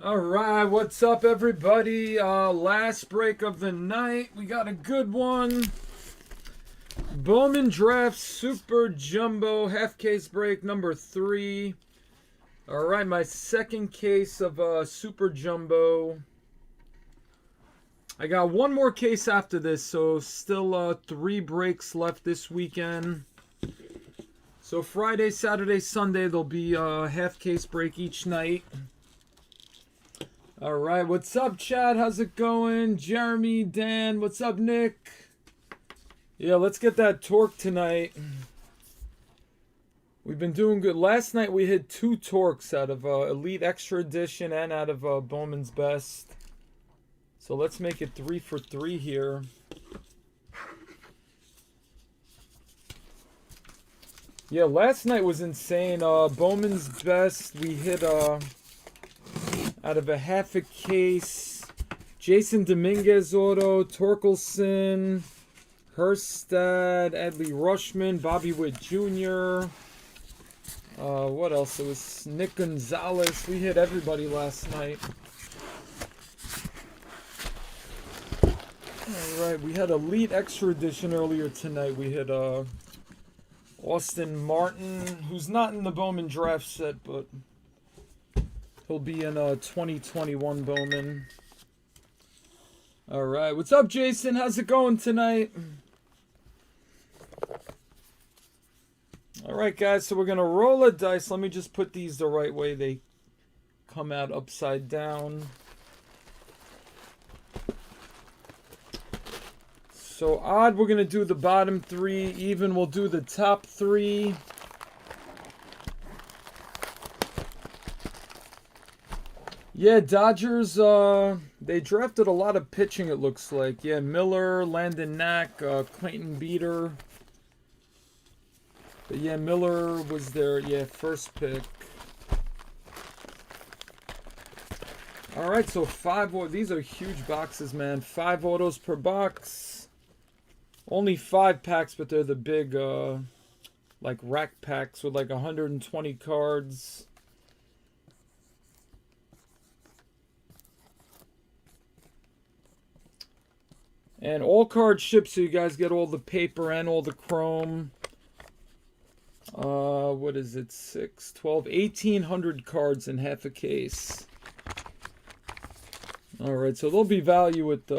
All right, what's up, everybody? Last break of the night. We got a good one. Bowman Draft Super Jumbo half case break number 3. All right, my second case of Super Jumbo. I got one more case after this, so still 3 breaks left this weekend. So Friday, Saturday, Sunday, there'll be a half case break each night. All right, what's up, Chad? How's it going? Jeremy, Dan, what's up, Nick? Yeah, let's get that torque tonight. We've been doing good. Last night we hit 2 torques out of Elite Extra Edition and out of Bowman's Best. So let's make it 3 for 3 here. Yeah, last night was insane. Bowman's Best, we hit out of a half a case. Jason Dominguez auto, Torkelson, Herstad, Adley Rushman, Bobby Witt Jr. What else? It was Nick Gonzalez. We hit everybody last night. Alright, we had Elite Extra Edition earlier tonight. We hit Austin Martin, who's not in the Bowman draft set, but he'll be in 2021 Bowman. Alright, what's up, Jason? How's it going tonight? Alright, guys, so we're going to roll a dice. Let me just put these the right way. They come out upside down. So odd, we're going to do the bottom 3. Even, we'll do the top 3. Yeah, Dodgers, they drafted a lot of pitching, it looks like. Yeah, Miller, Landon Knack, Clayton Beater. But yeah, Miller was their, first pick. Alright, so 5, these are huge boxes, man. 5 autos per box. Only 5 packs, but they're the big, like rack packs with like 120 cards. And all cards ship, so you guys get all the paper and all the chrome. What is it? 6, 12, 1,800 cards in half a case. Alright, so there'll be value with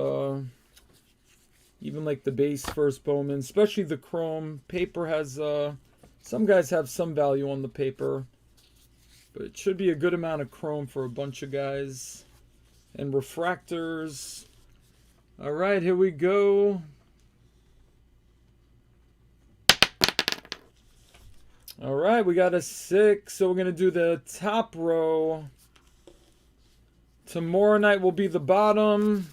even like the base first Bowman, especially the chrome. Paper has, some guys have some value on the paper. But it should be a good amount of chrome for a bunch of guys. And refractors. Alright, here we go. Alright, we got a 6. So we're going to do the top row. Tomorrow night will be the bottom.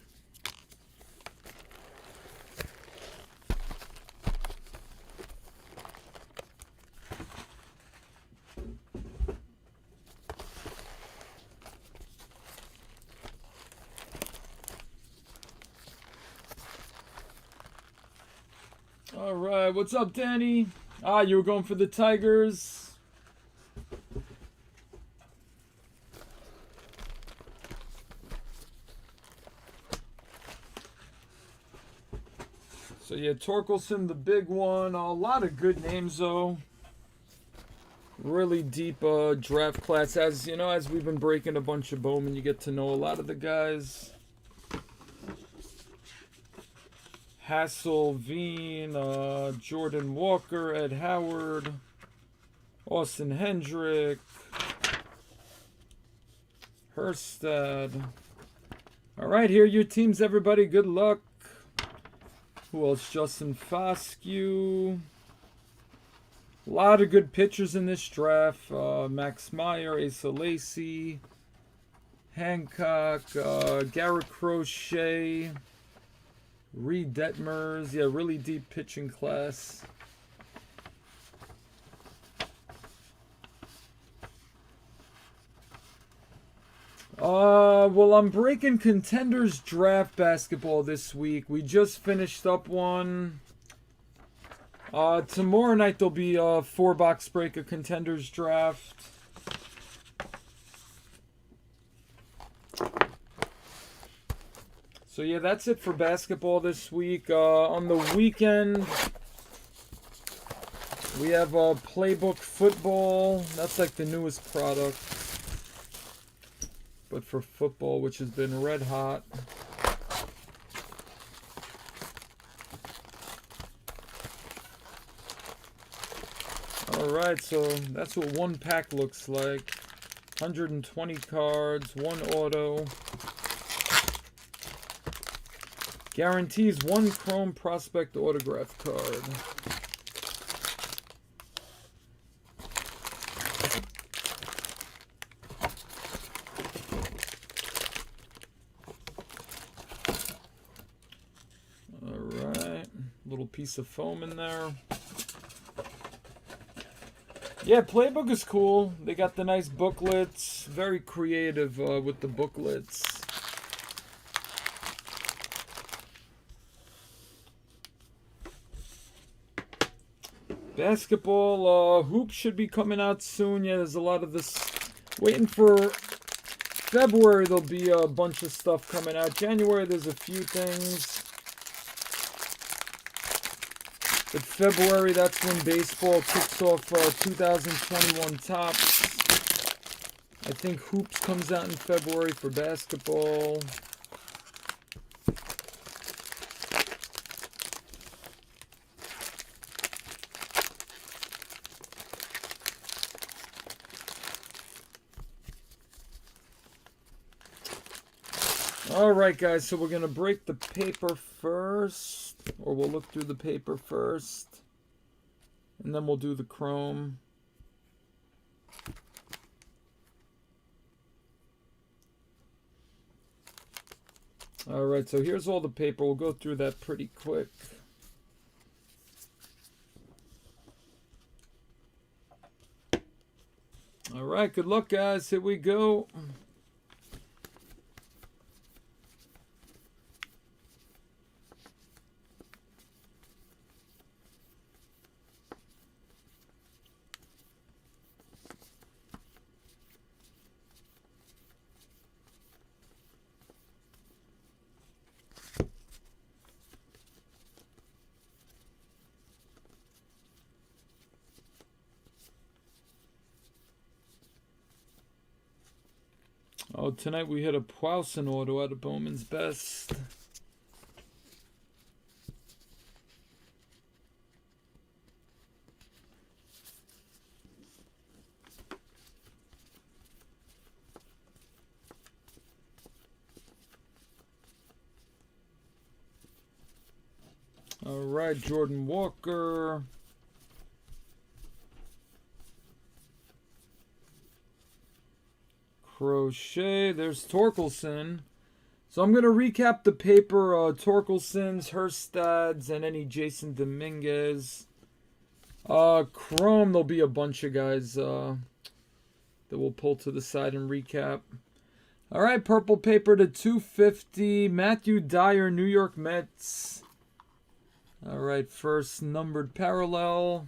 Alright, what's up, Danny? You were going for the Tigers. So yeah, Torkelson, the big one. A lot of good names, though. Really deep draft class. As you know, as we've been breaking a bunch of Bowman, you get to know a lot of the guys. Hassel, Veen, Jordan Walker, Ed Howard, Austin Hendrick, Herstad. All right, here are your teams, everybody. Good luck. Who else? Justin Foscue. A lot of good pitchers in this draft. Max Meyer, Asa Lacy, Hancock, Garrett Crochet, Reed Detmers. Yeah, really deep pitching class. Well, I'm breaking Contenders Draft Basketball this week. We just finished up one. Tomorrow night there'll be a 4-box break of Contenders Draft. So yeah, that's it for basketball this week. On the weekend, we have Playbook Football. That's like the newest product, but for football, which has been red hot. Alright, so that's what one pack looks like. 120 cards, one auto. Guarantees one Chrome Prospect autograph card. Alright, little piece of foam in there. Yeah, Playbook is cool. They got the nice booklets. Very creative with the booklets. Basketball hoops should be coming out soon. Yeah, there's a lot of this. Waiting for February, there'll be a bunch of stuff coming out. January, there's a few things. But February, that's when baseball kicks off 2021 Topps. I think Hoops comes out in February for basketball. Alright guys, so we're going to break the paper first. Or we'll look through the paper first. And then we'll do the chrome. Alright, so here's all the paper. We'll go through that pretty quick. Alright, good luck guys. Here we go. Oh, tonight we hit a Powson auto out of Bowman's Best. All right, Jordan Walker. Crochet. There's Torkelson. So I'm going to recap the paper. Torkelson's, Herstad's, and any Jason Dominguez. Chrome, there'll be a bunch of guys that we'll pull to the side and recap. All right, purple paper to 250. Matthew Dyer, New York Mets. All right, first numbered parallel.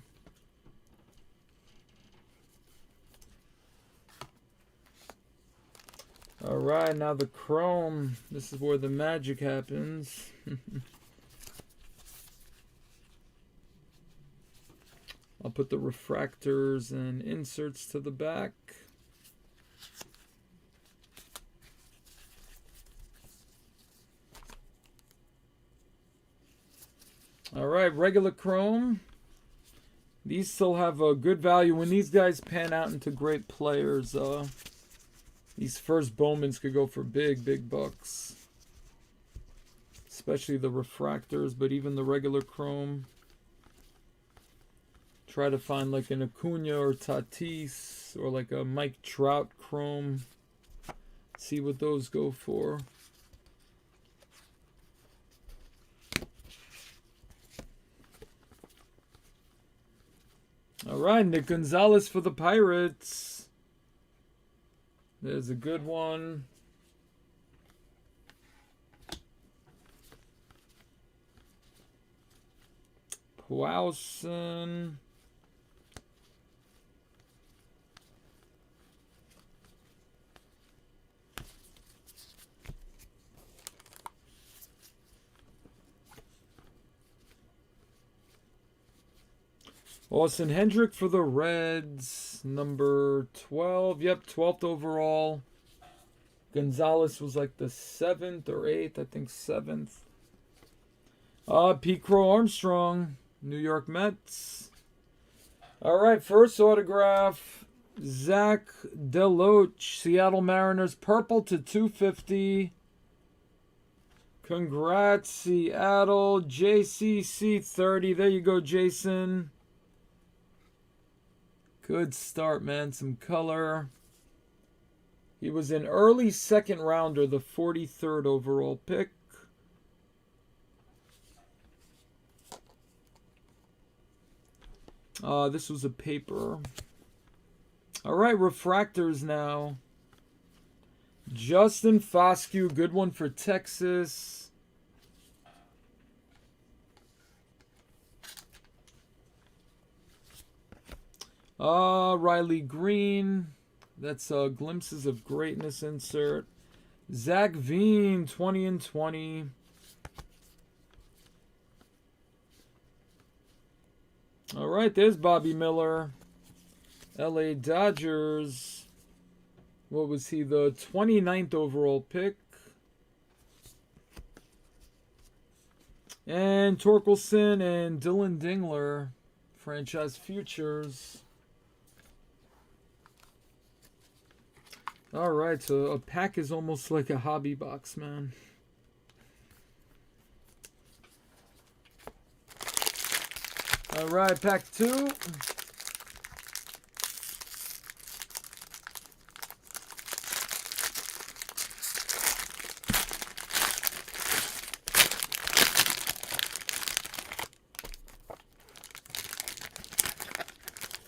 All right, now the chrome. This is where the magic happens. I'll put the refractors and inserts to the back. All right, regular chrome. These still have a good value. When these guys pan out into great players, these first Bowmans could go for big, big bucks. Especially the refractors, but even the regular chrome. Try to find like an Acuna or Tatis or like a Mike Trout chrome. See what those go for. All right, Nick Gonzalez for the Pirates. There's a good one. Powson. Austin Hendrick for the Reds. Number 12. Yep, 12th overall. Gonzalez was like the 7th or 8th. I think 7th. Pete Crow Armstrong. New York Mets. Alright, first autograph. Zach Deloach. Seattle Mariners. Purple to 250. Congrats, Seattle. JCC 30. There you go, Jason. Good start, man. Some color. He was an early second rounder, the 43rd overall pick. This was a paper. All right, refractors now. Justin Foscue, good one for Texas. Riley Green. That's Glimpses of Greatness insert. Zach Veen, 20 and 20. All right, there's Bobby Miller. LA Dodgers. What was he? The 29th overall pick. And Torkelson and Dylan Dingler. Franchise futures. Alright, so a pack is almost like a hobby box, man. Alright, pack 2.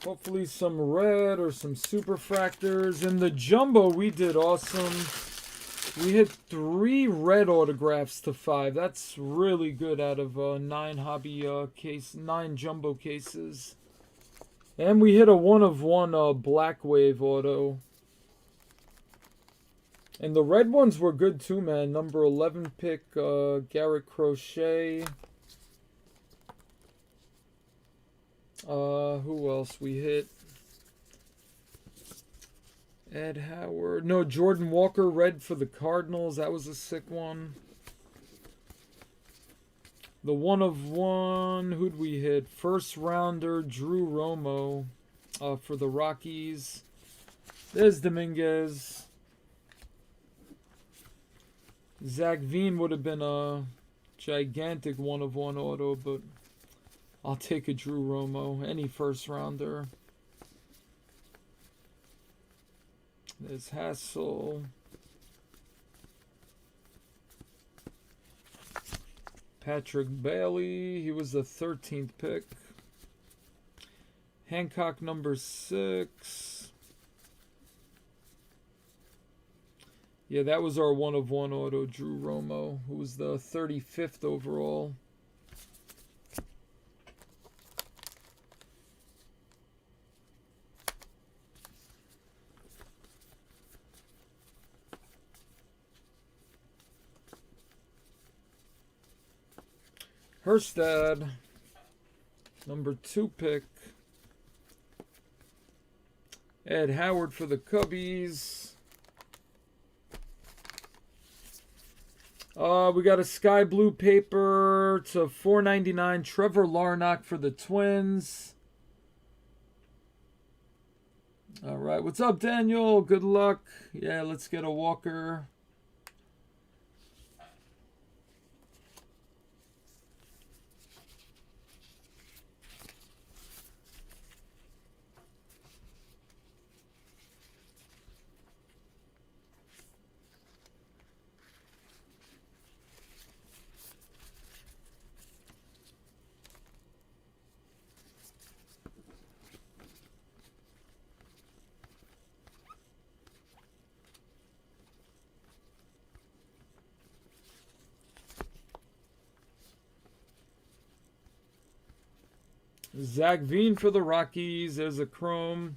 Hopefully some red or some superfractors. In the jumbo, we did awesome. We hit 3 red autographs to 5. That's really good out of 9 hobby 9 jumbo cases. And we hit a 1/1 Black Wave auto. And the red ones were good too, man. Number 11 pick, Garrett Crochet. Who else we hit? Ed Howard. No, Jordan Walker, red for the Cardinals. That was a sick one. The 1/1. Who'd we hit? First rounder, Drew Romo for the Rockies. There's Dominguez. Zach Veen would have been a gigantic 1/1 auto, but I'll take a Drew Romo, any first rounder. There's Hassel. Patrick Bailey, he was the 13th pick. Hancock, number 6. Yeah, that was our 1/1 auto, Drew Romo, who was the 35th overall. Herstad, number 2 pick. Ed Howard for the Cubbies. We got a sky blue paper to 4.99. Trevor Larnach for the Twins. All right, what's up, Daniel? Good luck. Yeah, let's get a Walker. Zach Veen for the Rockies. There's a chrome.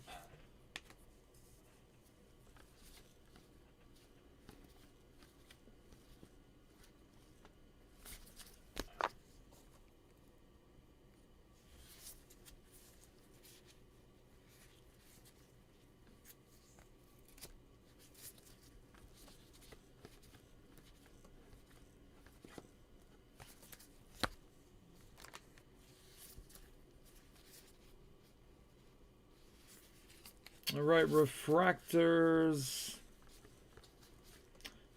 All right, refractors.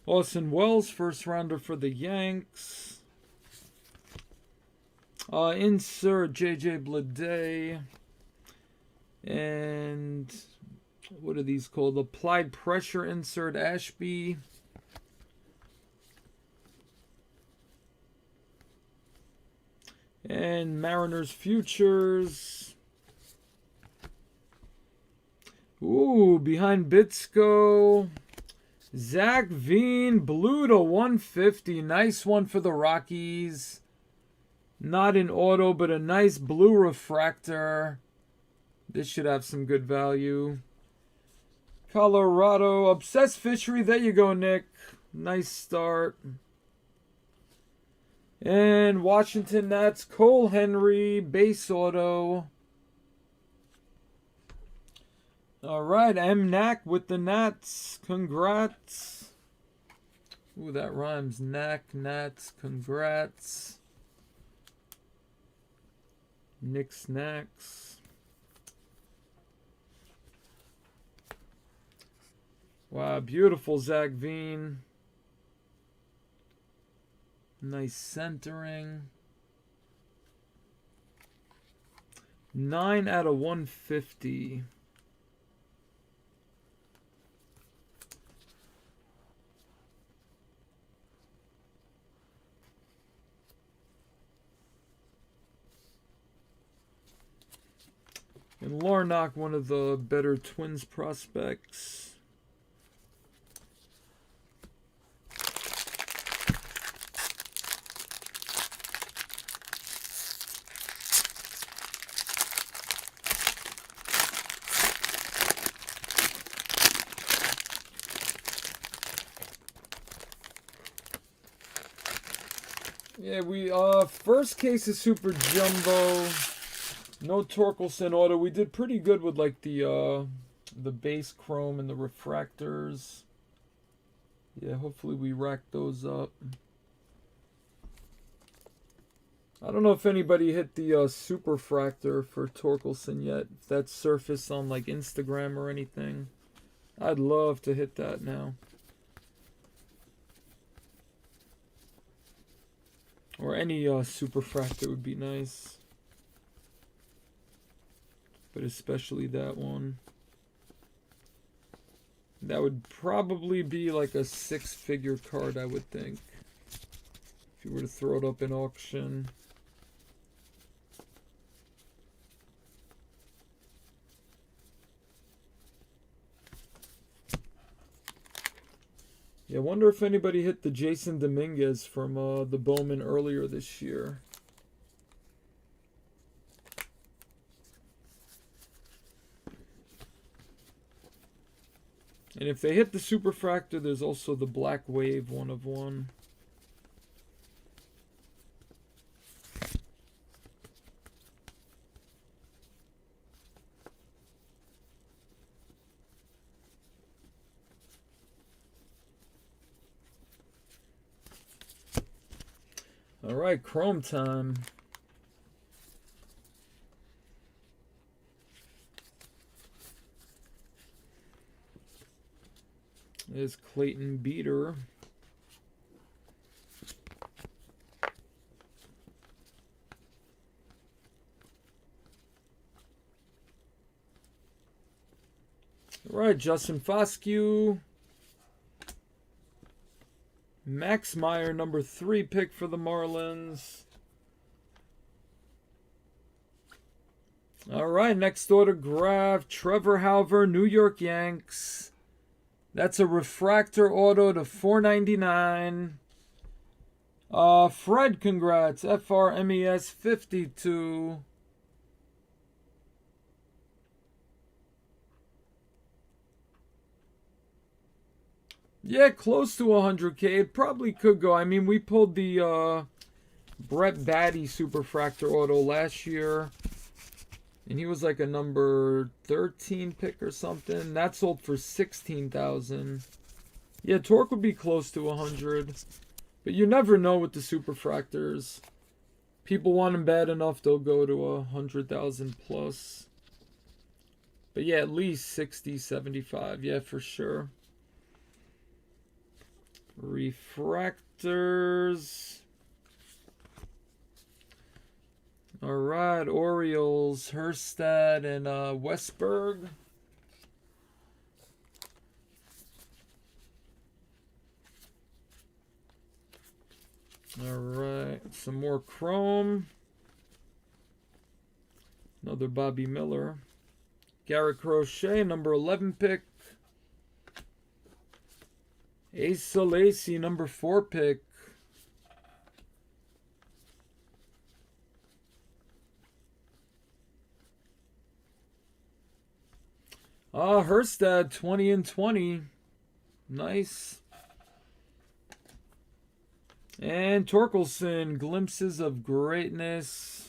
Austin Wells, first rounder for the Yanks. Insert J.J. Bleday. And what are these called? Applied pressure insert Ashby. And Mariners futures. Ooh, behind Bitsko. Zach Veen, blue to 150. Nice one for the Rockies. Not an auto, but a nice blue refractor. This should have some good value. Colorado, Obsessed Fishery. There you go, Nick. Nice start. And Washington Nats, Cole Henry, base auto. All right, M. Knack with the Nats. Congrats. Ooh, that rhymes. Knack, Nats, congrats. Nick Snacks. Wow, beautiful Zach Veen. Nice centering. 9 out of 150. And Larnach, one of the better Twins prospects. Yeah, we first case of Super Jumbo. No Torkelson auto. We did pretty good with like the base chrome and the refractors. Yeah, hopefully we rack those up. I don't know if anybody hit the super fractor for Torkelson yet. If that's surfaced on like Instagram or anything. I'd love to hit that now. Or any super fractor would be nice. But especially that one. That would probably be like a 6-figure card, I would think. If you were to throw it up in auction. Yeah, I wonder if anybody hit the Jason Dominguez from the Bowman earlier this year. And if they hit the Superfractor, there's also the Black Wave 1/1. All right, Chrome time. There's Clayton Beater. All right, Justin Foscue. Max Meyer, number 3 pick for the Marlins. All right, next autograph, Trevor Hauver, New York Yanks. That's a refractor auto to $4.99. Fred, congrats. FRMES 52. Yeah, close to 100K. It probably could go. I mean, we pulled the Brett Batty Superfractor auto last year. And he was like a number 13 pick or something. That sold for $16,000. Yeah, Torque would be close to 100. But you never know with the Superfractors. People want them bad enough, they'll go to 100,000 plus. But But yeah, at least 60, 75. Yeah, for sure. Refractors. All right, Orioles, Herstad, and Westberg. All right, some more Chrome. Another Bobby Miller. Garrett Crochet, number 11 pick. Asa Lacy, number 4 pick. Herstad, 20 and 20. Nice. And Torkelson, Glimpses of Greatness.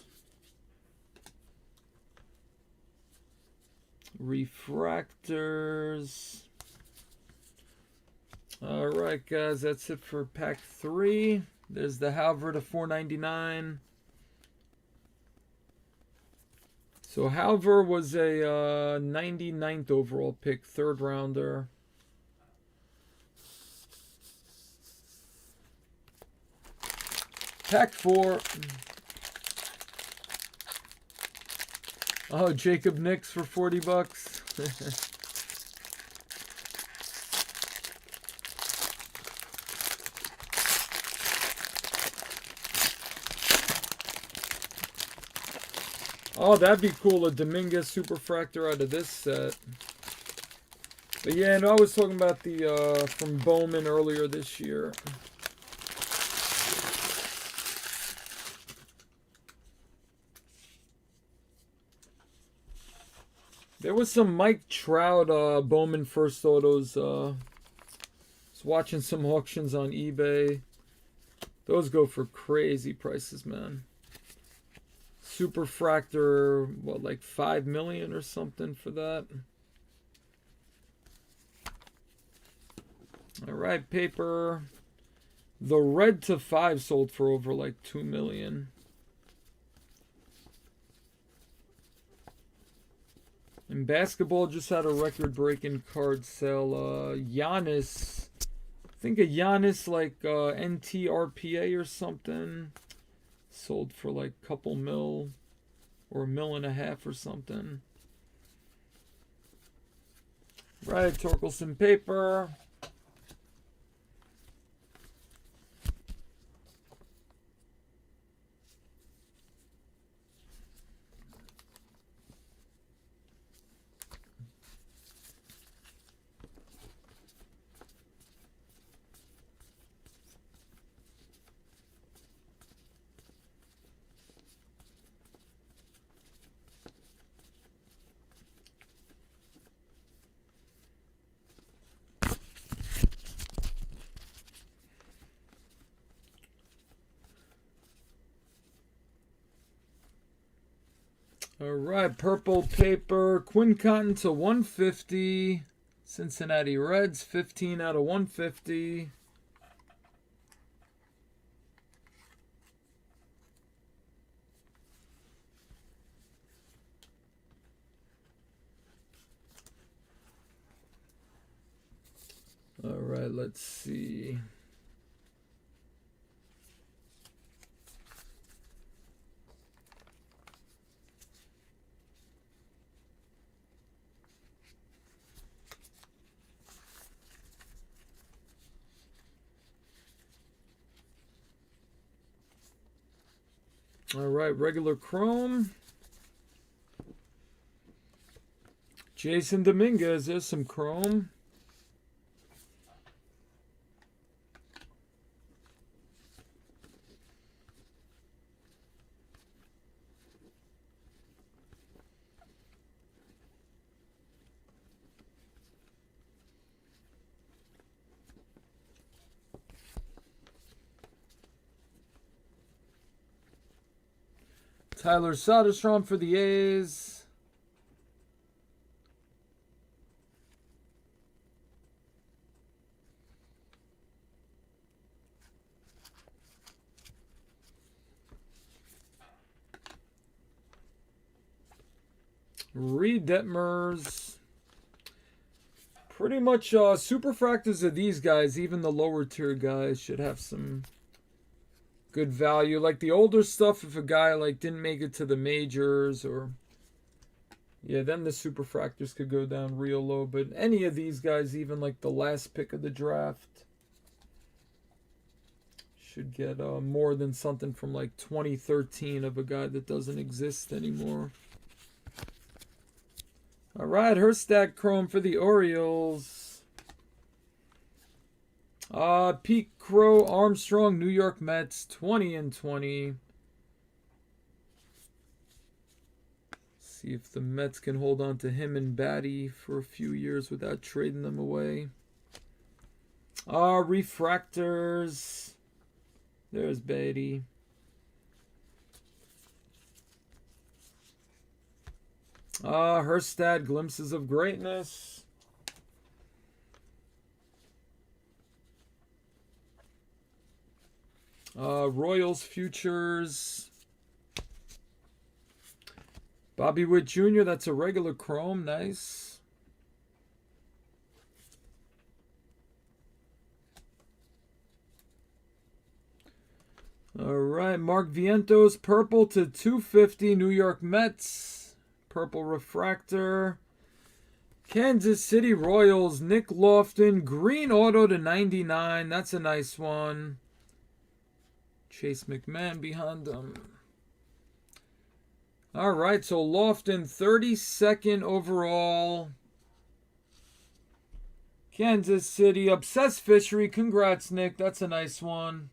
Refractors. All right, guys, that's it for pack 3. There's the Halver to 499. So Halver was a 99th overall pick, 3rd rounder. Pack 4. Oh, Jacob Nix for $40. Oh, that'd be cool, a Dominguez Superfractor out of this set. But yeah, no, I was talking about the from Bowman earlier this year. There was some Mike Trout Bowman first autos. Was watching some auctions on eBay. Those go for crazy prices, man. Superfractor, what, like $5 million or something for that? All right, paper. The red to 5 sold for over like $2 million. And basketball just had a record-breaking card sale. Giannis, I think a Giannis like NTRPA or something, sold for like a couple mil or $1.5 million or something. Right, Torkelson paper. All right, purple paper. Quinn Cotton to 150. Cincinnati Reds, 15 out of 150. All right, let's see. All right, regular chrome. Jason Dominguez, there's some chrome. Tyler Soderstrom for the A's. Reed Detmers. Pretty much superfractors of these guys, even the lower tier guys, should have some good value. Like the older stuff, if a guy like didn't make it to the majors, or yeah, then the superfractors could go down real low. But any of these guys, even like the last pick of the draft, should get more than something from like 2013 of a guy that doesn't exist anymore. All right, Herstack Chrome for the Orioles. Pete Crow Armstrong, New York Mets, 20/20. See if the Mets can hold on to him and Batty for a few years without trading them away. Refractors. There's Batty. Herstad, Glimpses of Greatness. Royals Futures. Bobby Witt Jr., that's a regular chrome. Nice. All right, Mark Vientos, purple to 250, New York Mets. Purple refractor. Kansas City Royals, Nick Lofton, green auto to 99. That's a nice one. Chase McMahon behind them. All right, so Lofton, 32nd overall. Kansas City, Obsessed Fishery. Congrats, Nick. That's a nice one.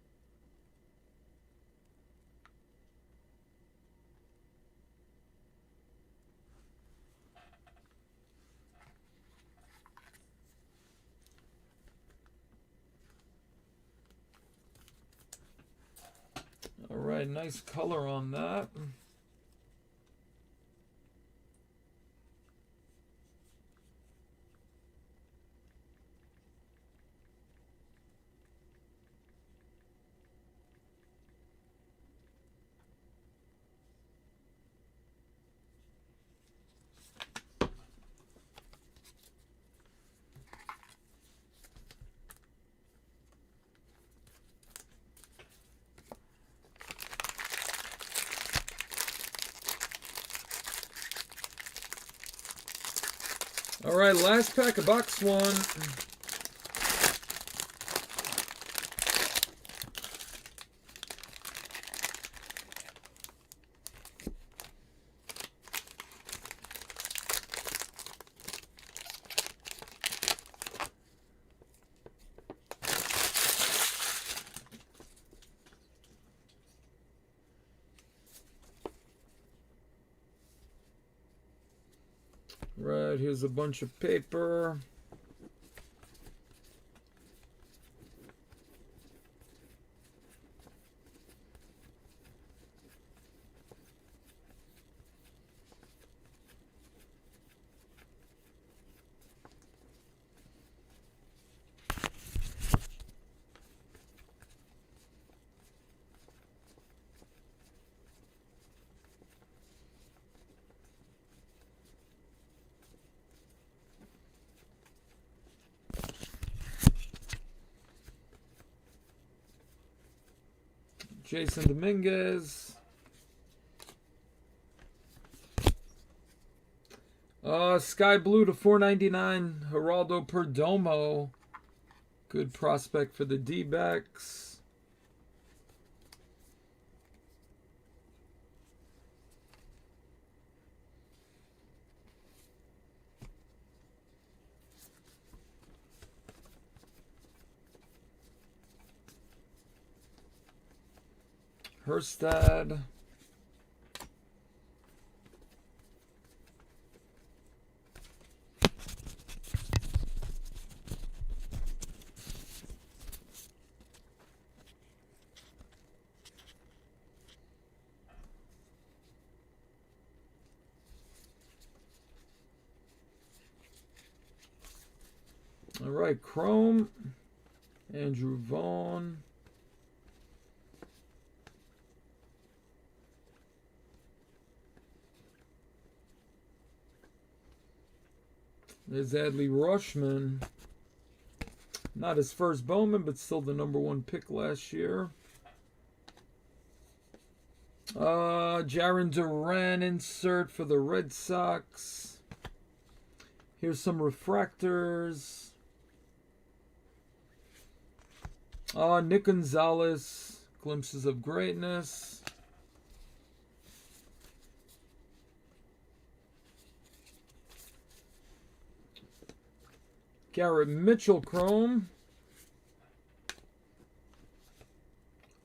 All right, nice color on that. All right, last pack of box one. Right, here's a bunch of paper. Jason Dominguez. Sky Blue to 499. Geraldo Perdomo. Good prospect for the D-backs. Herstad. All right, Chrome. Andrew Vaughn. There's Adley Rutschman. Not his first Bowman, but still the #1 pick last year. Jarren Duran insert for the Red Sox. Here's some refractors. Nick Gonzalez, Glimpses of Greatness. Garrett Mitchell Chrome.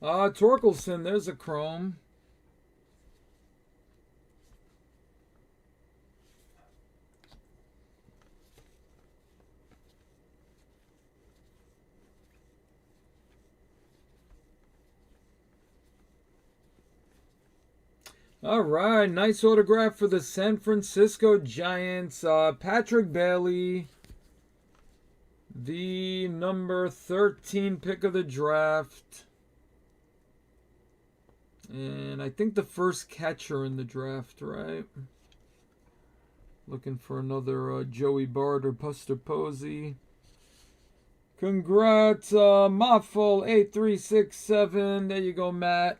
Torkelson, there's a Chrome. All right, nice autograph for the San Francisco Giants. Patrick Bailey, the number 13 pick of the draft. And I think the first catcher in the draft, right? Looking for another Joey Bart or Buster Posey. Congrats, Moffel8367. There you go, Matt.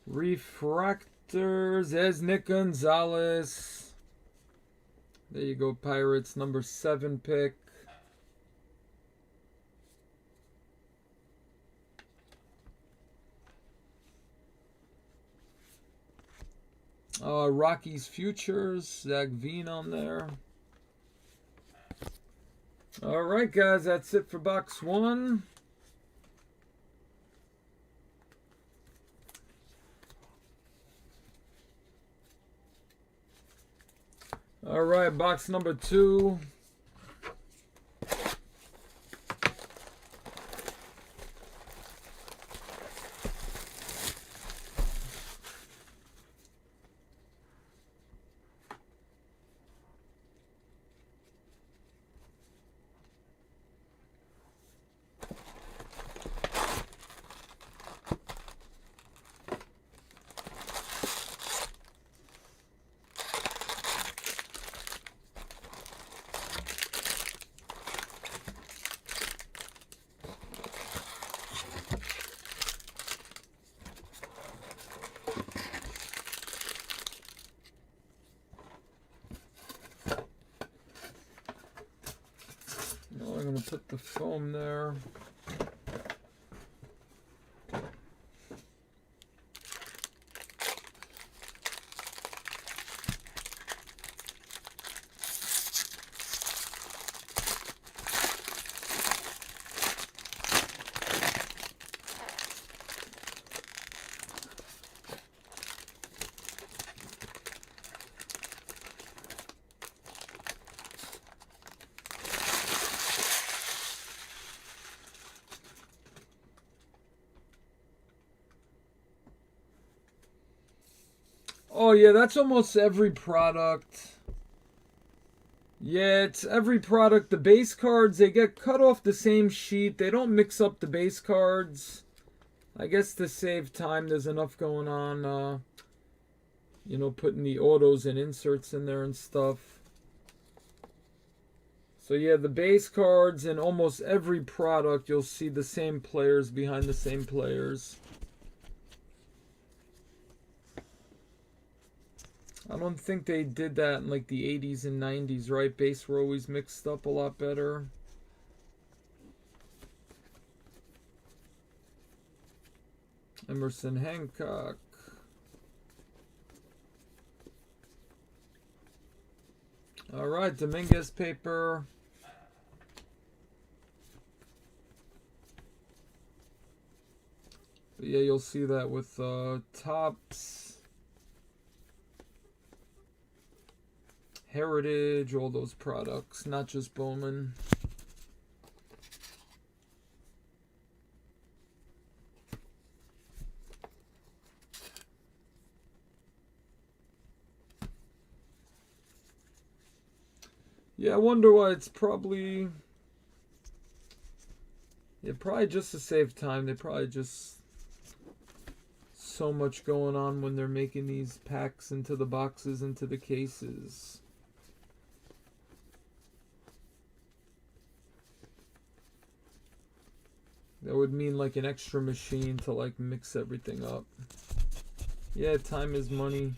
Refractors, there's Nick Gonzalez. There you go, Pirates, number 7 pick. Rockies Futures, Zach Veen on there. All right, guys, that's it for box 1. All right, box number 2. I'm going to put the foam there. Oh, yeah, that's almost every product. Yeah, it's every product. The base cards, they get cut off the same sheet. They don't mix up the base cards. I guess to save time, there's enough going on, you know, putting the autos and inserts in there and stuff. So, yeah, the base cards in almost every product, you'll see the same players behind the same players. I don't think they did that in like the 80s and 90s, right? Base were always mixed up a lot better. Emerson Hancock. All right, Dominguez paper. But yeah, you'll see that with Topps. Heritage, all those products, not just Bowman. Yeah, I wonder why. It's probably... Yeah, probably just to save time. They probably just so much going on when they're making these packs into the boxes, into the cases. That would mean like an extra machine to like mix everything up. Yeah, time is money.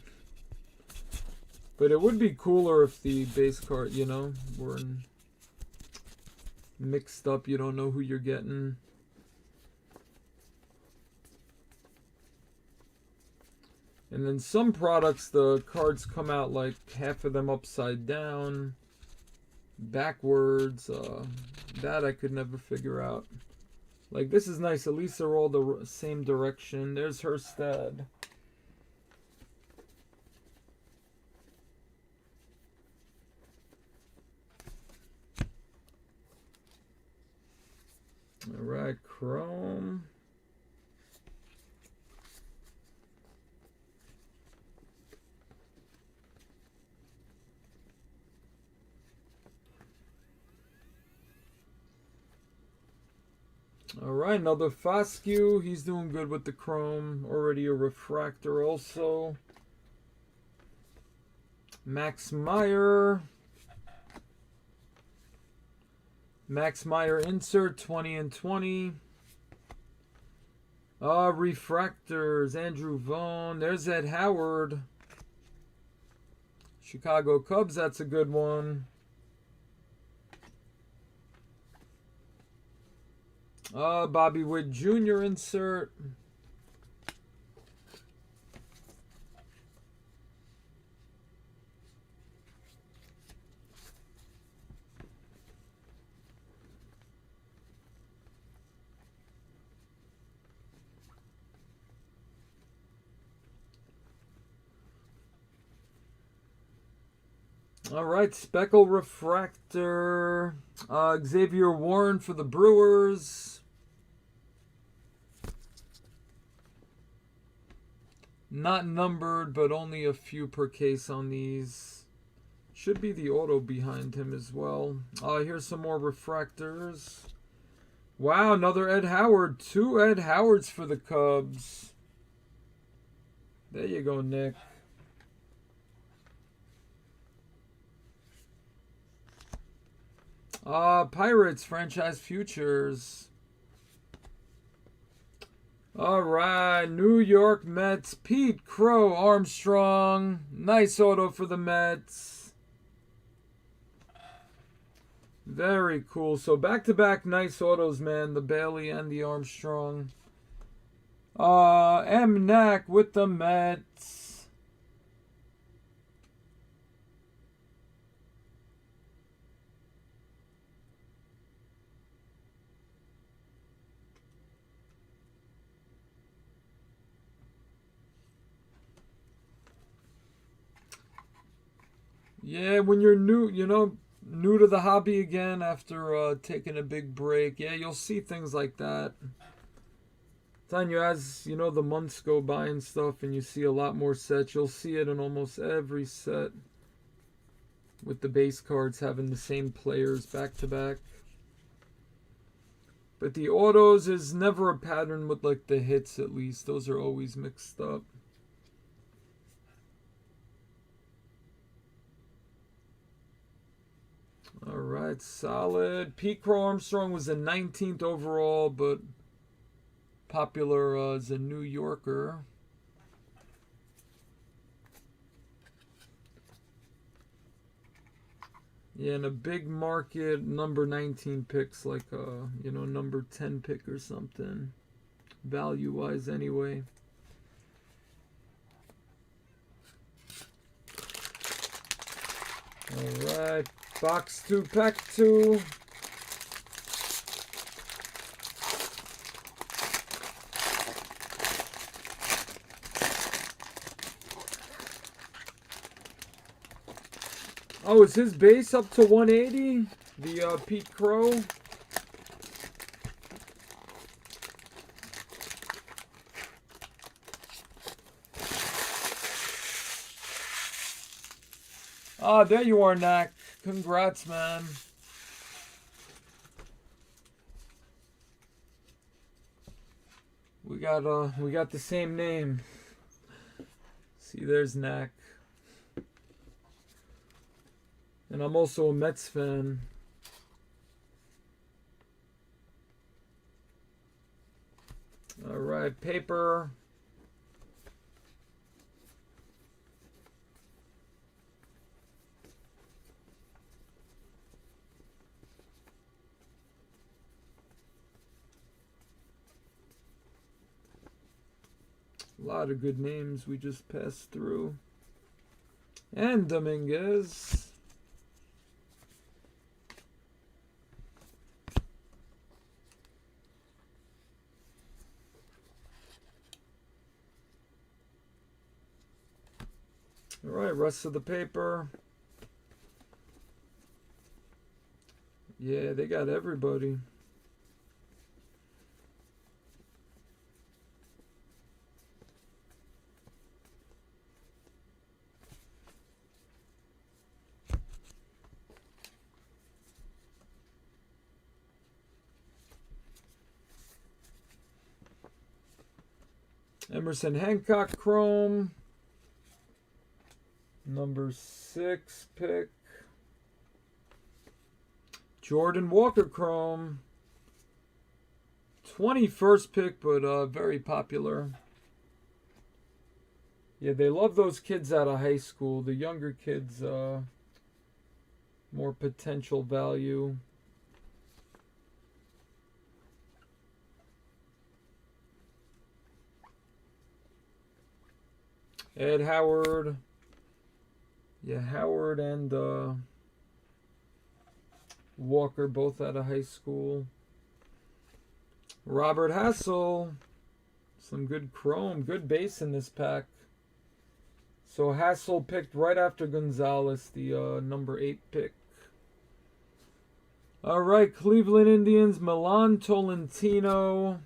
But it would be cooler if the base card, you know, were mixed up. You don't know who you're getting. And then some products, the cards come out like half of them upside down, backwards. That I could never figure out. Like, this is nice. At least they're all the same direction. There's Herstead. All right, Chrome. All right, another Foscue. He's doing good with the Chrome. Already a refractor also. Max Meyer. Max Meyer insert 20 and 20. Refractors. Andrew Vaughn. There's Ed Howard. Chicago Cubs. That's a good one. Bobby Witt Jr. insert. All right, Speckle Refractor. Xavier Warren for the Brewers. Not numbered, but only a few per case on these. Should be the auto behind him as well. Here's some more refractors. Wow, another Ed Howard. 2 Ed Howards for the Cubs. There you go, Nick. Pirates franchise futures. All right, New York Mets. Pete Crow Armstrong. Nice auto for the Mets. Very cool. So back-to-back nice autos, man. The Bailey and the Armstrong. M. Knack with the Mets. Yeah, when you're new, you know, new to the hobby again after taking a big break, yeah, you'll see things like that. Telling you, as you know, the months go by and stuff, and you see a lot more sets, you'll see it in almost every set with the base cards having the same players back to back. But the autos is never a pattern with like the hits, at least. Those are always mixed up. All right, solid. Pete Crow Armstrong was the 19th overall, but popular as a New Yorker. Yeah, in a big market, number 19 picks like you know, number 10 pick or something, value-wise anyway. All right. Box 2, pack 2. Oh, is his base up to 180? The Pete Crow? Ah, there you are, Knack. Congrats, man. We got the same name. See, there's Knack. And I'm also a Mets fan. All right, paper. A lot of good names we just passed through. And Dominguez. All right, rest of the paper. Yeah, they got everybody. Emerson Hancock Chrome. Number 6 pick. Jordan Walker Chrome. 21st pick, but very popular. Yeah, they love those kids out of high school. The younger kids, more potential value. Ed Howard. Yeah, Howard and Walker both out of high school. Robert Hassel. Some good chrome, good base in this pack. So Hassel picked right after Gonzalez, the number 8 pick. All right, Cleveland Indians, Milan Tolentino.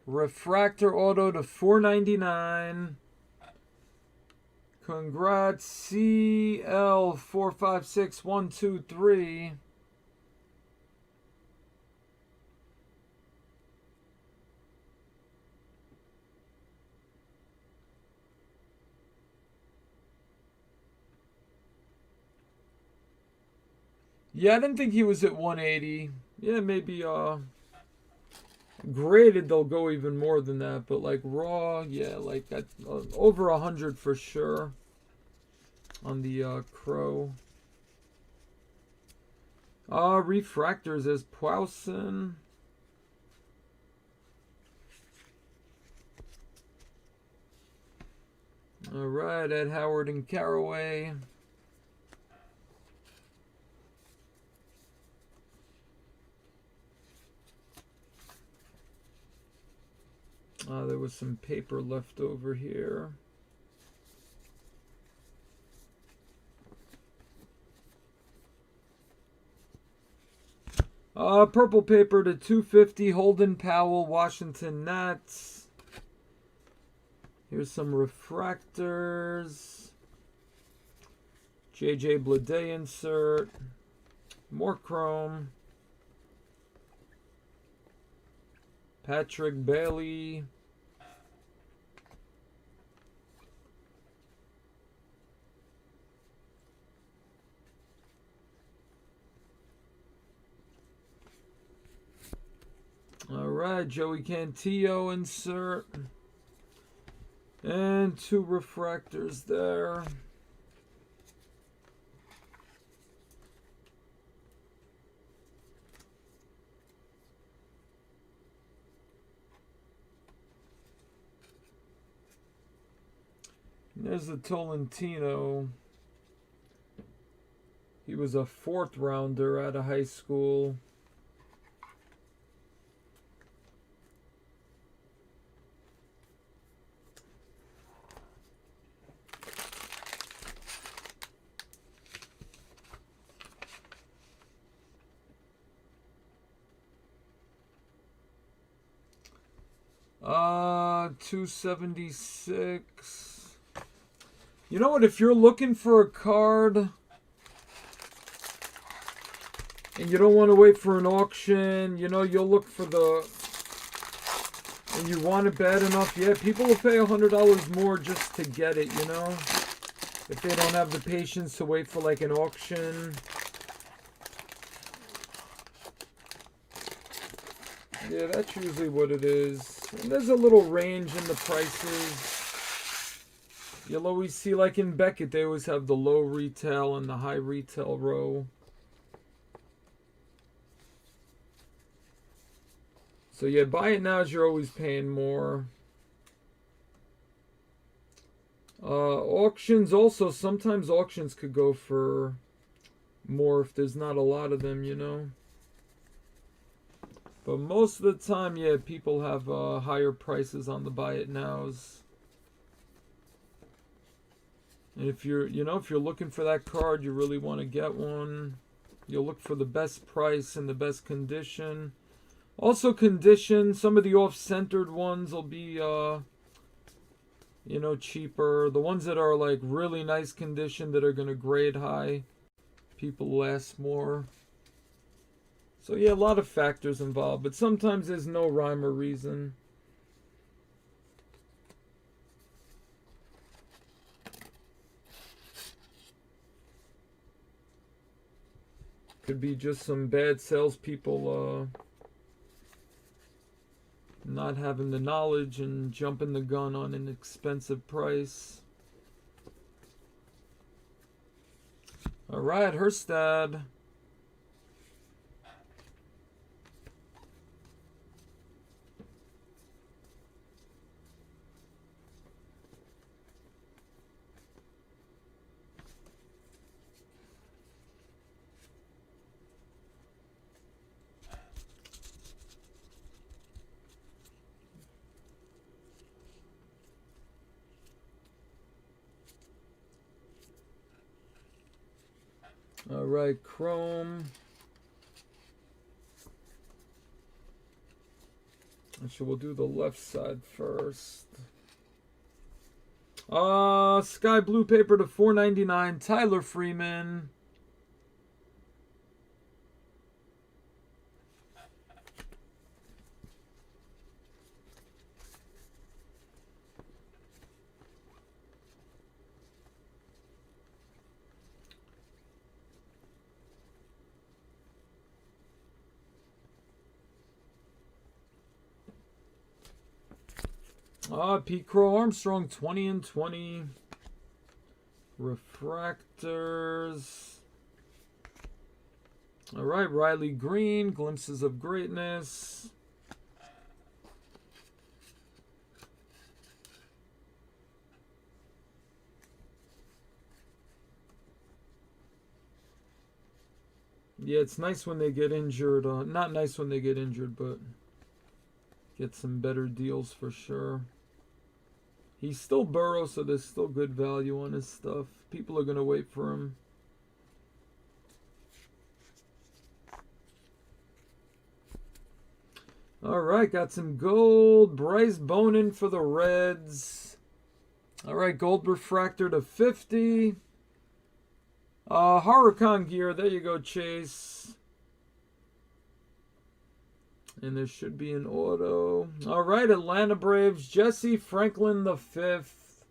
Refractor auto to $4.99. Congrats, CL456123. Yeah, I didn't think he was at 180. Yeah, maybe graded they'll go even more than that, but like raw, yeah, like that, over 100 for sure on the Crow. Refractors as Pwowson. All right, Ed Howard and Caraway. There was some paper left over here. Purple paper to 250, Holden Powell, Washington Nats. Here's some refractors. JJ Bleday insert. More chrome. Patrick Bailey. All right, Joey Cantillo insert. And 2 refractors there. There's the Tolentino. He was a 4th rounder out of high school. $276. You know what? If you're looking for a card and you don't want to wait for an auction, you know, you'll look for and you want it bad enough, yeah, people will pay $100 more just to get it, you know? If they don't have the patience to wait for like an auction. Yeah, that's usually what it is. And there's a little range in the prices. You'll always see, like in Beckett, they always have the low retail and the high retail row. So yeah, buy it now as you're always paying more. Auctions also, sometimes auctions could go for more if there's not a lot of them, you know. But most of the time, yeah, people have higher prices on the buy it nows. And if you're, you know, if you're looking for that card, you really want to get one. You'll look for the best price and the best condition. Also condition, some of the off-centered ones will be, you know, cheaper. The ones that are like really nice condition that are going to grade high, people last more. So yeah, a lot of factors involved, but sometimes there's no rhyme or reason. Could be just some bad salespeople not having the knowledge and jumping the gun on an expensive price. Alright, Herstad. Alright, Chrome. Actually, we'll do the left side first. Sky blue paper to $4.99. Tyler Freeman. Pete Crow Armstrong, 20 and 20. Refractors. All right, Riley Green, Glimpses of Greatness. Yeah, it's nice when they get injured. Not nice when they get injured, but get some better deals for sure. He's still Burrow, so there's still good value on his stuff. People are going to wait for him. All right, got some gold. Bryce Bowman for the Reds. All right, gold refractor to 50. Huracan gear. There you go, Chase. And there should be an auto. All right, Atlanta Braves. Jesse Franklin the 5th.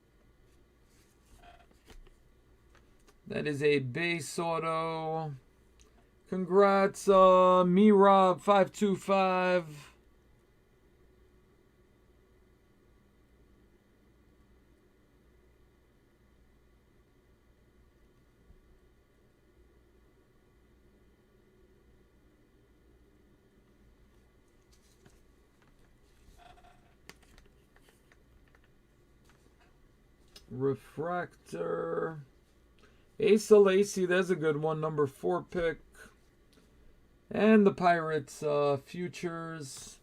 That is a base auto. Congrats, Me-Rob 525. Refractor. Asa Lacy, there's a good one. Number 4 pick. And the Pirates futures.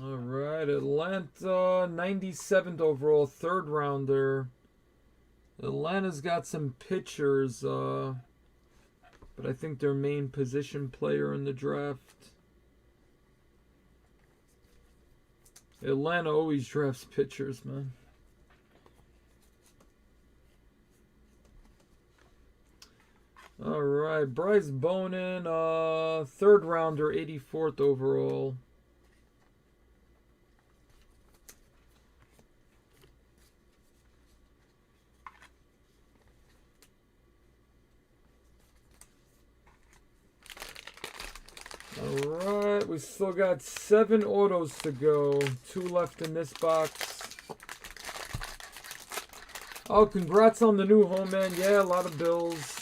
All right, Atlanta, 97th overall, 3rd rounder. Atlanta's got some pitchers, but I think their main position player in the draft. Atlanta always drafts pitchers, man. All right, Bryce Bowman, third rounder, 84th overall. Alright, we still got 7 autos to go. 2 left in this box. Oh, congrats on the new home, man. Yeah, a lot of Bills.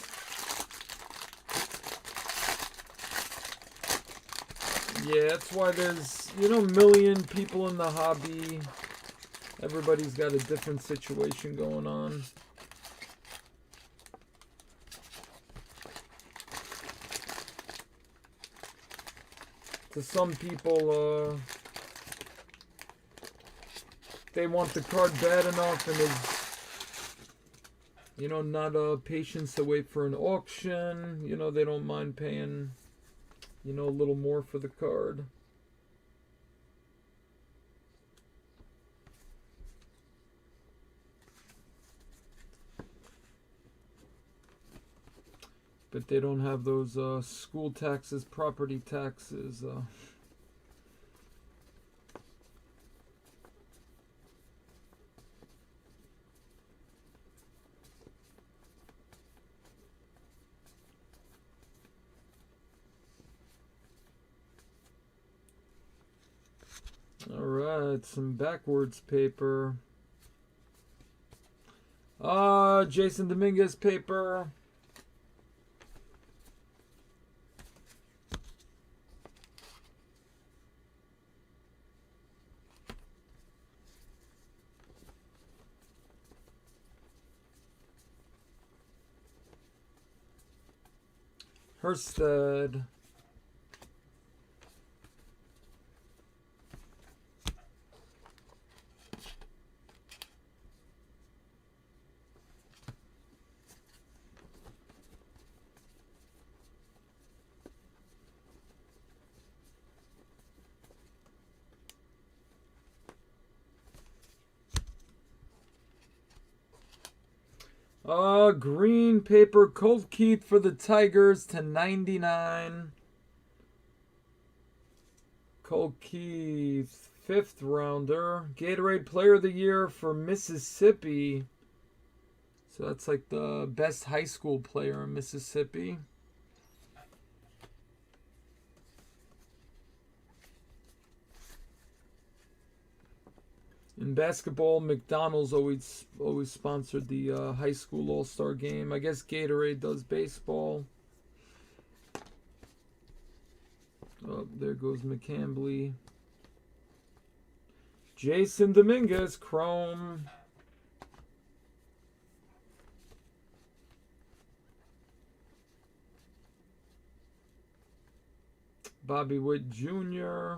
Yeah, that's why there's, a million people in the hobby. Everybody's got a different situation going on. To some people, they want the card bad enough and is, not patience to wait for an auction. They don't mind paying, a little more for the card. But they don't have those school taxes, property taxes. All right, some backwards paper. Jason Dominguez paper. Herstead. Green paper, Colt Keith for the Tigers to 99. Colt Keith, 5th rounder. Gatorade Player of the Year for Mississippi. So that's like the best high school player in Mississippi. In basketball, McDonald's always sponsored the high school all-star game. I guess Gatorade does baseball. Oh, there goes McCambly. Jason Dominguez, Chrome. Bobby Witt Jr.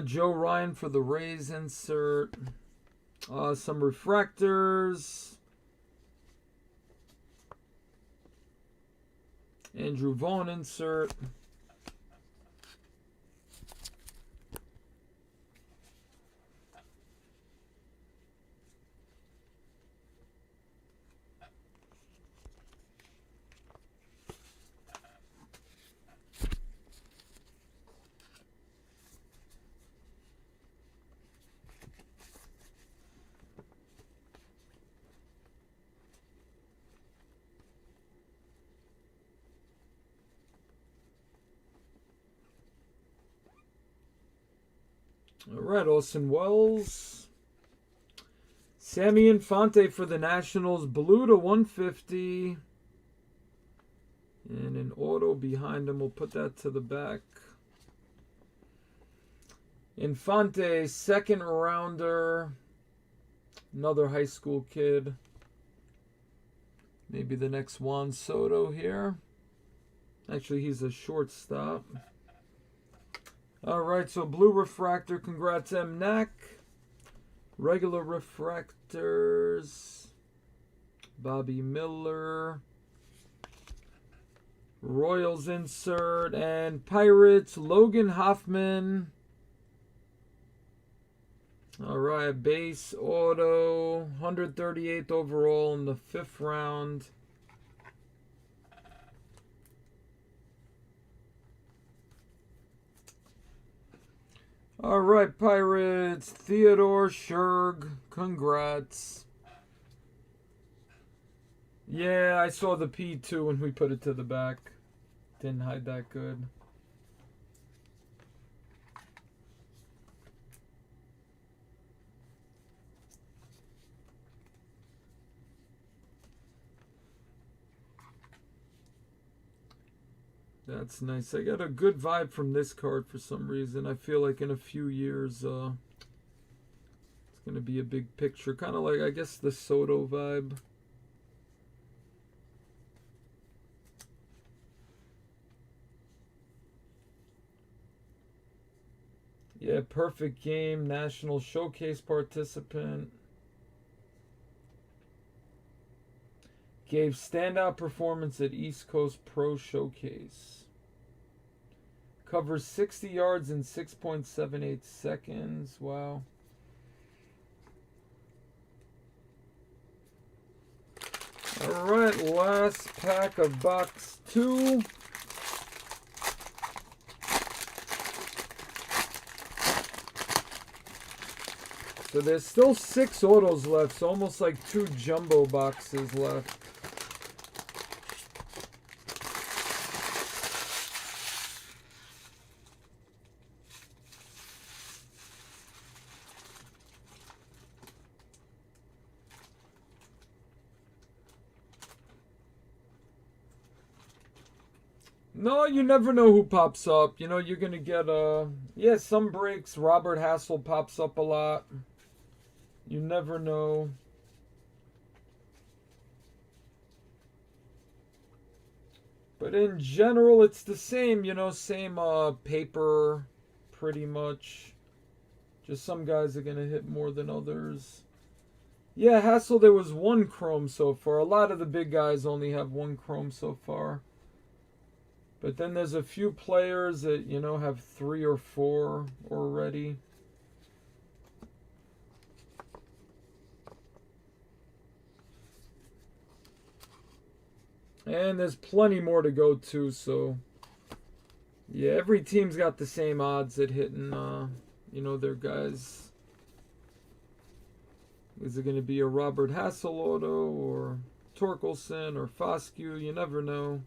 Joe Ryan for the Rays insert. Some refractors. Andrew Vaughn insert. All right, Austin Wells. Sammy Infante for the Nationals, blue to 150. And an auto behind him. We'll put that to the back. Infante, 2nd rounder. Another high school kid. Maybe the next Juan Soto here. Actually, he's a shortstop. All right, so blue refractor. Congrats, M. Regular refractors. Bobby Miller. Royals insert. And Pirates, Logan Hoffman. All right, base auto, 138th overall in the 5th round. All right, Pirates, Theodore Scherg, congrats. Yeah, I saw the P2 when we put it to the back. Didn't hide that good. That's nice. I got a good vibe from this card for some reason. I feel like in a few years, it's going to be a big picture. Kind of like, I guess, the Soto vibe. Yeah, perfect game. National Showcase participant. Gave standout performance at East Coast Pro Showcase. Covers 60 yards in 6.78 seconds. Wow. Alright, last pack of box 2. So there's still 6 autos left, so almost like 2 jumbo boxes left. No, you never know who pops up. You know, you're going to get, yeah, some breaks. Robert Hassel pops up a lot. You never know. But in general, it's the same, you know, same paper, pretty much. Just some guys are going to hit more than others. Yeah, Hassel, there was 1 chrome so far. A lot of the big guys only have 1 chrome so far. But then there's a few players that, you know, have 3 or 4 already. And there's plenty more to go too, so yeah, every team's got the same odds at hitting, you know, their guys. Is it going to be a Robert Hassel auto or Torkelson or Foscue? You never know.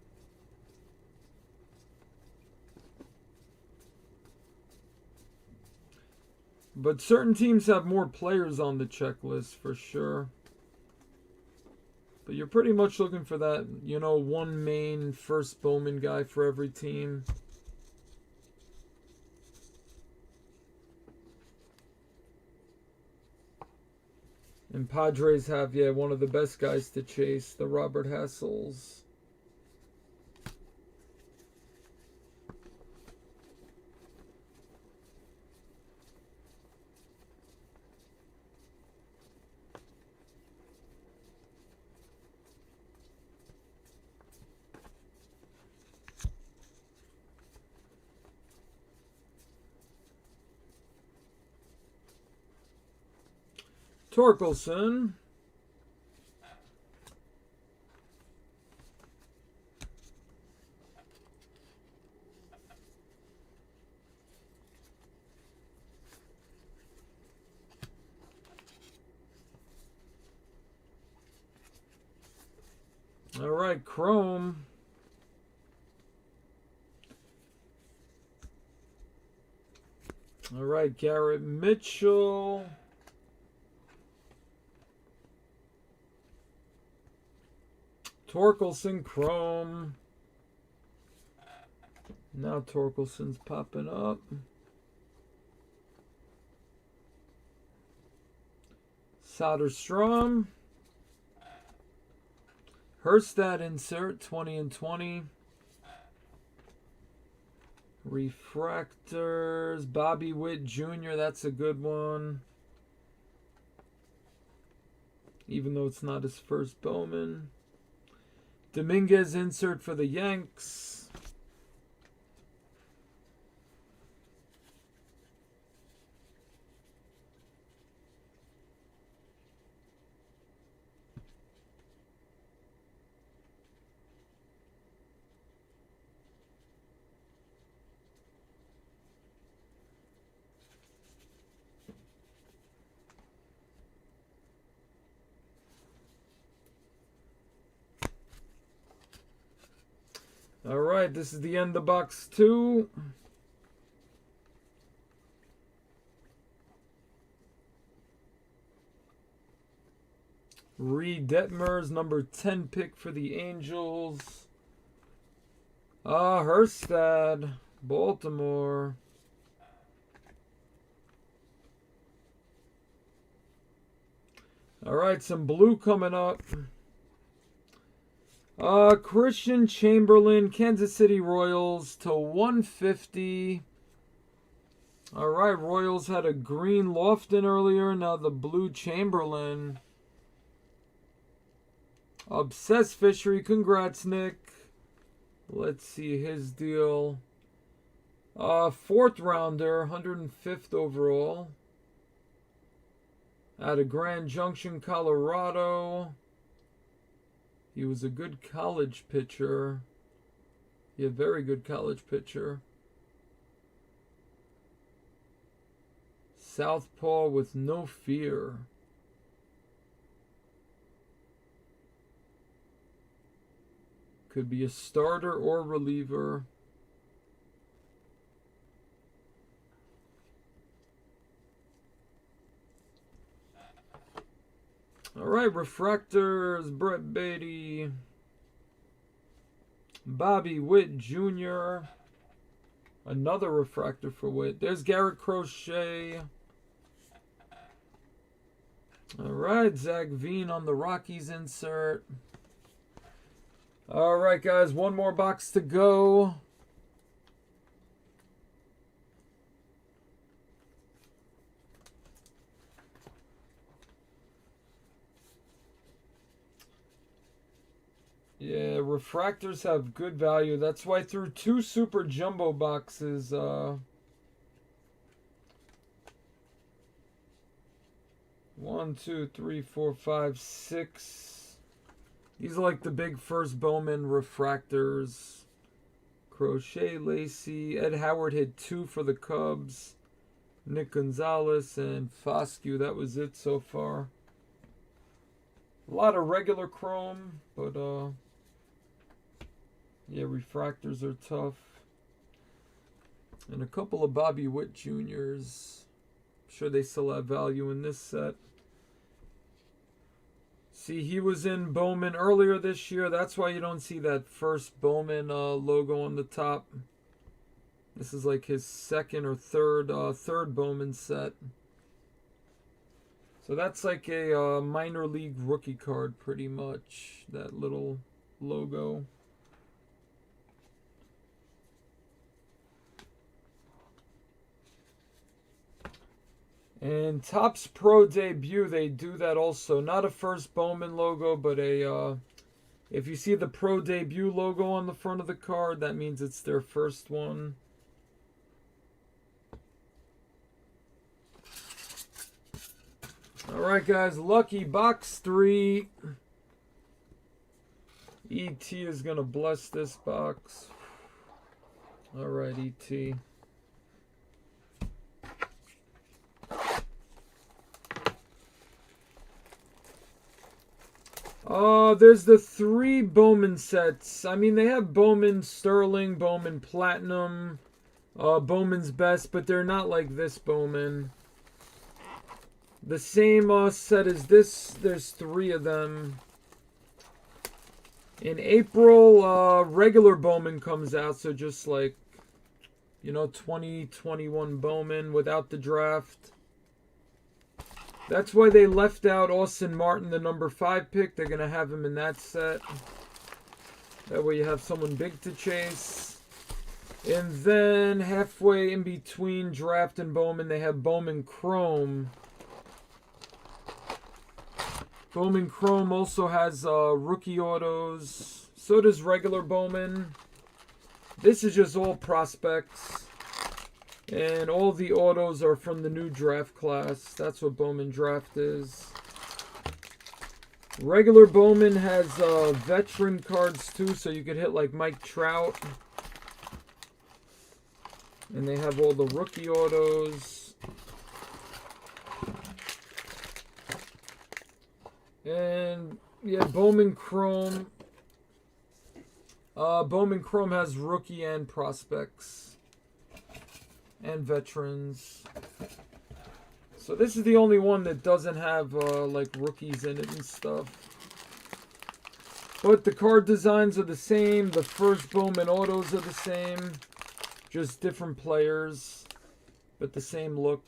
But certain teams have more players on the checklist for sure. But you're pretty much looking for that, you know, one main first Bowman guy for every team. And Padres have, yeah, one of the best guys to chase, the Robert Hassels. Torkelson. All right, Chrome. All right, Garrett Mitchell. Torkelson Chrome. Now Torkelson's popping up. Soderstrom. Herstad insert 20 and 20. Refractors. Bobby Witt Jr. That's a good one. Even though it's not his first Bowman. Dominguez insert for the Yanks. All right, this is the end of box 2. Reed Detmers, number 10 pick for the Angels. Herstad, Baltimore. All right, some blue coming up. Christian Chamberlain, Kansas City Royals to 150. All right, Royals had a green Lofton earlier. Now the blue Chamberlain. Obsessed Fishery, congrats, Nick. Let's see his deal. 4th rounder, 105th overall. Out of Grand Junction, Colorado. He was a good college pitcher. Yeah, very good college pitcher. Southpaw with no fear. Could be a starter or reliever. All right, refractors, Brett Beatty, Bobby Witt Jr., another refractor for Witt. There's Garrett Crochet. All right, Zach Veen on the Rockies insert. All right, guys, one more box to go. Yeah, refractors have good value. That's why I threw 2 super jumbo boxes. 1, 2, 3, 4, 5, 6. These are like the big first Bowman refractors. Crochet, Lacey. Ed Howard hit 2 for the Cubs. Nick Gonzalez and Foscue. That was it so far. A lot of regular chrome, but yeah, refractors are tough. And a couple of Bobby Witt Juniors. I'm sure they still have value in this set. See, he was in Bowman earlier this year. That's why you don't see that first Bowman logo on the top. This is like his second or third Bowman set. So that's like a minor league rookie card, pretty much. That little logo. And Topps Pro Debut, they do that also. Not a first Bowman logo, but a if you see the Pro Debut logo on the front of the card, that means it's their first one. All right, guys, lucky box 3. ET is going to bless this box. All right, ET. There's the 3 Bowman sets. I mean, they have Bowman Sterling, Bowman Platinum, Bowman's Best, but they're not like this Bowman. The same set as this. There's 3 of them. In April, regular Bowman comes out, so just like, you know, 2021 Bowman without the draft. That's why they left out Austin Martin, the number 5 pick. They're going to have him in that set. That way you have someone big to chase. And then halfway in between draft and Bowman, they have Bowman Chrome. Bowman Chrome also has rookie autos. So does regular Bowman. This is just all prospects. And all the autos are from the new draft class. That's what Bowman Draft is. Regular Bowman has veteran cards too, so you could hit like Mike Trout. And they have all the rookie autos. And yeah, Bowman Chrome. Bowman Chrome has rookie and prospects. And veterans. So this is the only one that doesn't have like rookies in it and stuff. But the card designs are the same. The first Bowman autos are the same. Just different players. But the same look.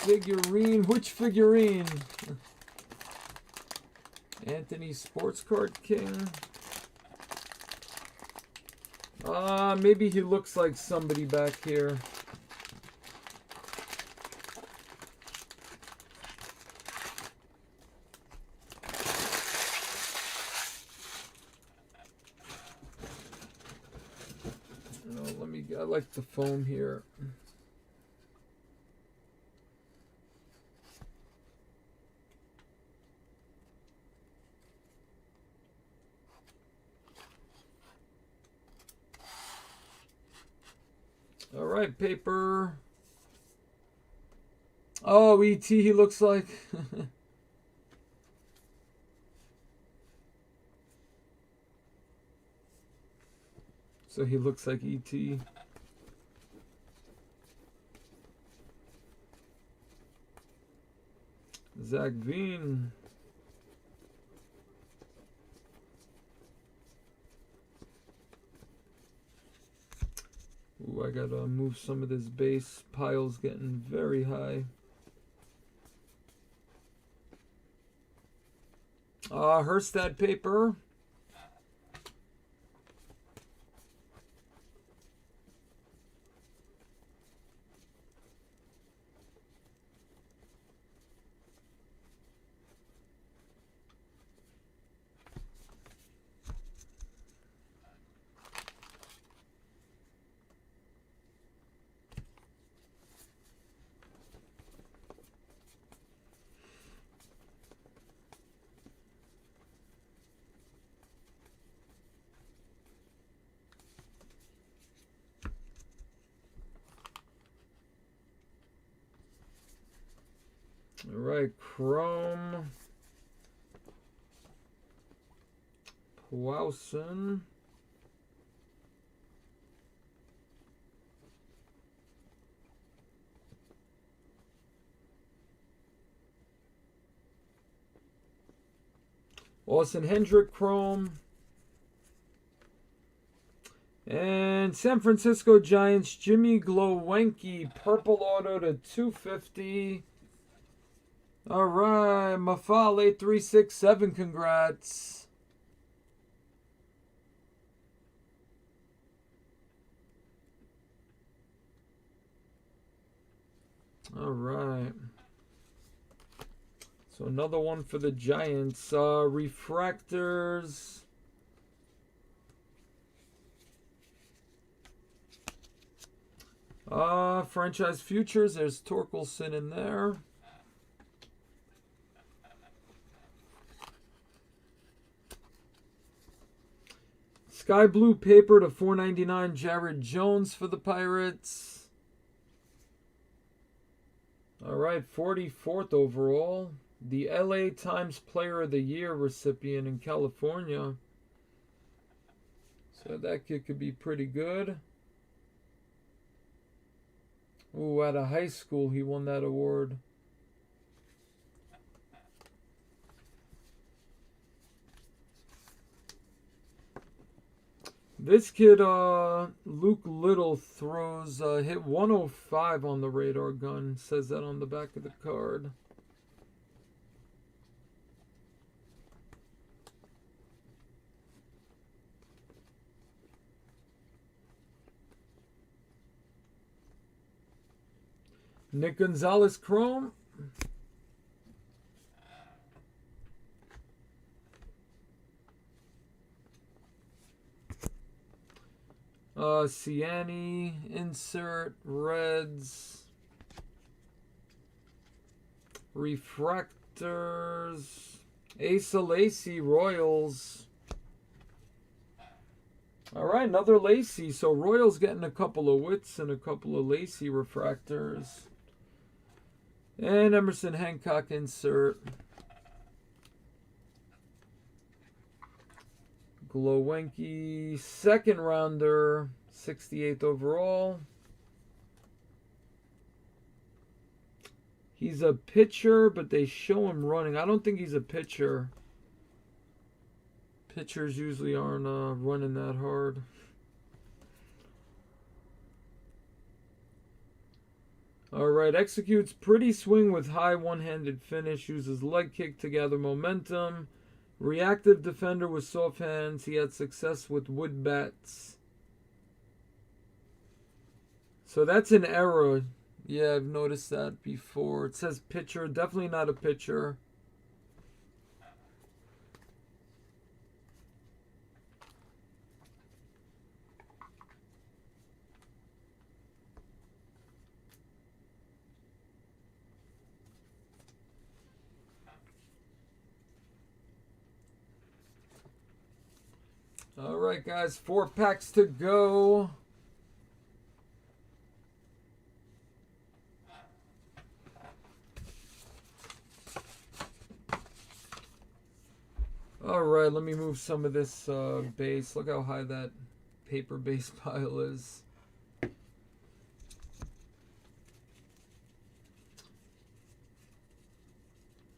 Figurine. Which figurine? Anthony Sports Card King. Maybe he looks like somebody back here. I like the foam here. All right, paper. Oh, E.T. he looks like. So he looks like E.T. Zach Veen. Ooh, I gotta move some of this base. Pile's getting very high. Herstad paper. All right, Chrome. Powson. Austin Hendrick Chrome. And San Francisco Giants, Jimmy Glowinski, purple auto to 250. All right, Mafal 8367, congrats. All right. So another one for the Giants. Refractors. Franchise Futures. There's Torkelson in there. Sky Blue paper to 499. Jared Jones for the Pirates. All right, 44th overall. The LA Times Player of the Year recipient in California. So that kid could be pretty good. Ooh, out of high school he won that award. This kid, Luke Little, throws, hit 105 on the radar gun. Says that on the back of the card. Nick Gonzalez Chrome. Ciani, insert, Reds, refractors, Asa Lacy, Royals, All right, another Lacy. So Royals getting a couple of Wits and a couple of Lacy refractors. And Emerson Hancock insert. Glowenke, second rounder, 68th overall. He's a pitcher, but they show him running. I don't think he's a pitcher. Pitchers usually aren't running that hard. Alright, executes pretty swing with high one-handed finish. Uses leg kick to gather momentum. Reactive defender with soft hands. He had success with wood bats. So that's an error. Yeah, I've noticed that before. It says pitcher. Definitely not a pitcher. All right, guys, 4 packs to go. All right, let me move some of this base. Look how high that paper base pile is.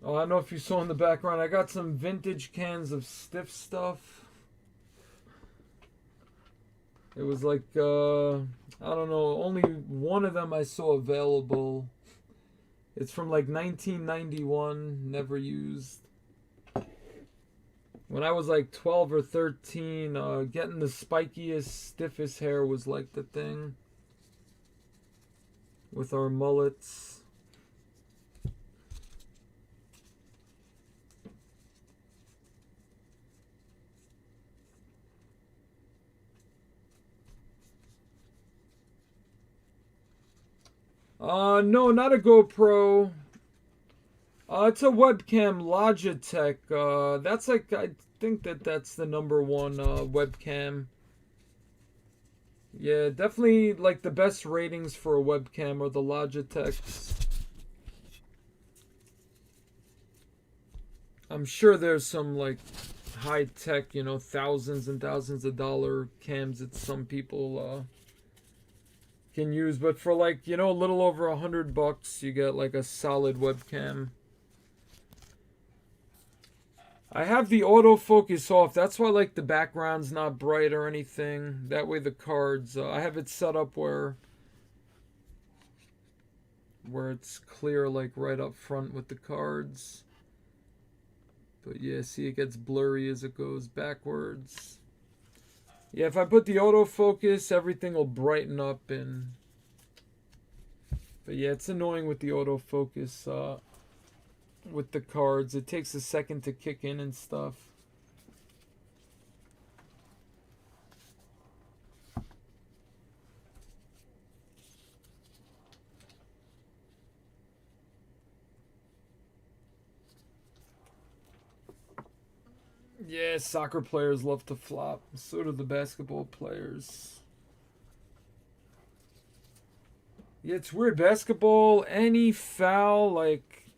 Oh, I don't know if you saw in the background, I got some vintage cans of Stiff Stuff. It was like, I don't know, only one of them I saw available. It's from like 1991, never used. When I was like 12 or 13, getting the spikiest, stiffest hair was like the thing. With our mullets. No, not a GoPro. It's a webcam, Logitech. That's like, I think that's the #1 webcam. Yeah, definitely like the best ratings for a webcam are the Logitechs. I'm sure there's some like high tech, you know, thousands and thousands of dollar cams that some people can use, but for like, you know, a little over $100 you get like a solid webcam. I have the autofocus off. That's why like the background's not bright or anything. That way the cards, I have it set up where it's clear like right up front with the cards. But yeah, see, it gets blurry as it goes backwards. Yeah, if I put the autofocus, everything will brighten up. But yeah, it's annoying with the autofocus with the cards. It takes a second to kick in and stuff. Yeah, soccer players love to flop. So do the basketball players. Yeah, it's weird. Basketball, any foul, like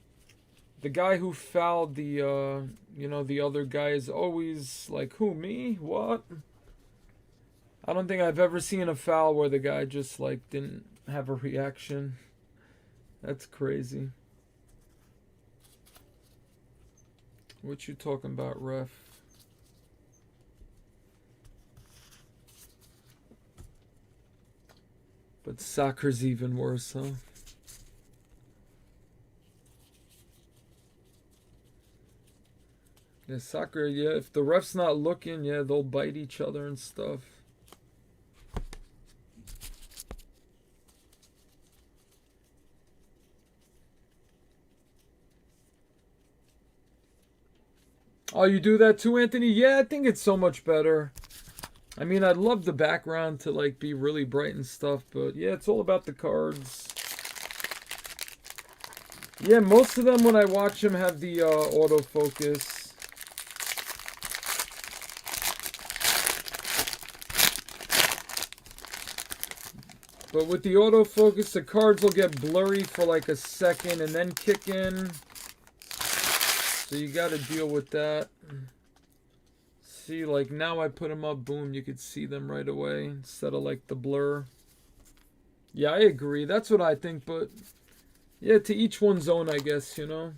the guy who fouled the, you know, the other guy is always like, who, me? What? I don't think I've ever seen a foul where the guy just like didn't have a reaction. That's crazy. What you talking about, ref? But soccer's even worse, huh? Yeah, soccer, yeah, if the ref's not looking, yeah, they'll bite each other and stuff. Oh, you do that too, Anthony? Yeah, I think it's so much better. I mean, I'd love the background to like be really bright and stuff, but yeah, it's all about the cards. Yeah, most of them when I watch them have the autofocus. But with the autofocus, the cards will get blurry for like a second and then kick in. So you got to deal with that. See, like now I put them up, boom, you could see them right away instead of like the blur. Yeah, I agree. That's what I think, but yeah, to each one's own, I guess, you know.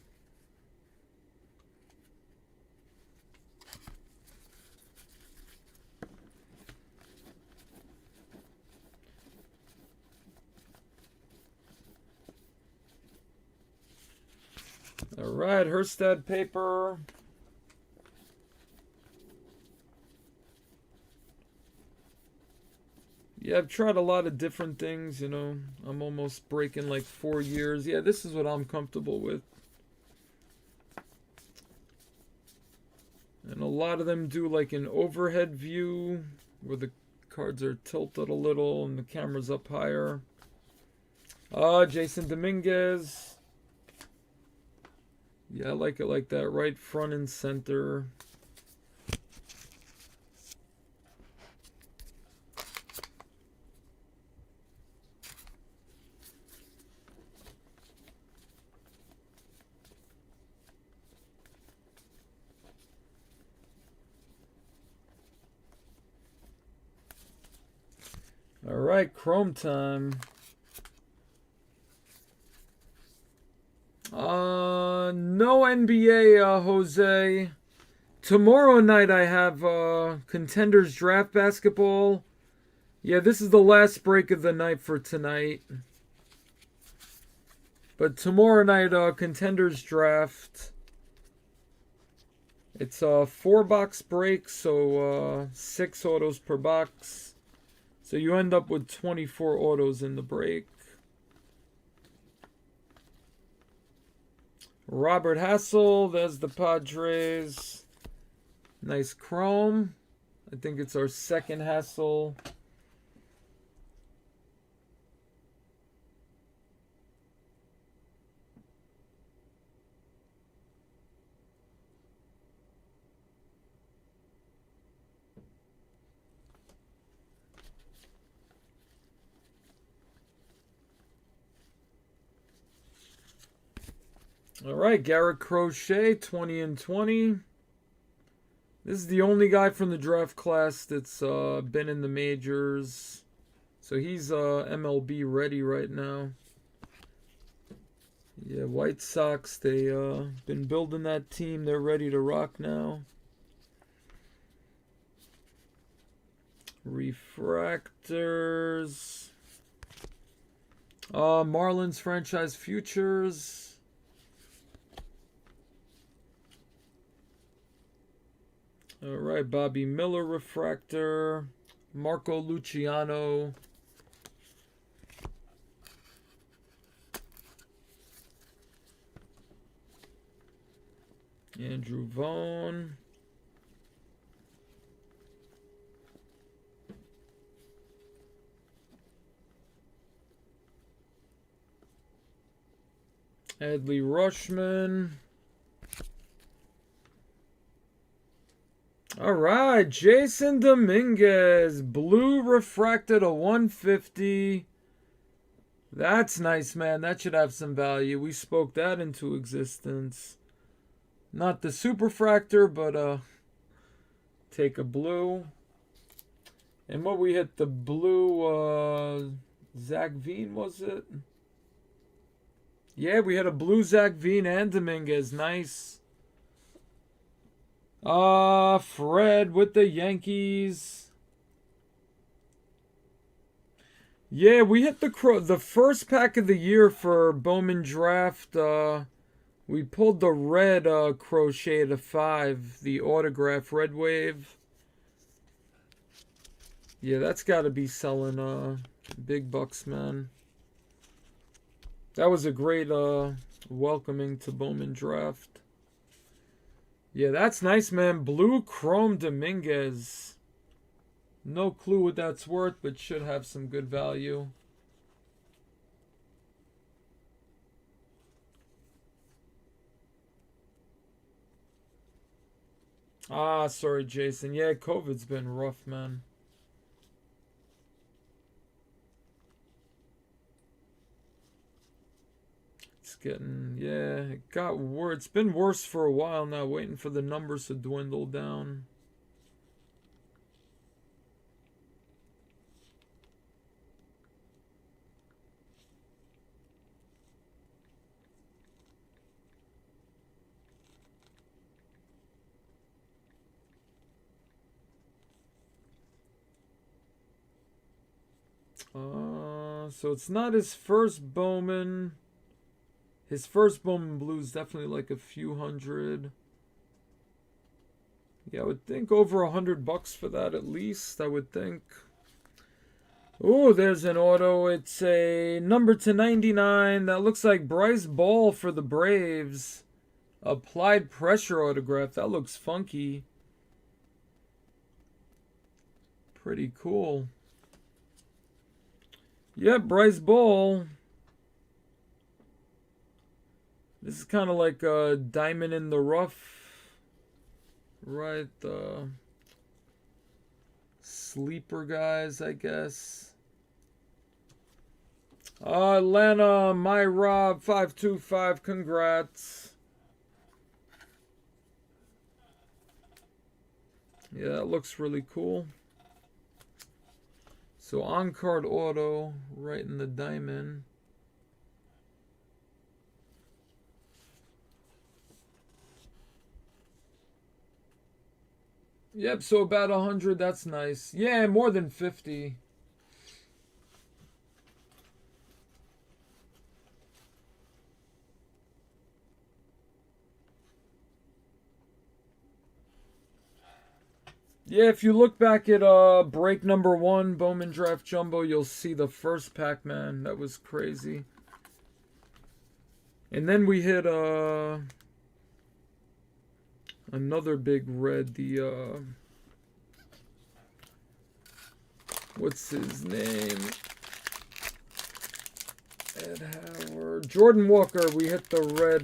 All right, Herstad paper. Yeah, I've tried a lot of different things, you know. I'm almost breaking like 4 years. Yeah, this is what I'm comfortable with. And a lot of them do like an overhead view where the cards are tilted a little and the camera's up higher. Jason Dominguez. Yeah, I like it like that, right front and center. All right, Chrome time. No NBA, Jose. Tomorrow night I have Contenders Draft Basketball. Yeah, this is the last break of the night for tonight. But tomorrow night, Contenders Draft. It's a 4-box break, so 6 autos per box. So you end up with 24 autos in the break. Robert Hassel, there's the Padres. Nice chrome. I think it's our second Hassel. All right, Garrett Crochet, 20 and 20. This is the only guy from the draft class that's been in the majors. So he's MLB ready right now. Yeah, White Sox, they been building that team. They're ready to rock now. Refractors. Marlins franchise futures. All right, Bobby Miller refractor. Marco Luciano. Andrew Vaughn. Adley Rushman. All right, Jason Dominguez, blue refracted a 150. That's nice, man. That should have some value. We spoke that into existence. Not the superfractor, but take a blue. And what we hit, the blue Zach Veen, was it? Yeah, we had a blue Zach Veen and Dominguez. Nice. Fred with the Yankees. Yeah, we hit the first pack of the year for Bowman draft. We pulled the red Crochet to 5, the autograph red wave. Yeah, that's got to be selling big bucks, man. That was a great welcoming to Bowman draft. Yeah, that's nice, man. Blue Chrome Dominguez. No clue what that's worth, but should have some good value. Sorry, Jason. Yeah, COVID's been rough, man. getting, yeah, it got worse. It's been worse for a while now, waiting for the numbers to dwindle down. So it's not his first Bowman. His first Bowman blue is definitely like a few hundred. Yeah, I would think over $100 for that at least, I would think. Oh, there's an auto. It's a number /99. That looks like Bryce Ball for the Braves. Applied pressure autograph. That looks funky. Pretty cool. Yep, Bryce Ball. This is kind of like a diamond in the rough. Right, sleeper guys, I guess. Atlanta, my Rob 525, congrats. Yeah, that looks really cool. So on-card auto, right in the diamond. Yep, so about 100, that's nice. Yeah, more than 50. Yeah, if you look back at break number 1, Bowman Draft Jumbo, you'll see the first Pac-Man. That was crazy. And then we hit another big red, the what's his name? Ed Howard. Jordan Walker. We hit the red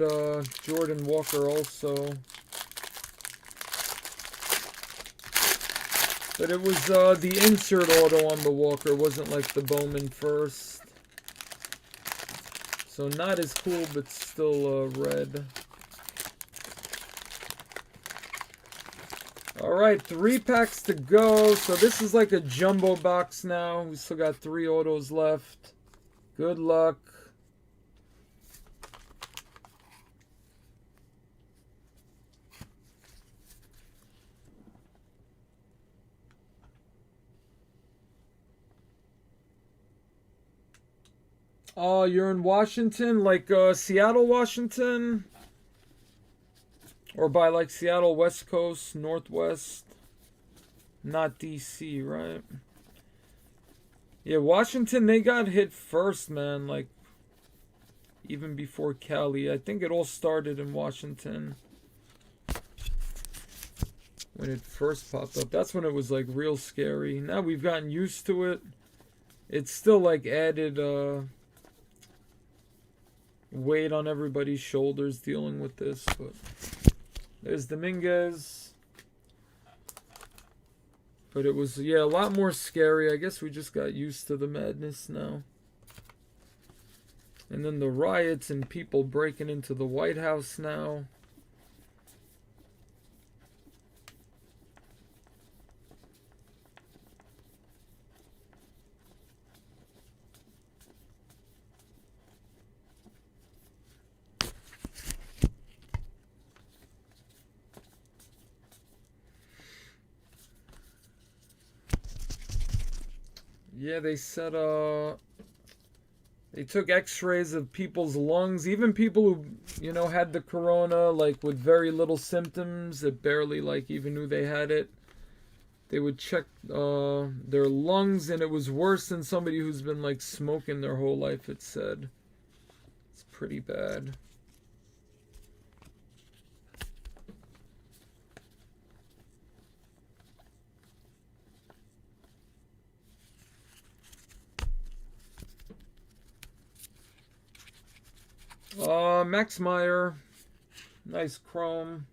Jordan Walker also. But it was the insert auto on the Walker. Wasn't like the Bowman first. So not as cool, but still red. Alright, 3 packs to go. So this is like a jumbo box now. We still got 3 autos left. Good luck. Oh, you're in Washington? Like Seattle, Washington? Or by like Seattle, West Coast, Northwest? Not DC, right? Yeah, Washington, they got hit first, man. Like, even before Cali. I think it all started in Washington. When it first popped up. That's when it was like real scary. Now we've gotten used to it. It's still like added weight on everybody's shoulders dealing with this, but there's Dominguez. But it was, yeah, a lot more scary. I guess we just got used to the madness now. And then the riots and people breaking into the White House now. Yeah, they said they took x-rays of people's lungs, even people who, you know, had the corona, like with very little symptoms that barely like even knew they had it. They would check their lungs, and it was worse than somebody who's been like smoking their whole life, it said. It's pretty bad. Max Meyer. Nice chrome.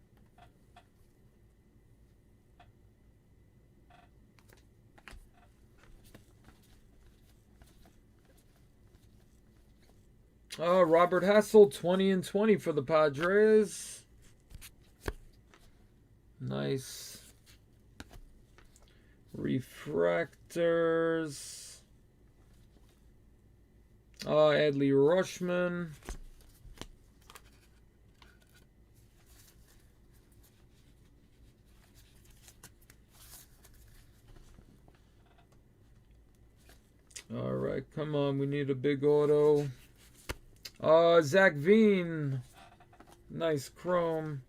Robert Hassel, 20 and 20 for the Padres. Nice. Refractors. Adley Rushman. Alright, come on, we need a big auto. Zach Veen. Nice chrome.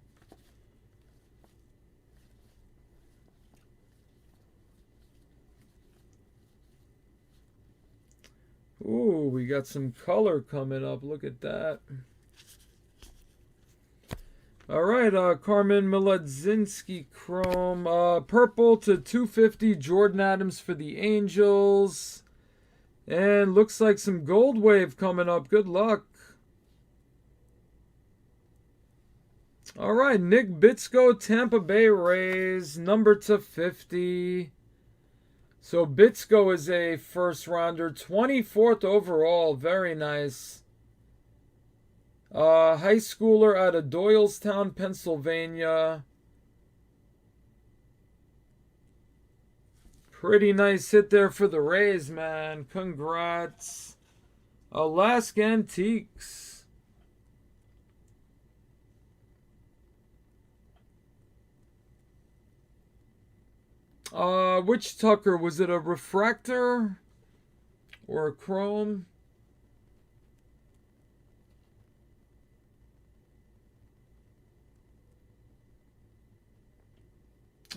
Ooh, we got some color coming up. Look at that. Alright, Carmen Miladzinski chrome. Purple to 250, Jordan Adams for the Angels. And looks like some gold wave coming up. Good luck. Alright, Nick Bitsko, Tampa Bay Rays, number to 50. So Bitsko is a first rounder, 24th overall. Very nice. High schooler out of Doylestown, Pennsylvania. Pretty nice hit there for the Rays, man. Congrats. Alaska Antiques. Which Tucker? Was it a refractor or a chrome?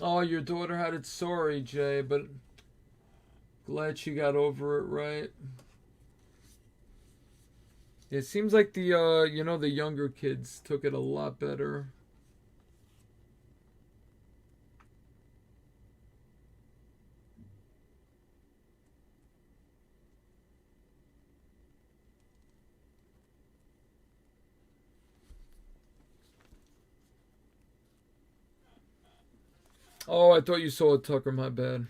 Oh, your daughter had it. Sorry, Jay, but glad she got over it right. It seems like the the younger kids took it a lot better. Oh, I thought you saw it, Tucker. My bad.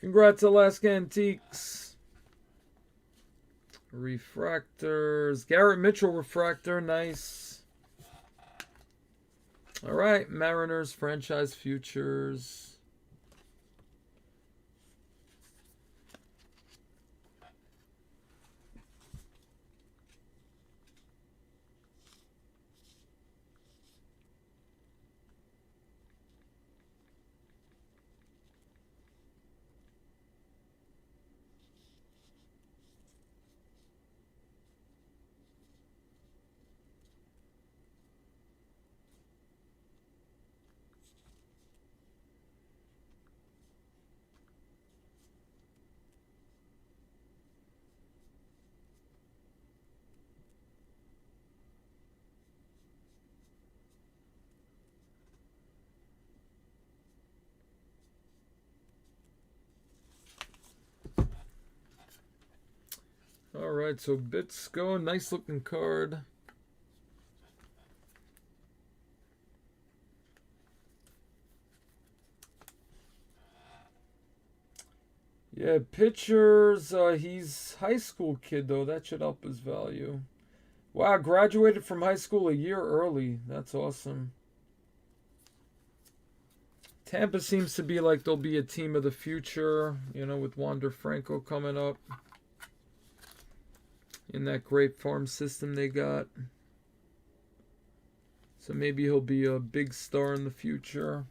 Congrats, Alaska Antiques. Refractors. Garrett Mitchell refractor. Nice. All right. Mariners franchise futures. All right, so Bitsko, nice looking card. Yeah, pitchers, he's high school kid though. That should help his value. Wow, graduated from high school a year early. That's awesome. Tampa seems to be like they'll be a team of the future, with Wander Franco coming up. In that great farm system they got. So maybe he'll be a big star in the future.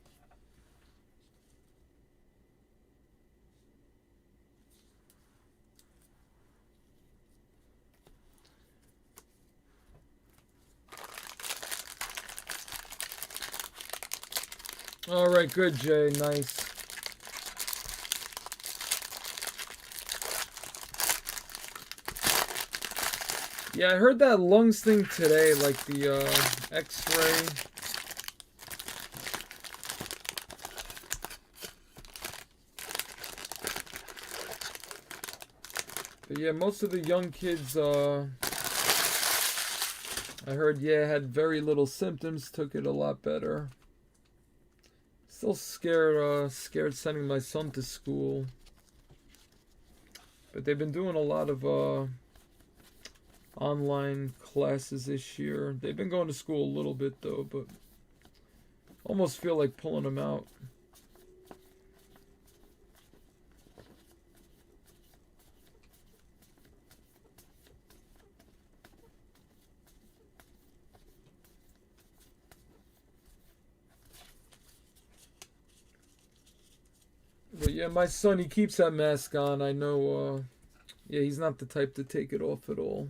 All right, good, Jay. Nice. Yeah, I heard that lungs thing today, like the X-ray. But yeah, most of the young kids, I heard, had very little symptoms, took it a lot better. Still scared sending my son to school. But they've been doing a lot of online classes this year. They've been going to school a little bit though, but almost feel like pulling them out. But yeah, my son, he keeps that mask on. I know, yeah, he's not the type to take it off at all.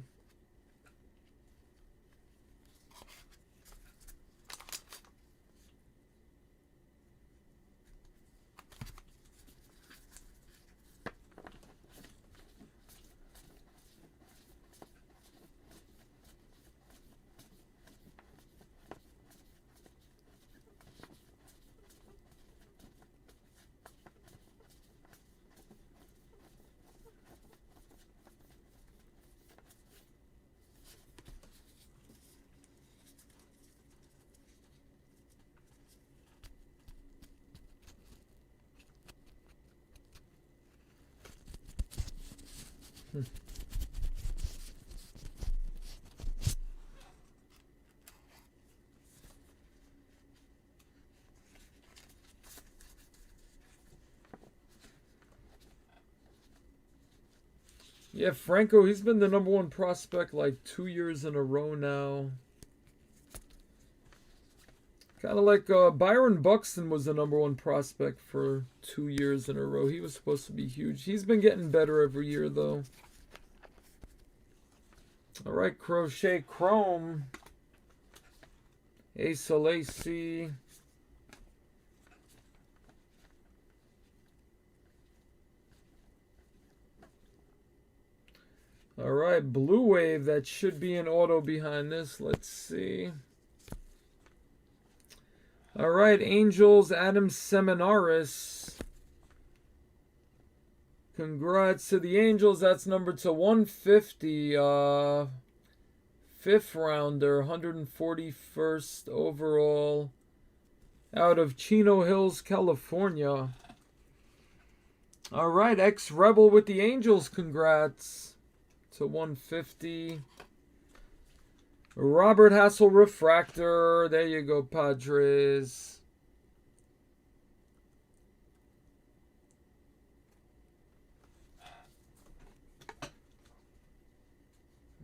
Yeah, Franco, he's been the #1 prospect like 2 years in a row now. Kind of like Byron Buxton was the #1 prospect for 2 years in a row. He was supposed to be huge. He's been getting better every year, though. All right, Crochet Chrome. Ace Lacy. All right, Blue Wave. That should be an auto behind this. Let's see. All right, Angels, Adam Seminaris. Congrats to the Angels. That's numbered to 150. 5th rounder, 141st overall. Out of Chino Hills, California. All right, ex-Rebel with the Angels. Congrats to 150. Robert Hassel Refractor. There you go, Padres.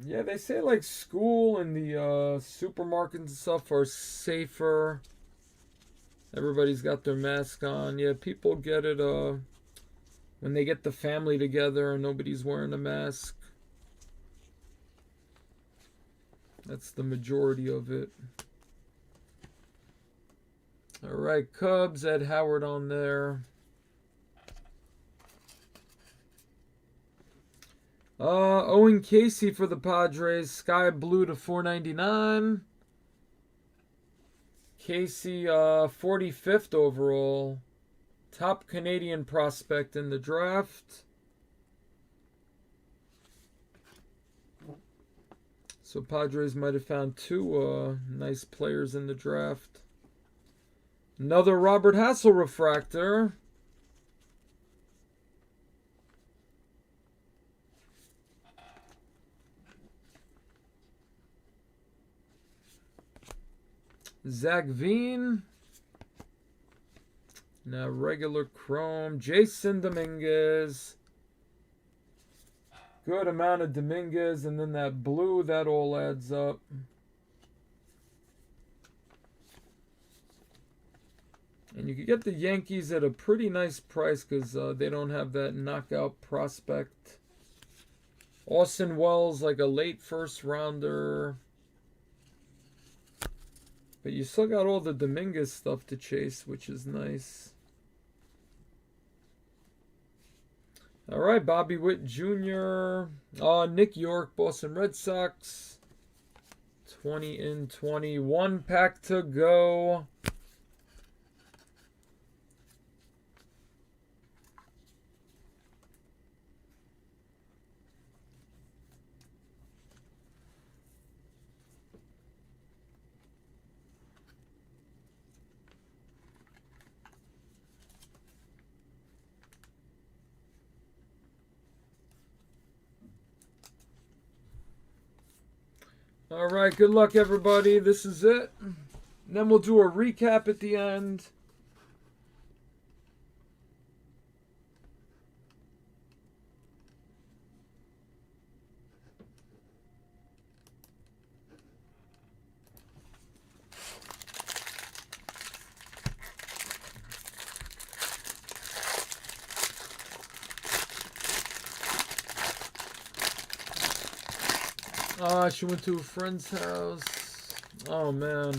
Yeah, they say like school and the supermarkets and stuff are safer. Everybody's got their mask on. Yeah, people get it when they get the family together and nobody's wearing a mask. That's the majority of it. All right, Cubs, Ed Howard on there. Owen Casey for the Padres. Sky Blue to 499. Casey, 45th overall. Top Canadian prospect in the draft. So Padres might have found 2 nice players in the draft. Another Robert Hassel Refractor. Zach Veen. Now regular chrome. Jason Dominguez. Good amount of Dominguez. And then that blue, that all adds up. And you can get the Yankees at a pretty nice price because they don't have that knockout prospect. Austin Wells, like a late first rounder. But you still got all the Dominguez stuff to chase, which is nice. All right, Bobby Witt Jr. Nick York, Boston Red Sox. 20 in 20. 1 pack to go. All right, good luck, everybody. This is it. And then we'll do a recap at the end. She went to a friend's house. Oh, man.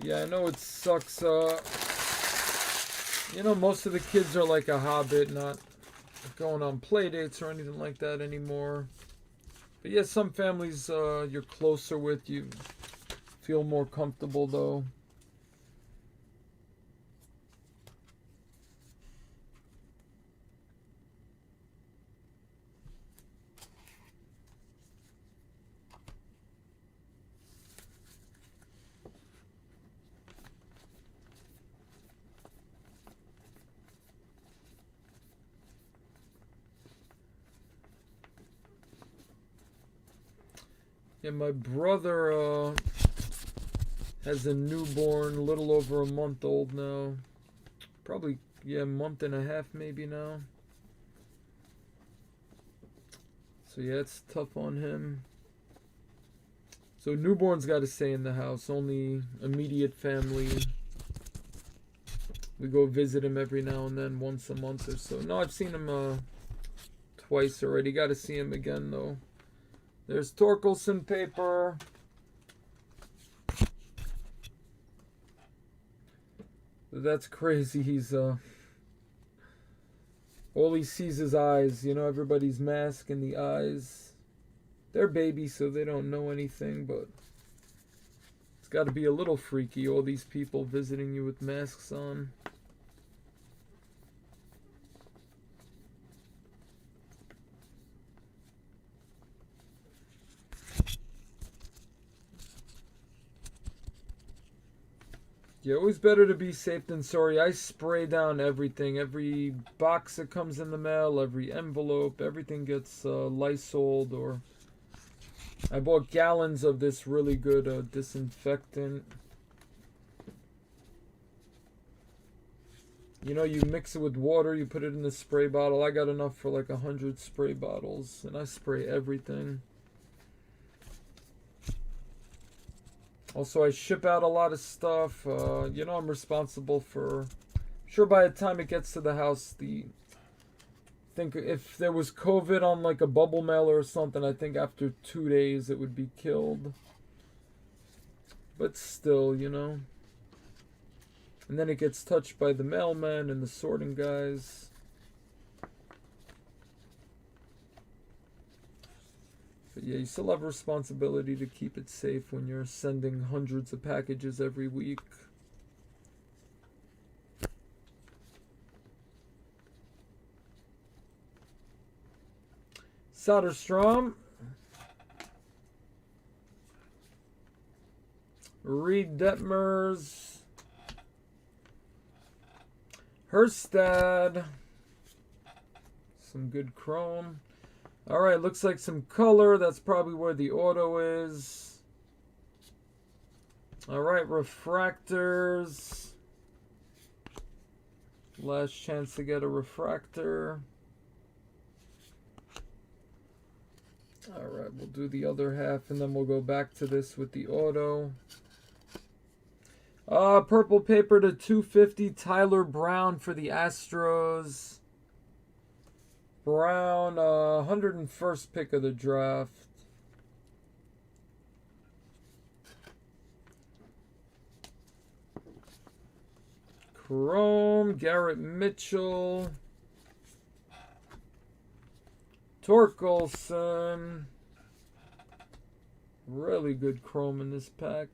Yeah, I know it sucks. You know, most of the kids are like a hobbit, not going on play dates or anything like that anymore. But yeah, some families you're closer with, you feel more comfortable though. Yeah, my brother has a newborn, a little over a month old now. Probably, yeah, a month and a half maybe now. So yeah, it's tough on him. So newborn's got to stay in the house, only immediate family. We go visit him every now and then, once a month or so. No, I've seen him twice already. Got to see him again though. There's Torkelson paper. That's crazy. He's all he sees is eyes. You know, everybody's mask in the eyes. They're babies, so they don't know anything, but it's got to be a little freaky, all these people visiting you with masks on. Yeah, always better to be safe than sorry. I spray down everything. Every box that comes in the mail, every envelope, everything gets Lysoled, or I bought gallons of this really good disinfectant. You know, you mix it with water, you put it in the spray bottle. I got enough for like 100 spray bottles, and I spray everything. Also, I ship out a lot of stuff. You know, I'm responsible for... Sure, by the time it gets to the house, I think if there was COVID on like a bubble mailer or something, I think after 2 days it would be killed. But still, you know. And then it gets touched by the mailman and the sorting guys. But yeah, you still have a responsibility to keep it safe when you're sending hundreds of packages every week. Soderstrom. Reed Detmers. Herstad. Some good chrome. Alright, looks like some color. That's probably where the auto is. Alright, refractors. Last chance to get a refractor. Alright, we'll do the other half and then we'll go back to this with the auto. Purple paper to 250. Tyler Brown for the Astros. Brown, 101st pick of the draft. Chrome, Garrett Mitchell. Torkelson. Really good chrome in this pack.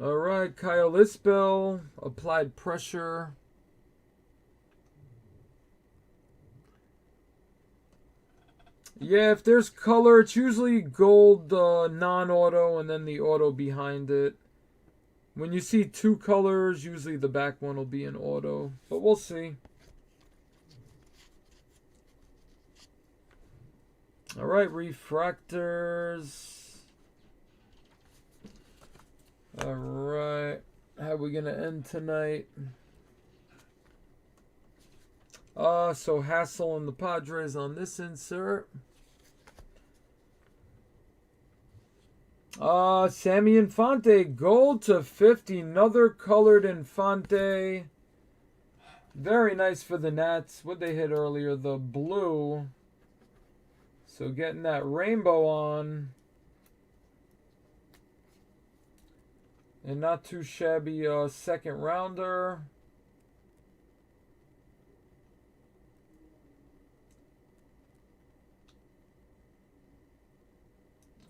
Alright, Kyle Isbell, applied pressure. Yeah, if there's color, it's usually gold non-auto and then the auto behind it. When you see two colors, usually the back one will be an auto. But we'll see. Alright, refractors. Alright. How are we going to end tonight? So Hassel and the Padres on this insert. Sammy Infante, gold to 50. Another colored Infante. Very nice for the Nats. What they hit earlier, the blue. So getting that rainbow on. And not too shabby second rounder.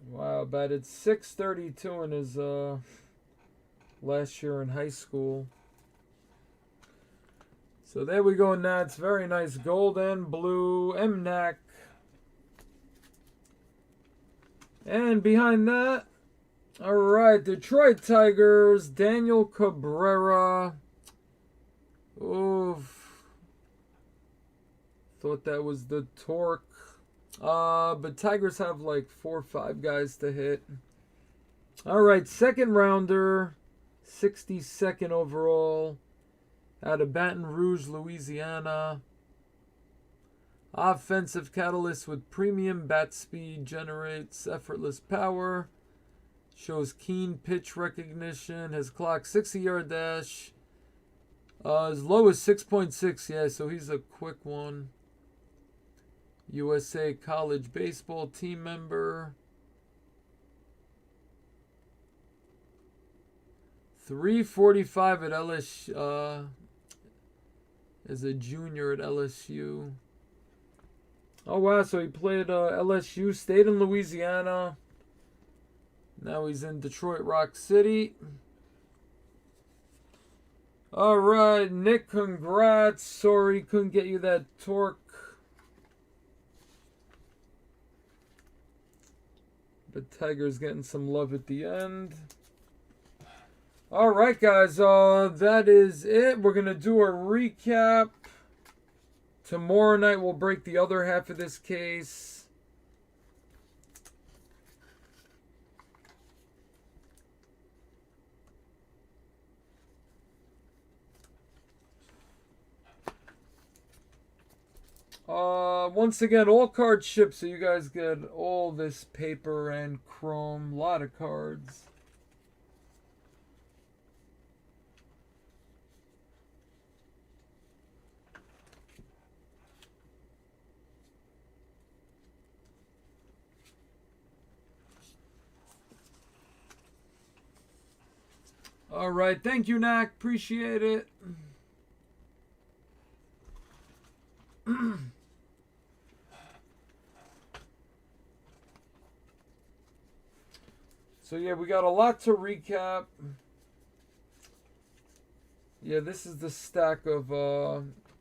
Wow, batted .632 in his last year in high school. So there we go, Nats. Very nice gold and blue. MNAC. And behind that, alright, Detroit Tigers, Daniel Cabrera. Oof. Thought that was the torque. But Tigers have like 4 or 5 guys to hit. Alright, second rounder, 62nd overall, out of Baton Rouge, Louisiana. Offensive catalyst with premium bat speed, generates effortless power, shows keen pitch recognition, has clocked 60-yard dash, as low as 6.6, yeah, so he's a quick one. USA College Baseball team member. 345 at LSU, as a junior at LSU. Oh wow, so he played LSU, stayed in Louisiana. Now he's in Detroit Rock City. Alright, Nick, congrats. Sorry, couldn't get you that torque. But Tiger's getting some love at the end. Alright, guys. That is it. We're going to do a recap. Tomorrow night we'll break the other half of this case. Once again, all cards shipped, so you guys get all this paper and chrome. A lot of cards. Alright, thank you, Knack. Appreciate it. So yeah, we got a lot to recap. Yeah, this is the stack of,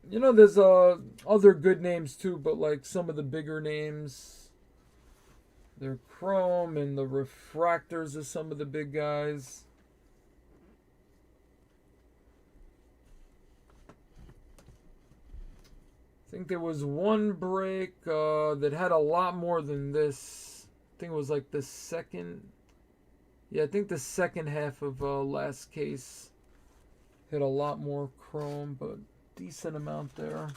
you know, there's other good names too, but like some of the bigger names. They're chrome, and the refractors are some of the big guys. I think there was one break that had a lot more than this. I think it was like the second. Yeah, I think the second half of last case hit a lot more chrome, but decent amount there.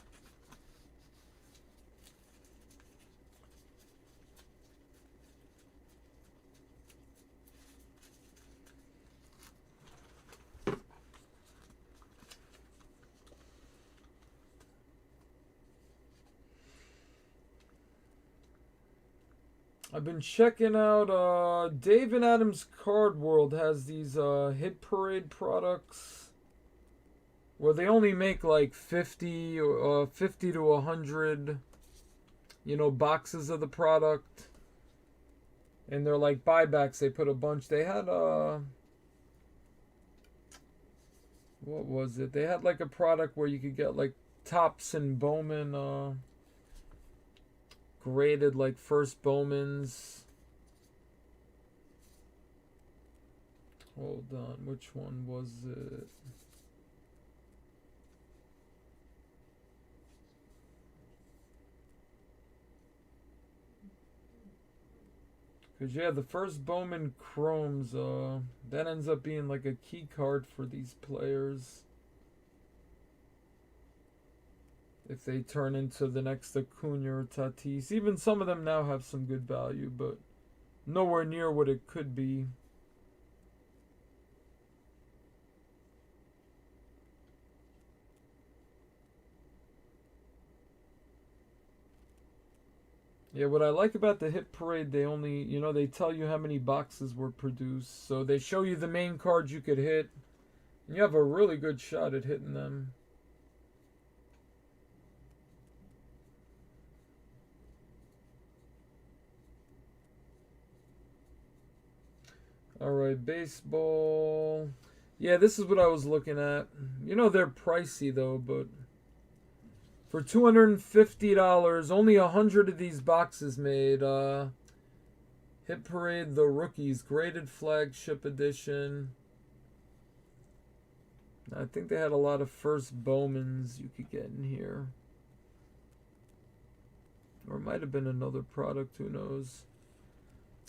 I've been checking out, Dave and Adam's Card World has these Hit Parade products where they only make like 50 to 100, you know, boxes of the product. And they're like buybacks. They put a bunch. They had, what was it? They had like a product where you could get like Topps and Bowman, graded like first Bowmans. Hold on, which one was it? Because, yeah, the first Bowman Chromes, that ends up being like a key card for these players. If they turn into the next Acuna or Tatis. Even some of them now have some good value, but nowhere near what it could be. Yeah, what I like about the hit parade, they only, they tell you how many boxes were produced. So they show you the main cards you could hit. And you have a really good shot at hitting them. Alright, baseball. Yeah, this is what I was looking at. They're pricey though, but for $250, only 100 of these boxes made. Hit Parade, the Rookies, graded flagship edition. I think they had a lot of first Bowmans you could get in here. Or it might have been another product, who knows.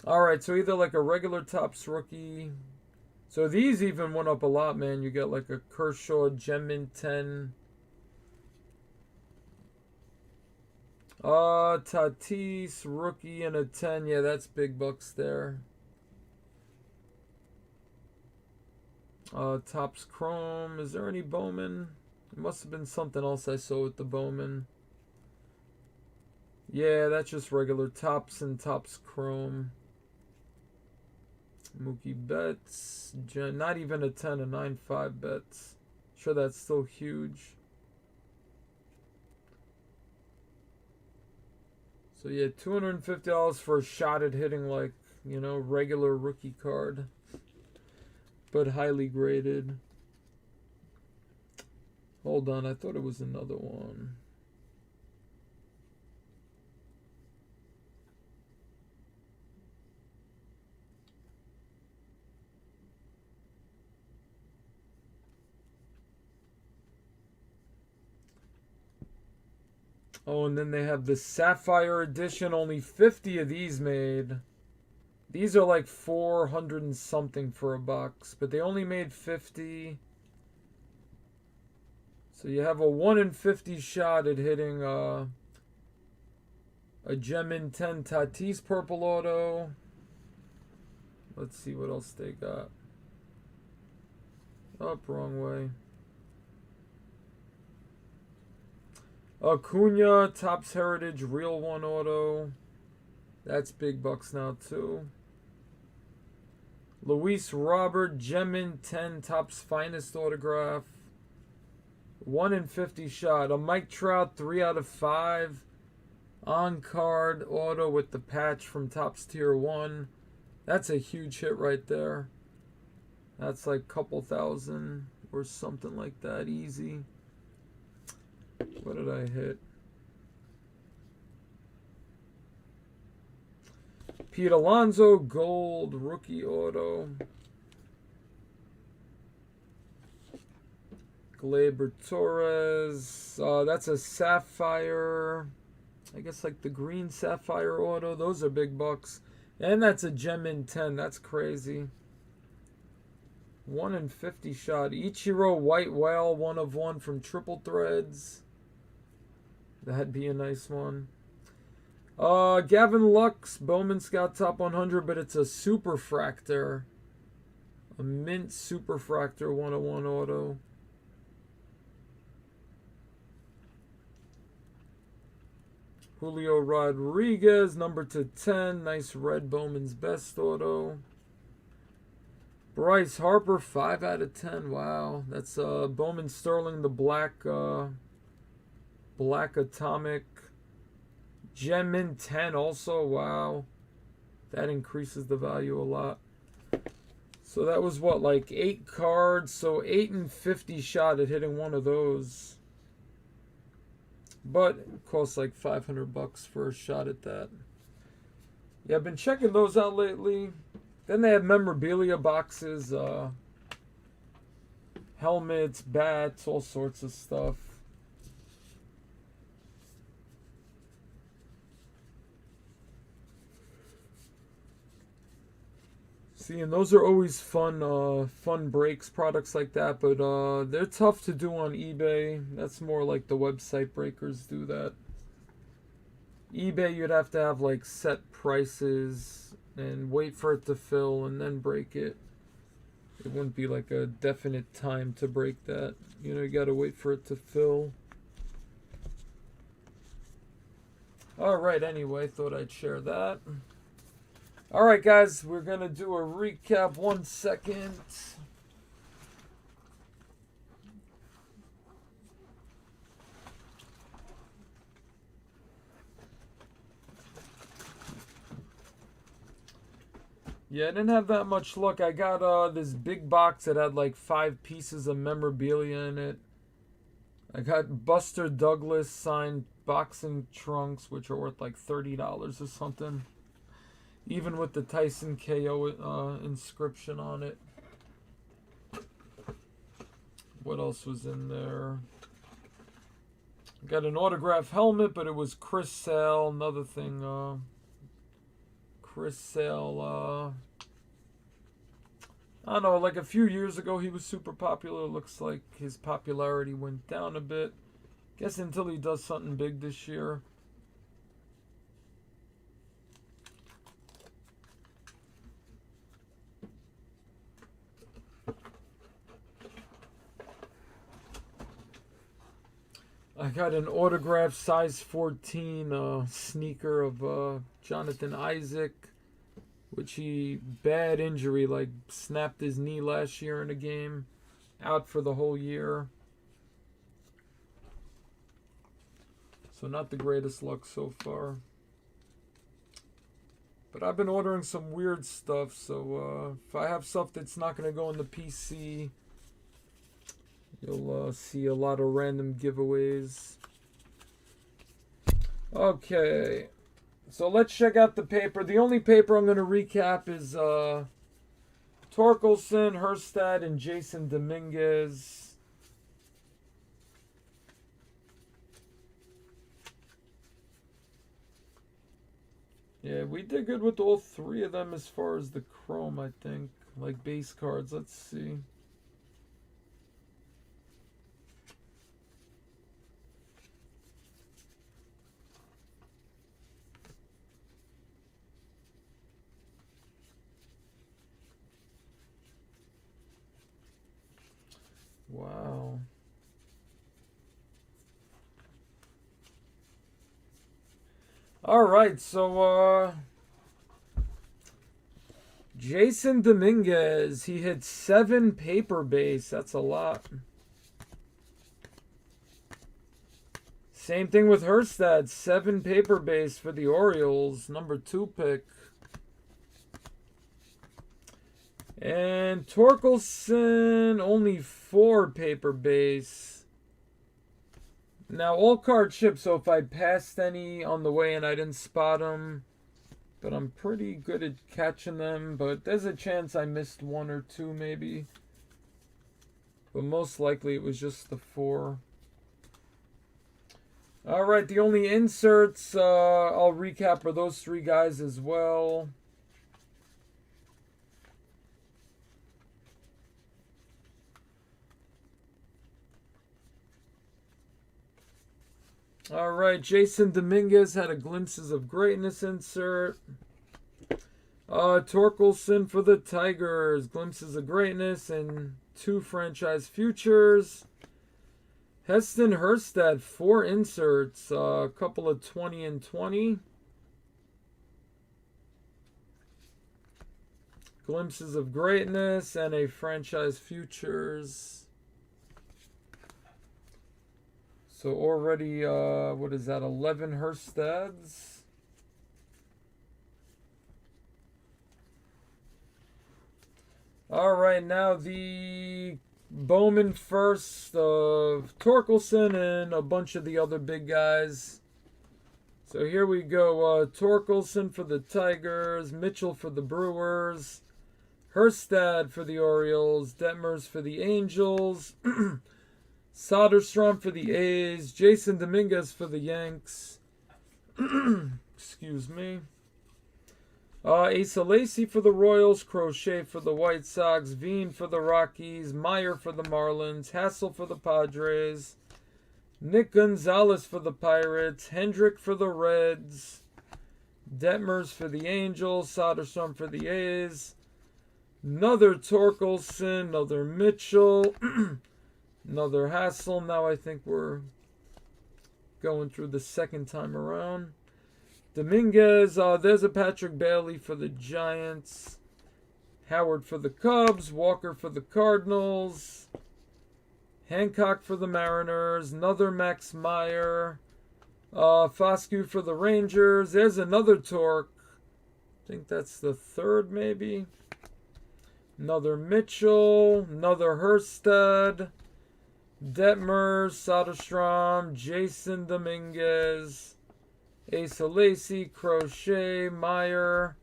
Alright, so either like a regular Topps rookie. So these even went up a lot, man. You get like a Kershaw Gem Mint 10. Tatis, rookie, and a 10. Yeah, that's big bucks there. Topps Chrome. Is there any Bowman? It must have been something else I saw with the Bowman. Yeah, that's just regular Topps and Topps Chrome. Mookie Betts. Not even a 10, a 9.5 Betts. Sure, that's still huge. So yeah, $250 for a shot at hitting like, regular rookie card. But highly graded. Hold on, I thought it was another one. Oh, and then they have the Sapphire Edition. Only 50 of these made. These are like 400 and something for a box. But they only made 50. So you have a 1 in 50 shot at hitting a Gem in 10 Tatis Purple Auto. Let's see what else they got. Oh, wrong way. Acuna, Topps Heritage, Real One Auto. That's big bucks now, too. Luis Robert, Gem in 10, Topps Finest Autograph. 1 in 50 shot. A Mike Trout, 3 out of 5. On-card auto with the patch from Topps Tier 1. That's a huge hit right there. That's like a couple thousand or something like that. Easy. What did I hit? Pete Alonso, gold, rookie auto. Gleyber Torres. That's a Sapphire. I guess like the green Sapphire auto. Those are big bucks. And that's a Gem in 10. That's crazy. 1 in 50 shot. Ichiro White Whale, 1 of 1 from Triple Threads. That'd be a nice one. Gavin Lux, Bowman Scout Top 100, but it's a Superfractor. A Mint Superfractor 101 auto. Julio Rodriguez, number /10. Nice red Bowman's Best auto. Bryce Harper, 5 out of 10. Wow. That's Bowman Sterling, the black Atomic. Gem in 10 also. Wow. That increases the value a lot. So that was what, like 8 cards? So 8 in 50 shot at hitting one of those. But it costs like $500 for a shot at that. Yeah, I've been checking those out lately. Then they have memorabilia boxes, helmets, bats, all sorts of stuff. See, and those are always fun breaks, products like that, but they're tough to do on eBay. That's more like the website breakers do that. eBay, you'd have to have like set prices and wait for it to fill and then break it. It wouldn't be like a definite time to break that. You know, you gotta wait for it to fill. Alright, anyway, thought I'd share that. Alright, guys, we're gonna do a recap. 1 second. Yeah, I didn't have that much luck. I got this big box that had like 5 pieces of memorabilia in it. I got Buster Douglas signed boxing trunks, which are worth like $30 or something. Even with the Tyson KO inscription on it. What else was in there? Got an autographed helmet, but it was Chris Sale. Another thing, Chris Sale, I don't know, like a few years ago he was super popular. Looks like his popularity went down a bit. Guess until he does something big this year. I got an autographed size 14 sneaker of Jonathan Isaac, which he, bad injury, like snapped his knee last year in a game, out for the whole year. So not the greatest luck so far. But I've been ordering some weird stuff, so if I have stuff that's not going to go in the PC, you'll see a lot of random giveaways. Okay. So let's check out the paper. The only paper I'm going to recap is Torkelson, Herstad, and Jason Dominguez. Yeah, we did good with all 3 of them as far as the chrome, I think. Like base cards. Let's see. Wow. Alright, so Jason Dominguez, he hit 7 paper base. That's a lot. Same thing with Herstad, 7 paper base for the Orioles, number 2 pick. And Torkelson, only 4 paper base. Now, all card chips, so if I passed any on the way and I didn't spot them, but I'm pretty good at catching them, but there's a chance I missed 1 or 2 maybe. But most likely it was just the 4. Alright, the only inserts I'll recap are those 3 guys as well. Alright, Jason Dominguez had a Glimpses of Greatness insert. Torkelson for the Tigers, Glimpses of Greatness and 2 franchise futures. Heston Herstad, 4 inserts, a couple of 20 and 20. Glimpses of Greatness and a franchise futures. So already, what is that, 11 Herstads? All right, now the Bowman first of Torkelson and a bunch of the other big guys. So here we go. Torkelson for the Tigers, Mitchell for the Brewers, Herstad for the Orioles, Detmers for the Angels, Soderstrom for the A's, Jason Dominguez for the Yanks. Excuse me. Asa Lacy for the Royals, Crochet for the White Sox, Veen for the Rockies, Meyer for the Marlins, Hassel for the Padres, Nick Gonzalez for the Pirates, Hendrick for the Reds, Detmers for the Angels, Soderstrom for the A's, another Torkelson, another Mitchell, another Hassel. Now I think we're going through the second time around. Dominguez, there's a Patrick Bailey for the Giants, Howard for the Cubs, Walker for the Cardinals, Hancock for the Mariners, another Max Meyer, Foscue for the Rangers. There's another Torque. I think that's the third maybe. Another Mitchell, another Herstad, Detmers, Soderstrom, Jason Dominguez, Asa Lacy, Crochet, Meyer,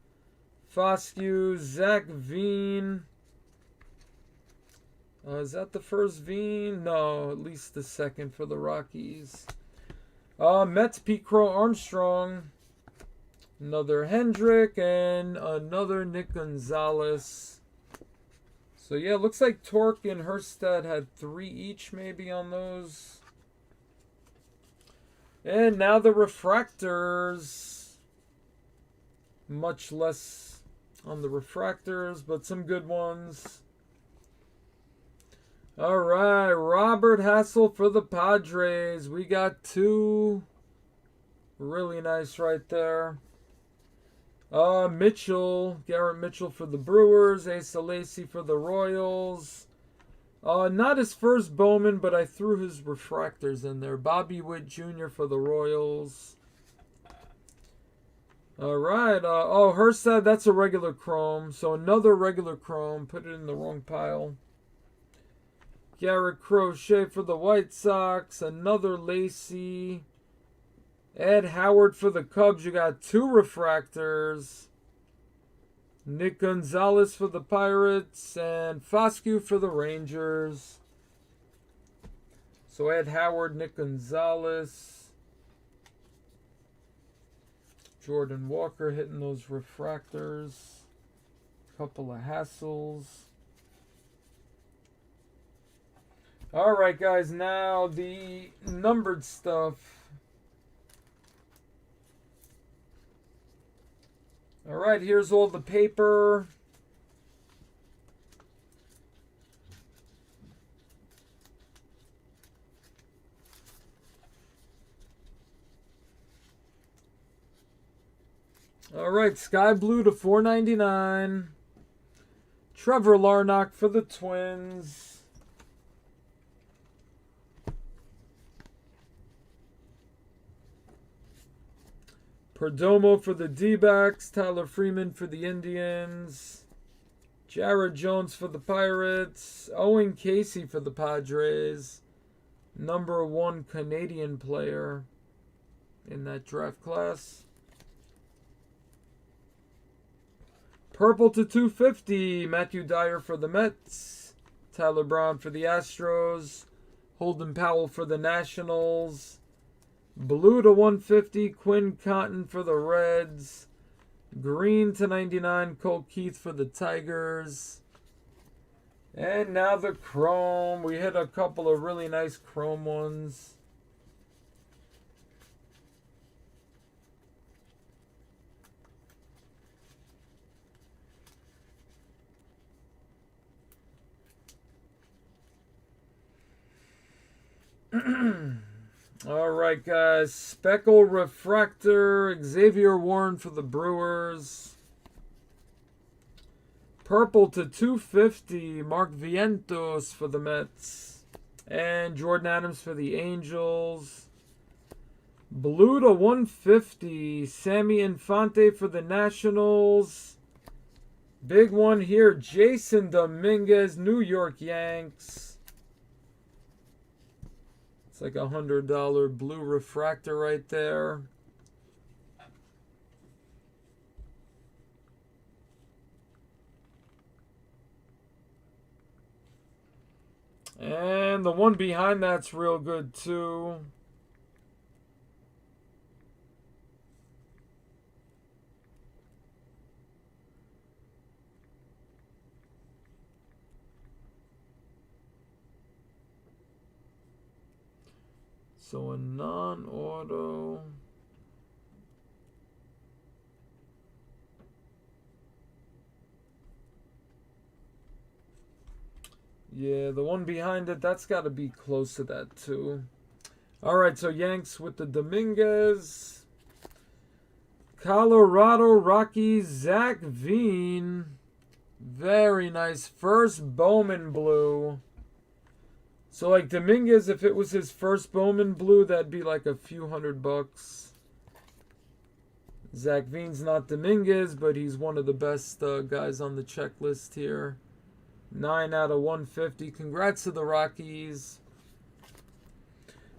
Foscue, Zach Veen. Is that the first Veen? No, at least the second for the Rockies. Mets, Pete Crow Armstrong, another Hendrick, and another Nick Gonzalez. So yeah, looks like Torque and Herstad had 3 each maybe on those. And now the refractors. Much less on the refractors, but some good ones. All right, Robert Hassel for the Padres. We got 2. Really nice right there. Mitchell, Garrett Mitchell for the Brewers. Asa Lacy for the Royals. Not his first Bowman, but I threw his refractors in there. Bobby Witt Jr. for the Royals. All right. Herstad, that's a regular chrome. So another regular chrome. Put it in the wrong pile. Garrett Crochet for the White Sox. Another Lacy. Ed Howard for the Cubs. You got 2 refractors. Nick Gonzalez for the Pirates, and Foscue for the Rangers. So Ed Howard, Nick Gonzalez. Jordan Walker hitting those refractors. Couple of Hassels. Alright guys, now the numbered stuff. Alright, here's all the paper. Alright, Sky Blue to $4.99. Trevor Larnach for the Twins. Perdomo for the D-backs, Tyler Freeman for the Indians, Jared Jones for the Pirates, Owen Casey for the Padres, number 1 Canadian player in that draft class. Purple to 250, Matthew Dyer for the Mets, Tyler Brown for the Astros, Holden Powell for the Nationals, Blue to 150, Quinn Cotton for the Reds. Green to 99, Cole Keith for the Tigers. And now the chrome. We hit a couple of really nice chrome ones. Alright guys, Speckle Refractor, Xavier Warren for the Brewers. Purple to 250, Mark Vientos for the Mets. And Jordan Adams for the Angels. Blue to 150, Sammy Infante for the Nationals. Big one here, Jason Dominguez, New York Yanks. It's like $100 blue refractor right there. And the one behind that's real good too. So a non-auto. Yeah, the one behind it, that's got to be close to that too. All right, so Yanks with the Dominguez. Colorado Rockies, Zach Veen. Very nice. First Bowman blue. So like Dominguez, if it was his first Bowman blue, that'd be like a few $100. Zach Veen's not Dominguez, but he's one of the best guys on the checklist here. 9 out of 150. Congrats to the Rockies.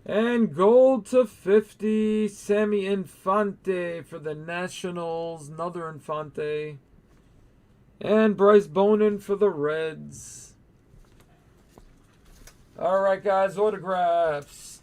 And gold to 50. Sammy Infante for the Nationals. Another Infante. And Bryce Bowman for the Reds. Alright guys, autographs.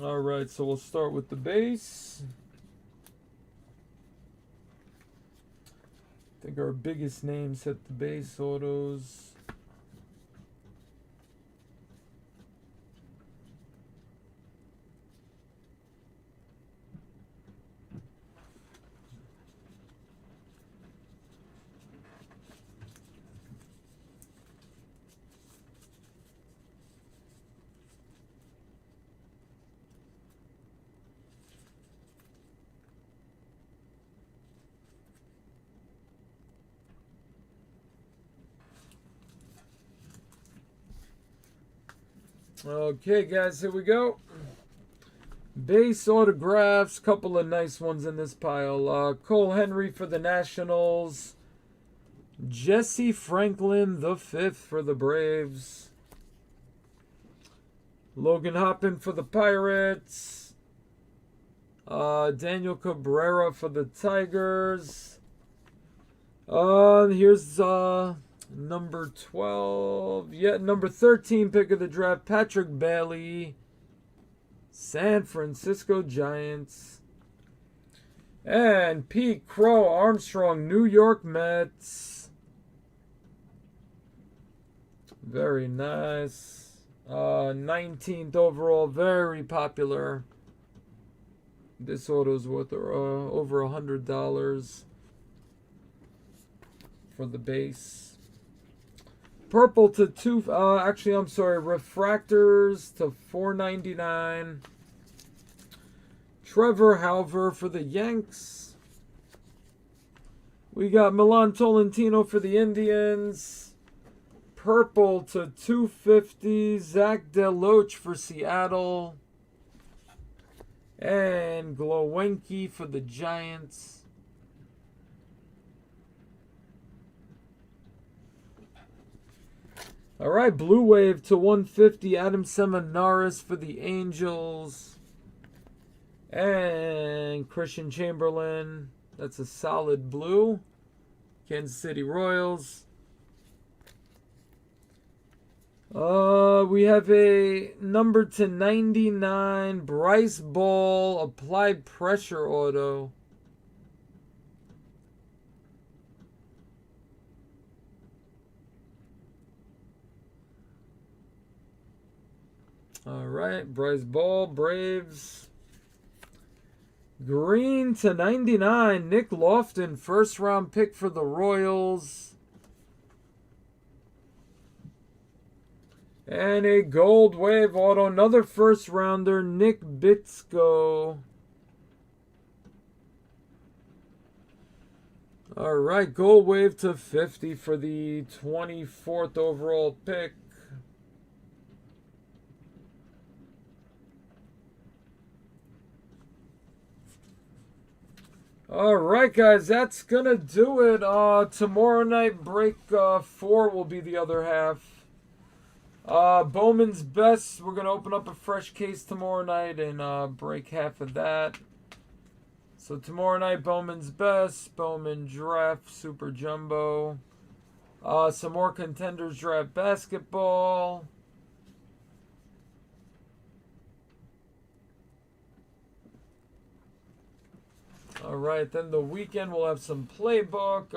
Alright, so we'll start with the base. I think our biggest names hit the base autos. Okay, guys, here we go. Base autographs, couple of nice ones in this pile. Cole Henry for the Nationals. Jesse Franklin the 5th for the Braves. Logan Hoppin for the Pirates. Daniel Cabrera for the Tigers. Here's number 12. Yeah, number 13 pick of the draft, Patrick Bailey. San Francisco Giants. And Pete Crow Armstrong, New York Mets. Very nice. 19th overall, very popular. This auto's worth over $100 for the base. Purple to refractors to $4.99. Trevor Halver for the Yanks. We got Milan Tolentino for the Indians. Purple to $250. Zach Deloach for Seattle. And Glowenke for the Giants. All right, Blue Wave to 150. Adam Seminaris for the Angels. And Christian Chamberlain. That's a solid blue. Kansas City Royals. We have a number to 99 Bryce Ball applied pressure auto. All right, Bryce Ball, Braves. Green to 99, Nick Lofton, first round pick for the Royals. And a gold wave auto, another first rounder, Nick Bitsko. All right, gold wave to 50 for the 24th overall pick. Alright, guys, that's gonna do it. Tomorrow night, break 4 will be the other half. Bowman's Best, we're gonna open up a fresh case tomorrow night and break half of that. So tomorrow night, Bowman's Best, Bowman Draft, Super Jumbo. Some more Contenders Draft Basketball. Alright, then the weekend we'll have some playbook.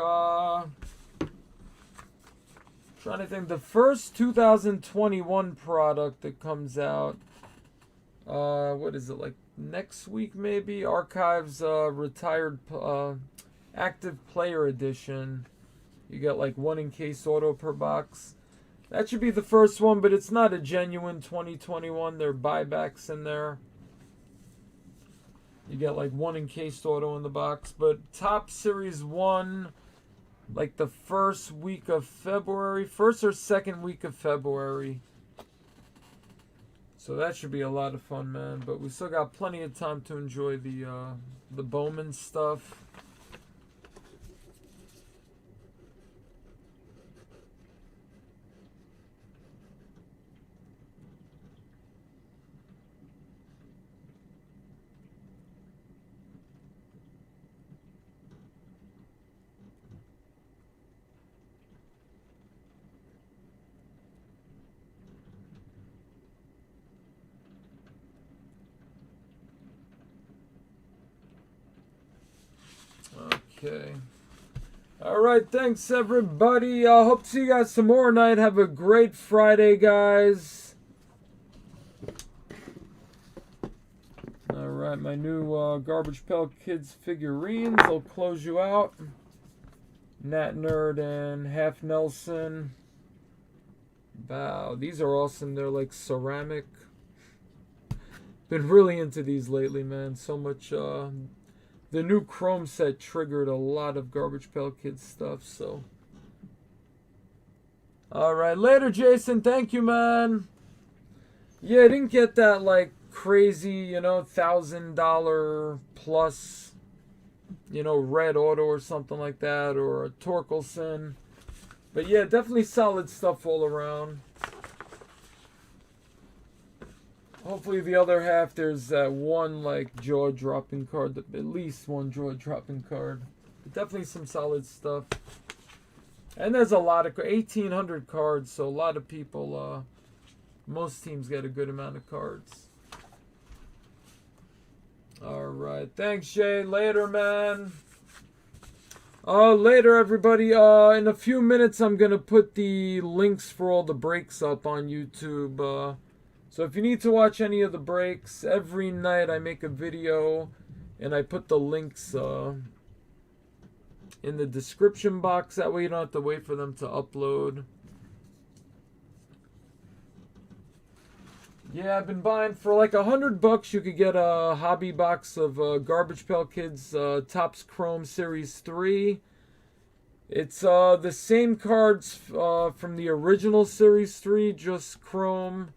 Trying to think, the first 2021 product that comes out, what is it, like next week maybe? Archives Retired Active Player Edition. You get like 1 encased auto per box. That should be the first one, but it's not a genuine 2021. There are buybacks in there. You get like 1 encased auto in the box. But Top Series 1, like the first week of February. First or second week of February. So that should be a lot of fun, man. But we still got plenty of time to enjoy the Bowman stuff. Okay. Alright, thanks everybody. Hope to see you guys tomorrow night. Have a great Friday, guys. Alright, my new Garbage Pail Kids figurines. I'll close you out. Nat Nerd and Half Nelson. Wow, these are awesome. They're like ceramic. Been really into these lately, man. So much, the new Chrome set triggered a lot of Garbage Pail Kids stuff, so. Alright, later, Jason. Thank you, man. Yeah, I didn't get that, like, crazy, you know, $1,000 plus, you know, red auto or something like that, or a Torkelson. But yeah, definitely solid stuff all around. Hopefully the other half, there's that one, like, jaw-dropping card. At least one jaw-dropping card. But definitely some solid stuff. And there's a lot of... 1,800 cards, so a lot of people... most teams get a good amount of cards. Alright. Thanks, Jay. Later, man. Later, everybody. In a few minutes, I'm going to put the links for all the breaks up on YouTube. So if you need to watch any of the breaks, every night I make a video and I put the links in the description box. That way you don't have to wait for them to upload. Yeah, I've been buying for like $100. You could get a hobby box of Garbage Pail Kids Topps Chrome Series 3. It's the same cards from the original Series 3, just Chrome.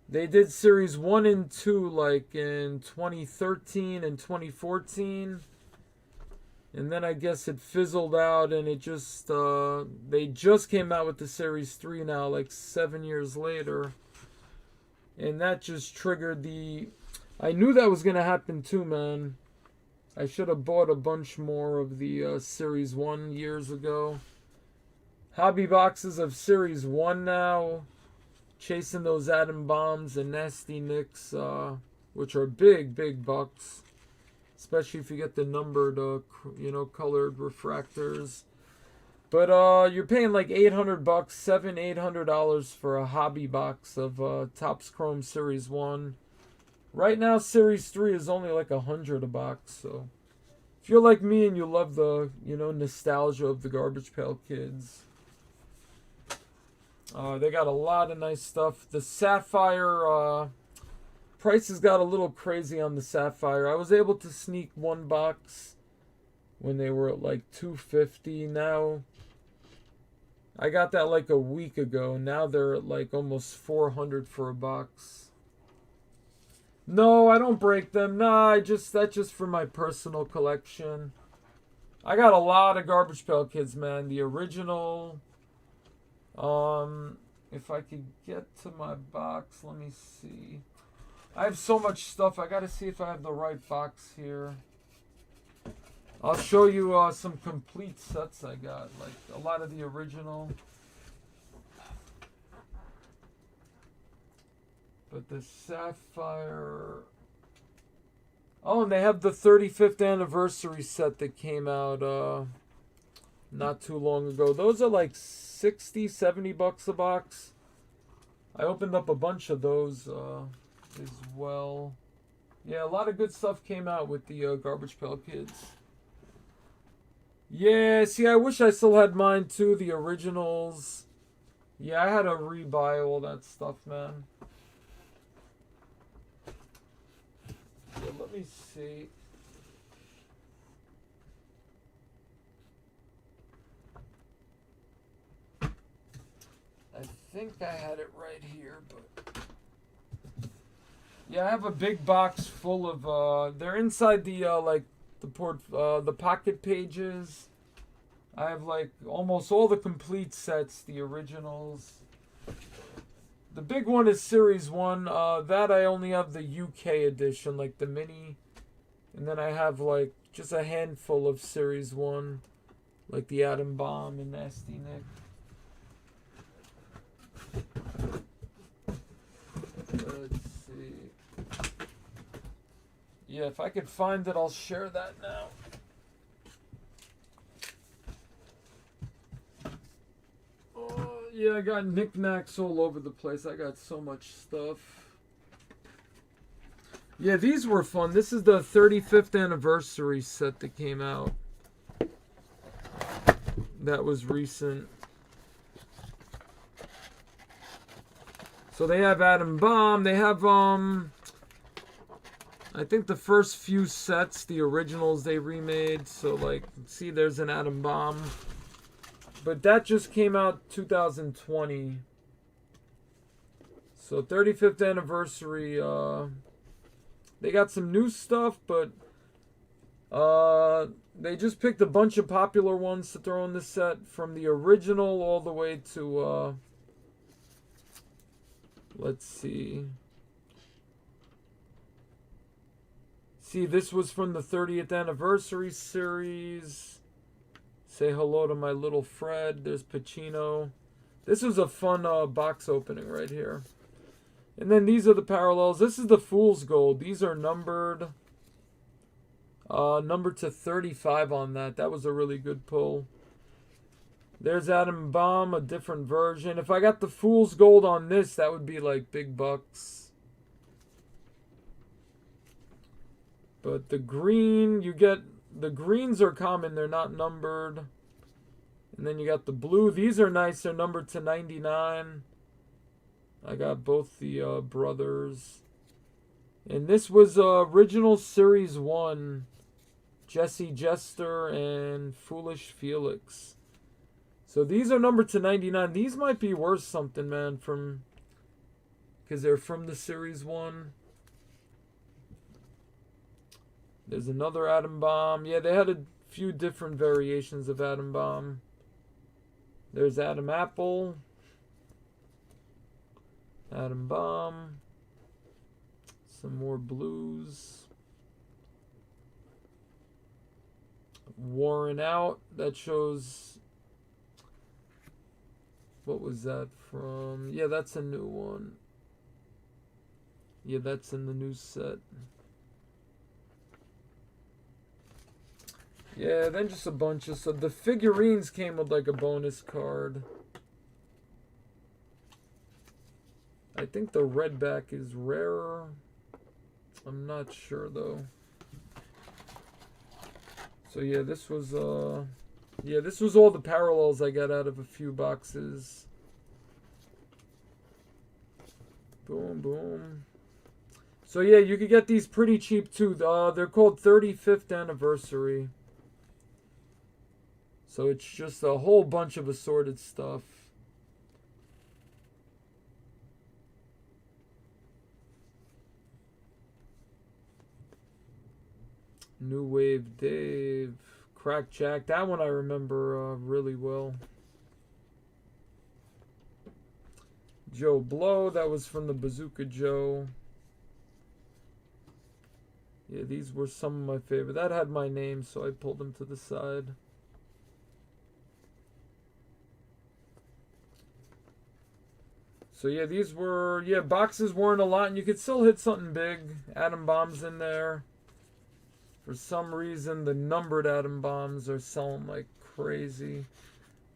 They did Series 1 and 2 like in 2013 and 2014. And then I guess it fizzled out and it just, they just came out with the Series 3 now, like 7 years later. And that just triggered the... I knew that was going to happen too, man. I should have bought a bunch more of the Series 1 years ago. Hobby boxes of Series 1 now. Chasing those atom bombs and nasty nicks, which are big, big bucks. Especially if you get the numbered, you know, colored refractors. But you're paying like $800, $700-800 for a hobby box of Topps Chrome Series 1. Right now, Series 3 is only like $100 a box. So if you're like me and you love the, you know, nostalgia of the Garbage Pail Kids. They got a lot of nice stuff. The Sapphire prices got a little crazy on the Sapphire. I was able to sneak one box when they were at like $250. Now I got that like a week ago. Now they're at like almost $400 for a box. No, I don't break them. Nah, that's just for my personal collection. I got a lot of Garbage Pail Kids, man. The original. If I could get to my box, let me see. I have so much stuff. I gotta see if I have the right box here. I'll show you some complete sets I got, like a lot of the original. But the Sapphire... Oh, and they have the 35th anniversary set that came out not too long ago. Those are like 60, 70 bucks a box. I opened up a bunch of those as well. Yeah, a lot of good stuff came out with the Garbage Pail Kids. Yeah, see, I wish I still had mine too, the originals. Yeah, I had to rebuy all that stuff, man. Yeah, let me see. I think I had it right here, but... Yeah, I have a big box full of, they're inside the, the pocket pages. I have, like, almost all the complete sets, the originals. The big one is Series 1. That I only have the UK edition, like the mini. And then I have, like, just a handful of Series 1. Like the Atom Bomb and Nasty Nick. Let's see. Yeah, if I could find it, I'll share that now. Yeah, I got knickknacks all over the place. I got so much stuff. Yeah, these were fun. This is the 35th anniversary set that came out. That was recent. So they have Atom Bomb. They have, I think the first few sets, the originals they remade. So, like, see, there's an Atom Bomb. But that just came out 2020. So 35th anniversary. They got some new stuff, but they just picked a bunch of popular ones to throw in the set from the original all the way to let's see. See, this was from the 30th anniversary series. Say hello to my little Fred. There's Pacino. This was a fun box opening right here. And then these are the parallels. This is the Fool's Gold. These are numbered. Numbered to 35 on that. That was a really good pull. There's Atom Bomb, a different version. If I got the Fool's Gold on this, that would be like big bucks. But the green, you get... The greens are common. They're not numbered. And then you got the blue. These are nice. They're numbered to 99. I got both the brothers. And this was original Series 1. Jesse Jester and Foolish Felix. So these are numbered to 99. These might be worth something, man, from... Because they're from the Series 1. There's another Atom Bomb. Yeah, they had a few different variations of Atom Bomb. There's Atom Apple. Atom Bomb. Some more blues. Worn Out. That shows... What was that from? Yeah, that's a new one. Yeah, that's in the new set. Yeah, then just a bunch of stuff. The figurines came with like a bonus card. I think the red back is rarer. I'm not sure though. So yeah, this was this was all the parallels I got out of a few boxes. Boom, boom. So yeah, you could get these pretty cheap too. They're called 35th anniversary. So it's just a whole bunch of assorted stuff. New Wave Dave. Crack Jack. That one I remember really well. Joe Blow. That was from the Bazooka Joe. Yeah, these were some of my favorite. That had my name, so I pulled them to the side. So yeah, these were, boxes weren't a lot, and you could still hit something big. Atom bombs in there. For some reason, the numbered atom bombs are selling like crazy.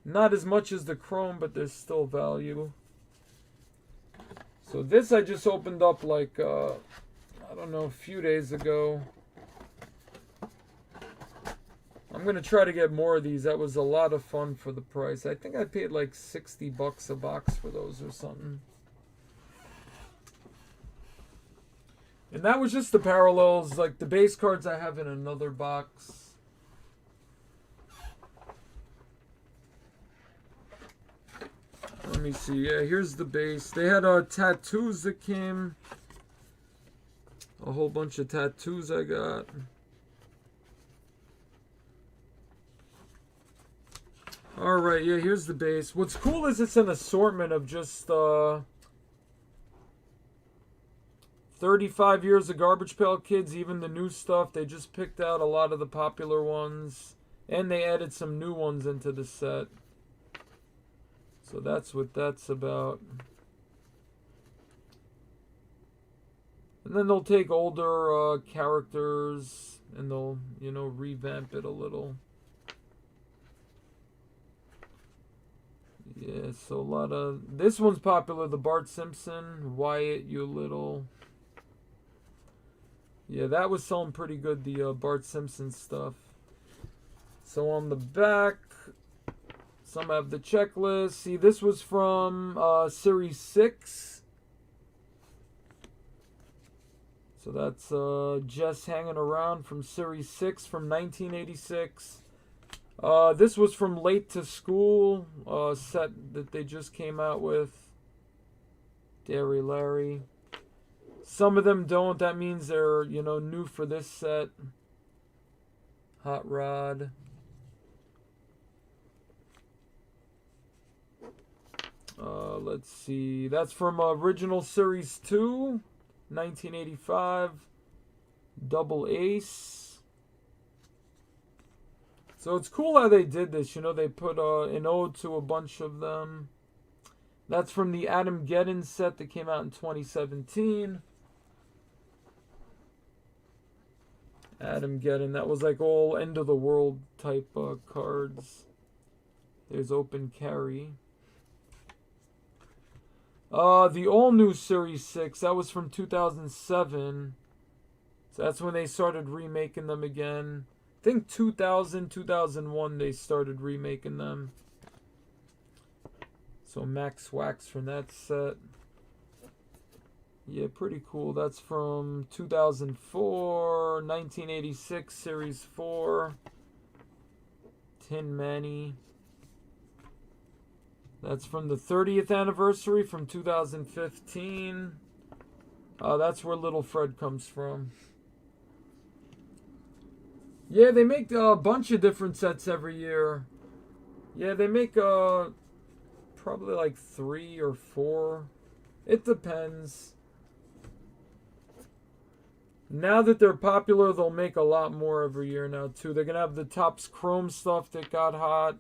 Not as much as the chrome, but there's still value. So this I just opened up like, I don't know, a few days ago. I'm going to try to get more of these. That was a lot of fun for the price. I think I paid like $60 a box for those or something. And that was just the parallels. Like the base cards I have in another box. Let me see. Yeah, here's the base. They had tattoos that came. A whole bunch of tattoos I got. Alright, yeah, here's the base. What's cool is it's an assortment of just 35 years of Garbage Pail Kids, even the new stuff. They just picked out a lot of the popular ones. And they added some new ones into the set. So that's what that's about. And then they'll take older characters and they'll, revamp it a little. Yeah, so a lot of... This one's popular, the Bart Simpson, Wyatt, You Little. Yeah, that was selling pretty good, the Bart Simpson stuff. So on the back, some have the checklist. See, this was from Series 6. So that's Jess hanging around from Series 6 from 1986. This was from Late to School set that they just came out with. Dairy Larry. Some of them don't. That means they're, new for this set. Hot Rod. Let's see. That's from original Series 2, 1985. Double Ace. So it's cool how they did this. They put an ode to a bunch of them. That's from the Adam Geddon set that came out in 2017. Adam Geddon. That was like all end of the world type cards. There's Open Carry. The all new Series 6. That was from 2007. So that's when they started remaking them again. I think 2000, 2001 they started remaking them. So Max Wax from that set. Yeah, pretty cool. That's from 2004, 1986, Series 4. Tin Manny. That's from the 30th anniversary from 2015. That's where Little Fred comes from. Yeah, they make a bunch of different sets every year. Yeah, they make probably like 3 or 4. It depends. Now that they're popular, they'll make a lot more every year now too. They're gonna have the Topps Chrome stuff that got hot,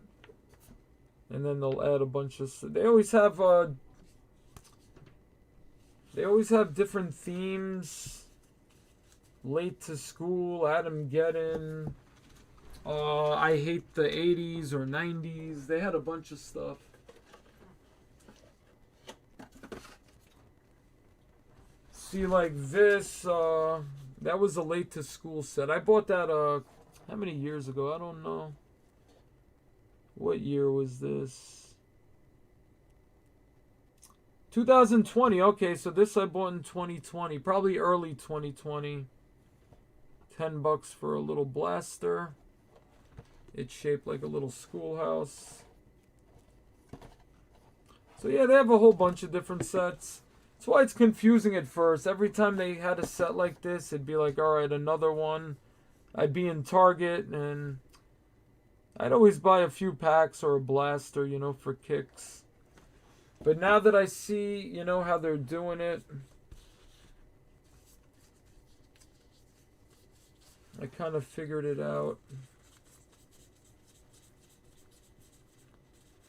and then they'll add a bunch of. They always have different themes. Late to School, Adam Geddon. I Hate the 80s or 90s. They had a bunch of stuff. See, like this, that was a Late to School set. I bought that, how many years ago? I don't know. What year was this? 2020. Okay, so this I bought in 2020. Probably early 2020. $10 for a little blaster. It's shaped like a little schoolhouse. So yeah, they have a whole bunch of different sets. That's why it's confusing at first. Every time they had a set like this, it'd be like, alright, another one. I'd be in Target and I'd always buy a few packs or a blaster, for kicks. But now that I see, how they're doing it, I kind of figured it out.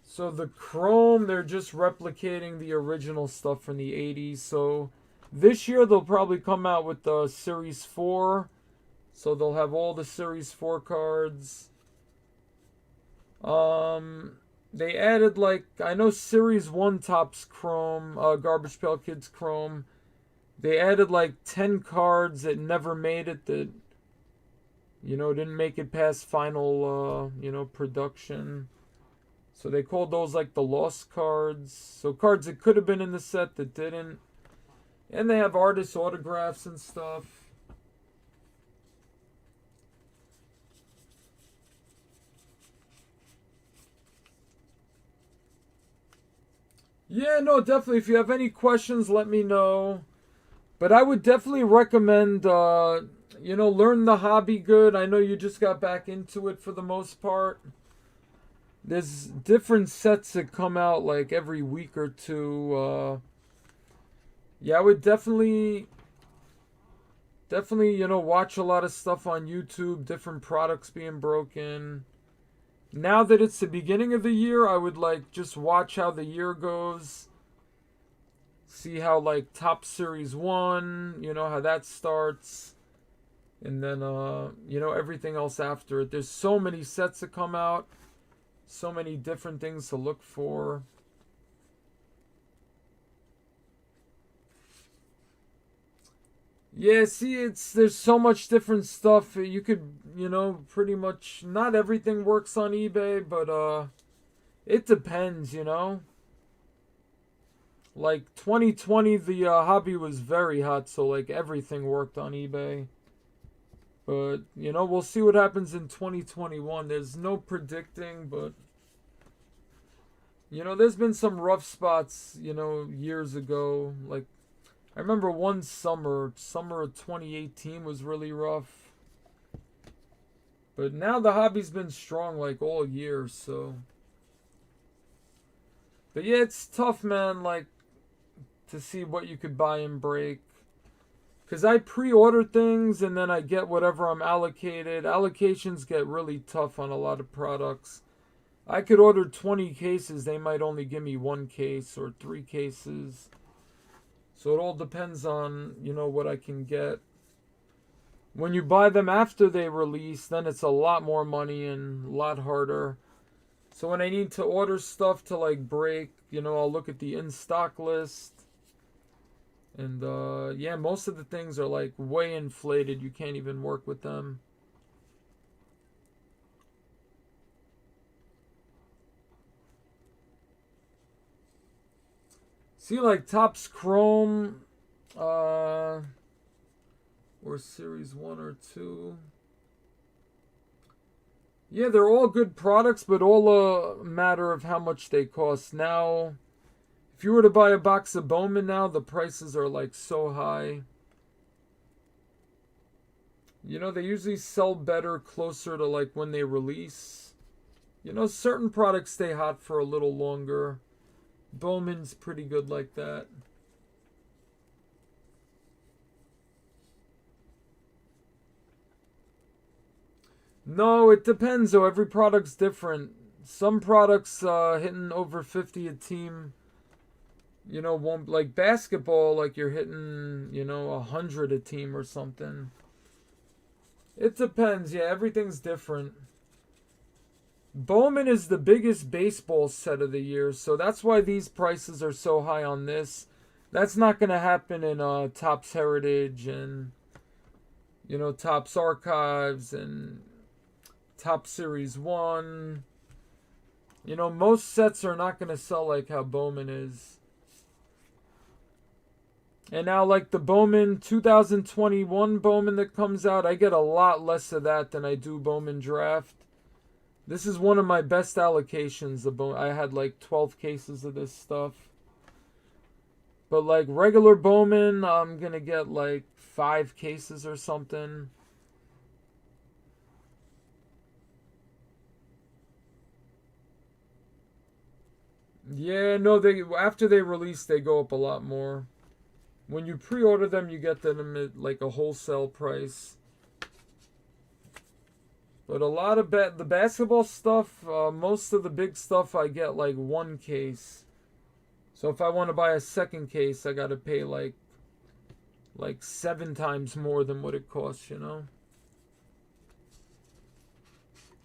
So the Chrome, they're just replicating the original stuff from the 80s. So this year they'll probably come out with the Series 4. So they'll have all the Series 4 cards. They added, I know Series 1 Topps Chrome, Garbage Pail Kids Chrome. They added 10 cards that never made it, that, didn't make it past final, production. So they called those the lost cards. So cards that could have been in the set that didn't. And they have artist autographs and stuff. Yeah, no, definitely. If you have any questions, let me know. But I would definitely recommend, learn the hobby good. I know you just got back into it for the most part. There's different sets that come out every week or two. Yeah, I would definitely, watch a lot of stuff on YouTube, different products being broken. Now that it's the beginning of the year, I would just watch how the year goes. See how Top Series 1, how that starts. And then, everything else after it. There's so many sets that come out. So many different things to look for. Yeah, see, there's so much different stuff. You could, pretty much, not everything works on eBay, but it depends, 2020, the hobby was very hot, so everything worked on eBay. But, we'll see what happens in 2021. There's no predicting, but, there's been some rough spots, years ago. I remember one summer of 2018 was really rough. But now the hobby's been strong all year, so. But yeah, it's tough, man, to see what you could buy and break. Because I pre-order things and then I get whatever I'm allocated. Allocations get really tough on a lot of products. I could order 20 cases. They might only give me 1 case or 3 cases. So it all depends on, what I can get. When you buy them after they release, then it's a lot more money and a lot harder. So when I need to order stuff to break, I'll look at the in-stock list. And, yeah, most of the things are, way inflated. You can't even work with them. See, Topps Chrome, or Series 1 or 2. Yeah, they're all good products, but all a matter of how much they cost. Now, if you were to buy a box of Bowman now, the prices are so high. They usually sell better closer to when they release. Certain products stay hot for a little longer. Bowman's pretty good like that. No, it depends though. Every product's different. Some products hitting over 50 a team, won't, basketball, you're hitting, 100 a team or something. It depends. Yeah, everything's different. Bowman is the biggest baseball set of the year, so that's why these prices are so high on this. That's not going to happen in Topps Heritage and, Topps Archives and Topps Series 1. Most sets are not going to sell like how Bowman is. And now, the Bowman 2021 Bowman that comes out, I get a lot less of that than I do Bowman Draft. This is one of my best allocations. I had 12 cases of this stuff. But regular Bowman, I'm going to get 5 cases or something. Yeah, no, they after they release, they go up a lot more. When you pre-order them, you get them at like a wholesale price. But a lot of the basketball stuff, most of the big stuff, I get like one case. So if I want to buy a second case, I got to pay like 7 times more than what it costs, you know.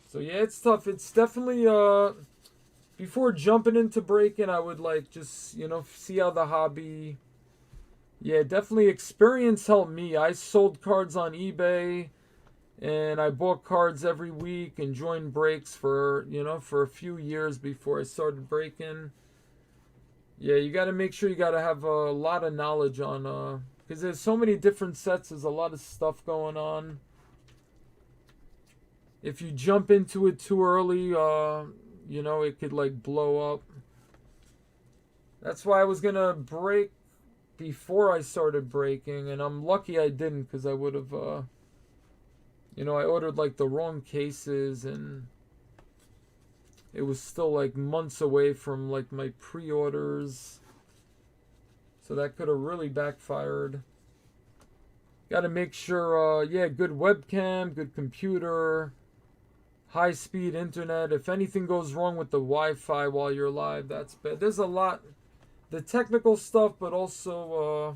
So yeah, it's tough. It's definitely before jumping into breaking, I would like just, you know, see how the hobby. Yeah, definitely experience helped me. I sold cards on eBay and I bought cards every week and joined breaks for, you know, for a few years before I started breaking. Yeah, you got to make sure you got to have a lot of knowledge on because there's so many different sets, there's a lot of stuff going on. If you jump into it too early, you know, it could like blow up. That's why I was going to break before I started breaking, and I'm lucky I didn't, because I would have, you know, I ordered like the wrong cases, and it was still like months away from like my pre-orders, so that could have really backfired. Got to make sure, yeah, good webcam, good computer, high-speed internet. If anything goes wrong with the Wi-Fi while you're live, that's bad. There's a lot, the technical stuff, but also,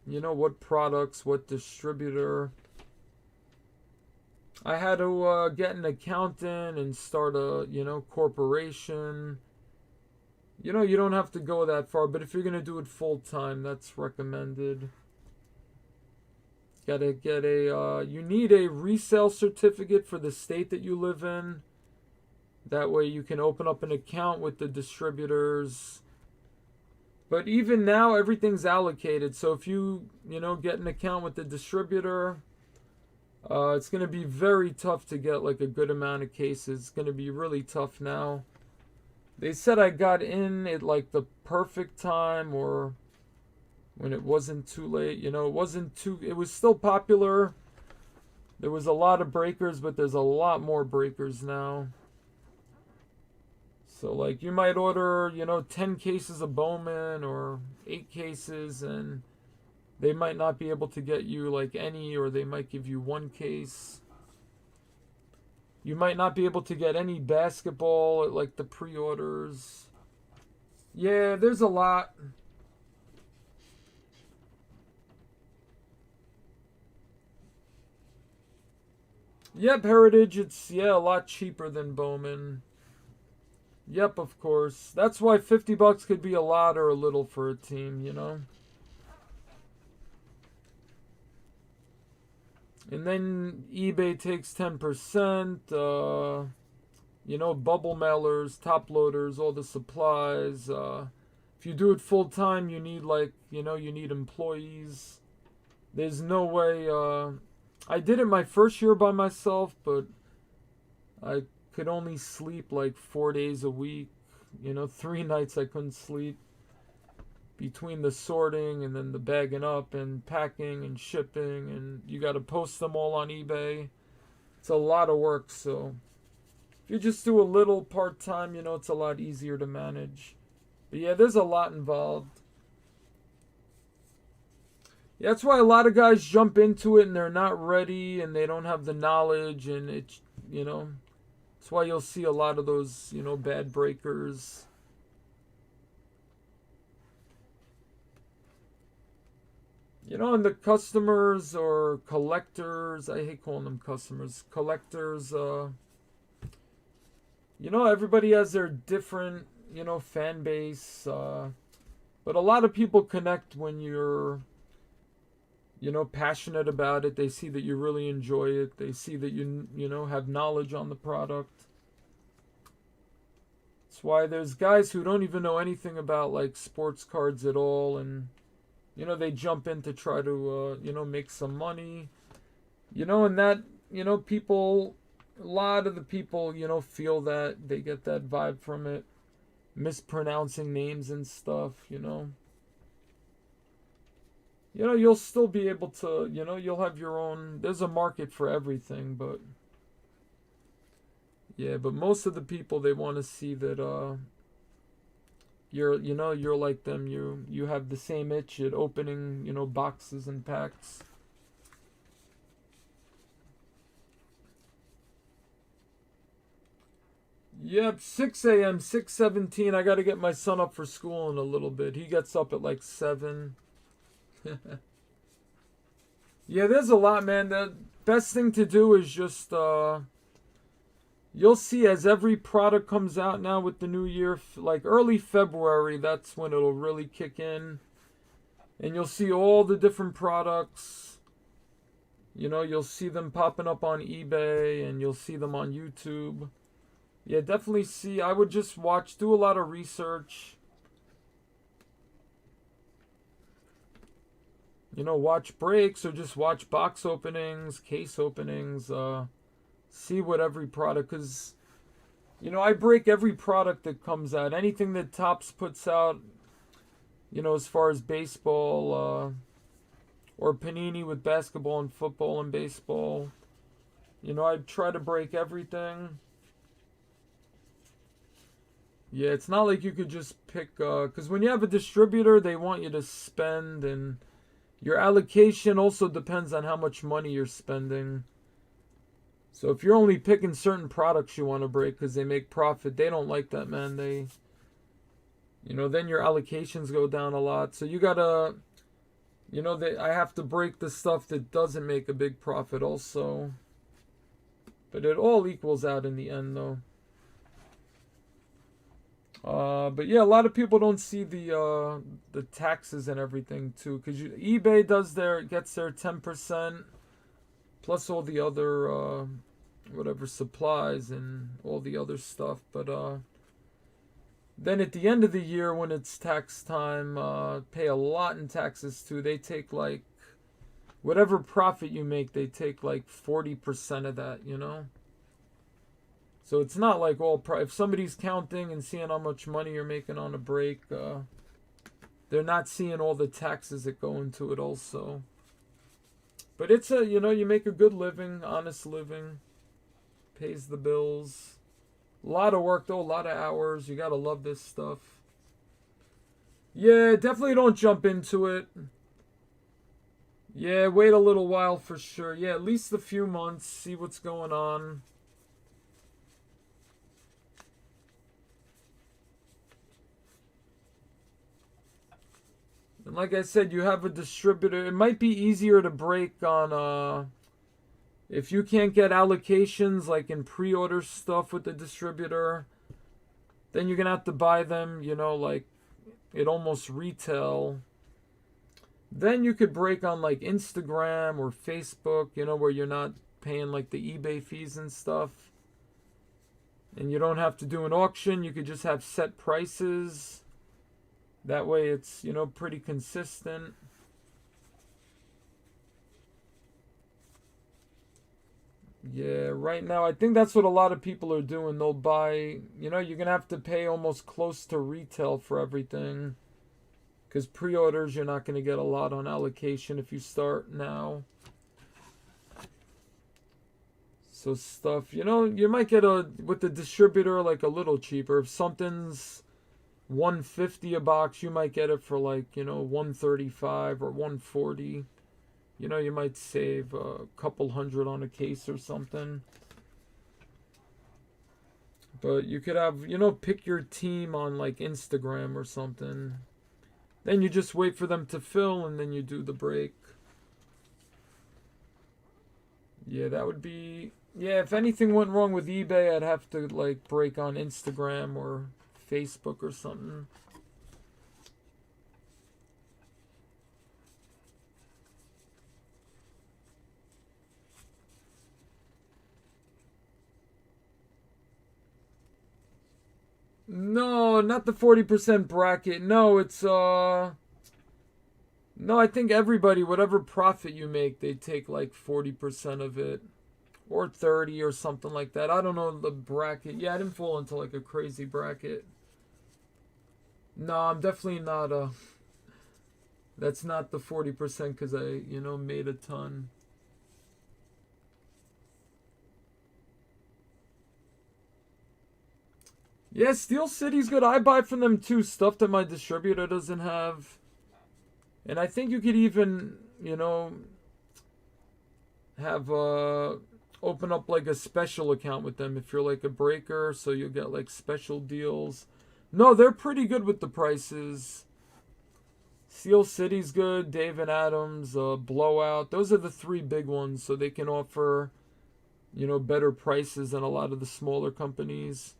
you know, what products, what distributor. I had to get an accountant and start a, you know, corporation. You know, you don't have to go that far, but if you're going to do it full time, that's recommended. Gotta get you need a resale certificate for the state that you live in. That way you can open up an account with the distributors. But even now, everything's allocated. So if you know, get an account with the distributor, it's going to be very tough to get like a good amount of cases. It's going to be really tough now. They said I got in at like the perfect time, or when it wasn't too late. You know, it was still popular. There was a lot of breakers, but there's a lot more breakers now. So like you might order, you know, 10 cases of Bowman or 8 cases, and they might not be able to get you like any, or they might give you 1 case. You might not be able to get any basketball at like the pre-orders. Yeah, there's a lot. Yep, Heritage, it's, yeah, a lot cheaper than Bowman. Yep, of course. That's why $50 could be a lot or a little for a team, you know? And then eBay takes 10%, you know, bubble mailers, top loaders, all the supplies. If you do it full time, you need like, you know, you need employees. There's no way, I did it my first year by myself, but I could only sleep like 4 days a week. You know, 3 nights I couldn't sleep between the sorting and then the bagging up and packing and shipping, and you got to post them all on eBay. It's a lot of work, so if you just do a little part-time, you know, it's a lot easier to manage. But yeah, there's a lot involved. Yeah, that's why a lot of guys jump into it and they're not ready and they don't have the knowledge, and it's, you know, that's why you'll see a lot of those, you know, bad breakers. You know, and the customers or collectors, I hate calling them customers, collectors, you know, everybody has their different, you know, fan base, but a lot of people connect when you're, you know, passionate about it. They see that you really enjoy it. They see that you know, have knowledge on the product. That's why there's guys who don't even know anything about like sports cards at all, and you know, they jump in to try to, you know, make some money. You know, and that, you know, people, a lot of the people, you know, feel that. They get that vibe from it. Mispronouncing names and stuff, you know. You know, you'll still be able to, you know, you'll have your own, there's a market for everything, but Yeah, but most of the people, they want to see that you're like them. You have the same itch at opening, boxes and packs. Yep, 6 a.m., 6:17. I got to get my son up for school in a little bit. He gets up at like 7. Yeah, there's a lot, man. The best thing to do is just, you'll see as every product comes out now with the new year, like early February, that's when it'll really kick in. And you'll see all the different products. You'll see them popping up on eBay and you'll see them on YouTube. Yeah, definitely see. I would just do a lot of research. Watch breaks or just watch box openings, case openings, see what every product, because, I break every product that comes out. Anything that Topps puts out, as far as baseball, or Panini with basketball and football and baseball. I try to break everything. Yeah, it's not like you could just pick, because when you have a distributor, they want you to spend, and your allocation also depends on how much money you're spending. So if you're only picking certain products you want to break because they make profit, they don't like that, man. Then your allocations go down a lot. So you gotta, I have to break the stuff that doesn't make a big profit also. But it all equals out in the end, though. But yeah, a lot of people don't see the taxes and everything too, because eBay gets their 10% plus all the other whatever supplies and all the other stuff. But then at the end of the year when it's tax time, pay a lot in taxes too. They take like whatever profit you make, they take like 40% of that, So it's not like if somebody's counting and seeing how much money you're making on a break, they're not seeing all the taxes that go into it also. But it's you make a good living, honest living, pays the bills. A lot of work though, a lot of hours. You gotta love this stuff. Yeah, definitely don't jump into it. Yeah, wait a little while for sure. Yeah, at least a few months, see what's going on. And like I said, you have a distributor. It might be easier to break on, if you can't get allocations like in pre-order stuff with the distributor, then you're going to have to buy them, like at almost retail. Then you could break on like Instagram or Facebook, where you're not paying like the eBay fees and stuff. And you don't have to do an auction. You could just have set prices. That way it's, pretty consistent. Yeah, right now I think that's what a lot of people are doing. They'll buy, you're going to have to pay almost close to retail for everything. Because pre-orders, you're not going to get a lot on allocation if you start now. So stuff, you might get with the distributor like a little cheaper. If something's $150 a box, you might get it for like, $135 or $140. You might save a couple hundred on a case or something. But you could have, pick your team on like Instagram or something. Then you just wait for them to fill and then you do the break. Yeah, that would be... Yeah, if anything went wrong with eBay, I'd have to like break on Instagram or Facebook or something. No, not the 40% bracket. No, it's no, I think everybody, whatever profit you make, they take like 40% of it. Or 30 or something like that. I don't know the bracket. Yeah, I didn't fall into like a crazy bracket. No, I'm definitely not that's not the 40% because I, made a ton. Yeah, Steel City's good. I buy from them too, stuff that my distributor doesn't have. And I think you could even, have open up like a special account with them if you're like a breaker, so you'll get like special deals. No, they're pretty good with the prices. Steel City's good, Dave and Adams, Blowout. Those are the three big ones, so they can offer, better prices than a lot of the smaller companies.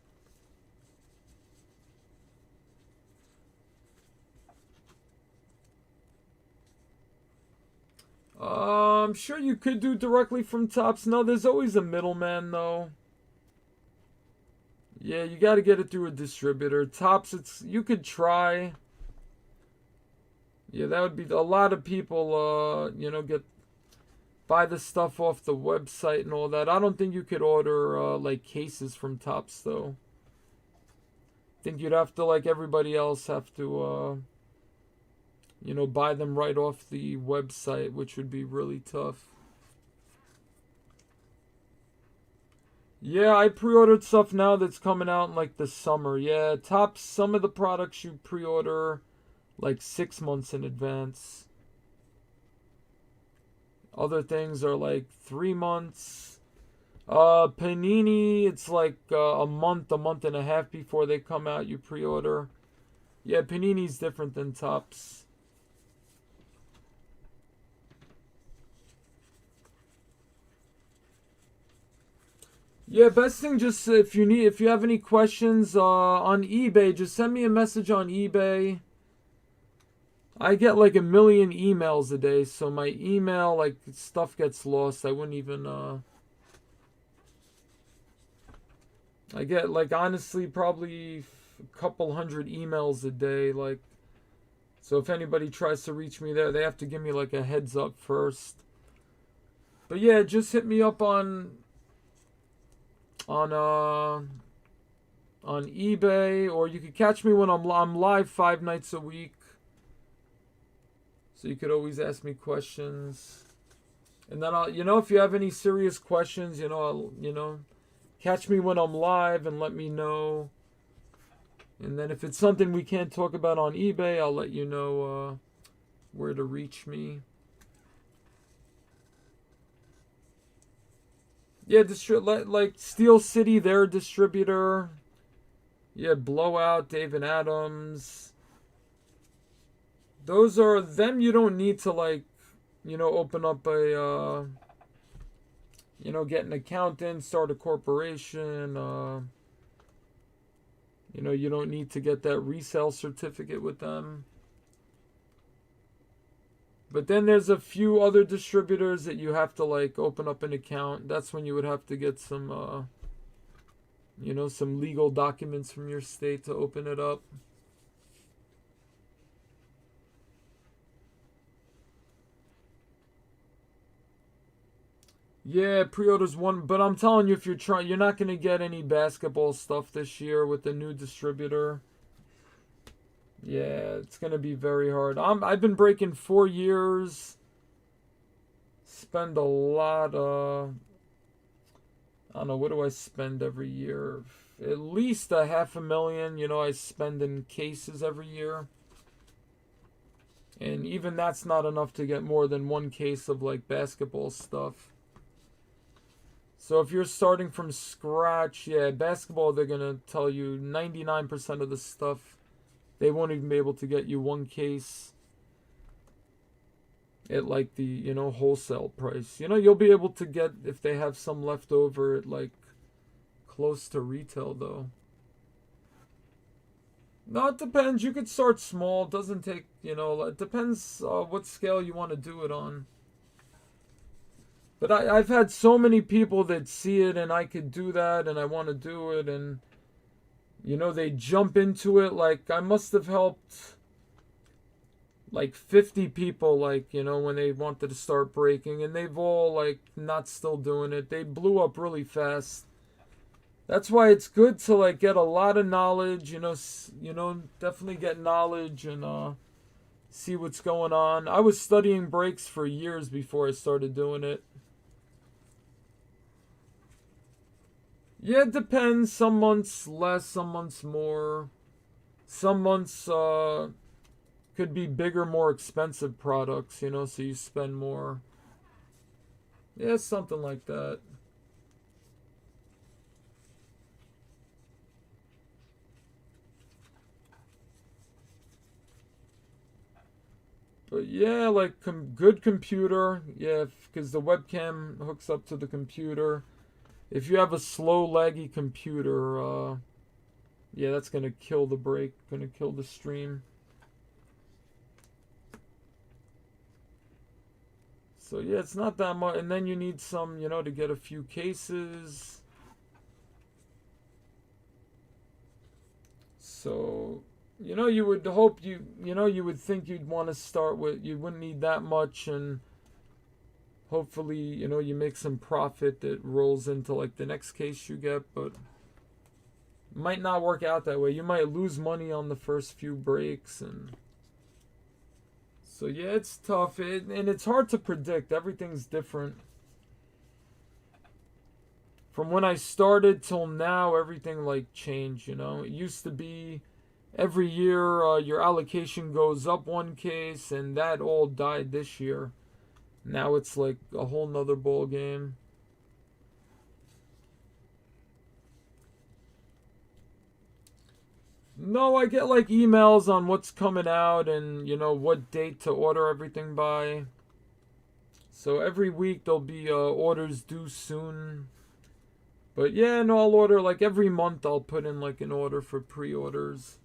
I'm sure you could do directly from Topps. No, there's always a middleman though. Yeah, you got to get it through a distributor. Topps, you could try. Yeah, that would be a lot of people. Buy the stuff off the website and all that. I don't think you could order like cases from Topps though. I think you'd have to, like everybody else, have to buy them right off the website, which would be really tough. Yeah, I pre-ordered stuff now that's coming out in like the summer. Yeah, Topps, some of the products you pre-order like 6 months in advance. Other things are like 3 months. Panini, it's like a month and a half before they come out, you pre-order. Yeah, Panini's different than Topps. Yeah, best thing, just if you have any questions on eBay, just send me a message on eBay. I get like a million emails a day, so my email, like, stuff gets lost. I wouldn't even I get, like, honestly probably a couple hundred emails a day, like, so if anybody tries to reach me there, they have to give me like a heads up first. But yeah, just hit me up on eBay, or you could catch me when I'm live 5 nights a week. So you could always ask me questions. And then if you have any serious questions, catch me when I'm live and let me know. And then if it's something we can't talk about on eBay, I'll let you know where to reach me. Yeah, like Steel City, their distributor. Yeah, Blowout, Dave and Adams. Those are them. You don't need to, like, open up a get an accountant, start a corporation. You don't need to get that resale certificate with them. But then there's a few other distributors that you have to, like, open up an account. That's when you would have to get some some legal documents from your state to open it up. Yeah, pre-orders one, but I'm telling you, if you're not gonna get any basketball stuff this year with the new distributor. Yeah, it's gonna be very hard. I've been breaking 4 years. Spend a lot. I don't know, what do I spend every year? At least a $500,000. I spend in cases every year. And even that's not enough to get more than one case of, like, basketball stuff. So if you're starting from scratch, yeah, basketball, they're going to tell you 99% of the stuff. They won't even be able to get you one case at, like, the, wholesale price. You'll be able to get, if they have some left over, at, like, close to retail, though. No, it depends. You could start small. It doesn't take, it depends what scale you want to do it on. But I've had so many people that see it and I could do that and I want to do it, and, they jump into it. Like, I must have helped like 50 people, like, when they wanted to start breaking, and they've all, like, not still doing it. They blew up really fast. That's why it's good to, like, get a lot of knowledge, definitely get knowledge and see what's going on. I was studying breaks for years before I started doing it. Yeah, it depends. Some months less, some months more. Some months could be bigger, more expensive products, you know, so you spend more. Yeah, something like that. But yeah, like good computer. Yeah, because the webcam hooks up to the computer. If you have a slow, laggy computer, yeah, that's gonna kill the break, gonna kill the stream. So yeah, it's not that much, and then you need some, you know, to get a few cases. So, you know, you would hope you would think you'd want to start with, you wouldn't need that much, and hopefully, you know, you make some profit that rolls into like the next case you get, but might not work out that way. You might lose money on the first few breaks, and so yeah, it's tough, and it's hard to predict. Everything's different. From when I started till now, everything like changed. You know, it used to be every year your allocation goes up one case, and that all died this year. Now it's like a whole nother ball game. No, I get like emails on what's coming out and you know what date to order everything by. So every week there'll be orders due soon. But yeah, no, I'll order like every month. I'll put in like an order for pre-orders.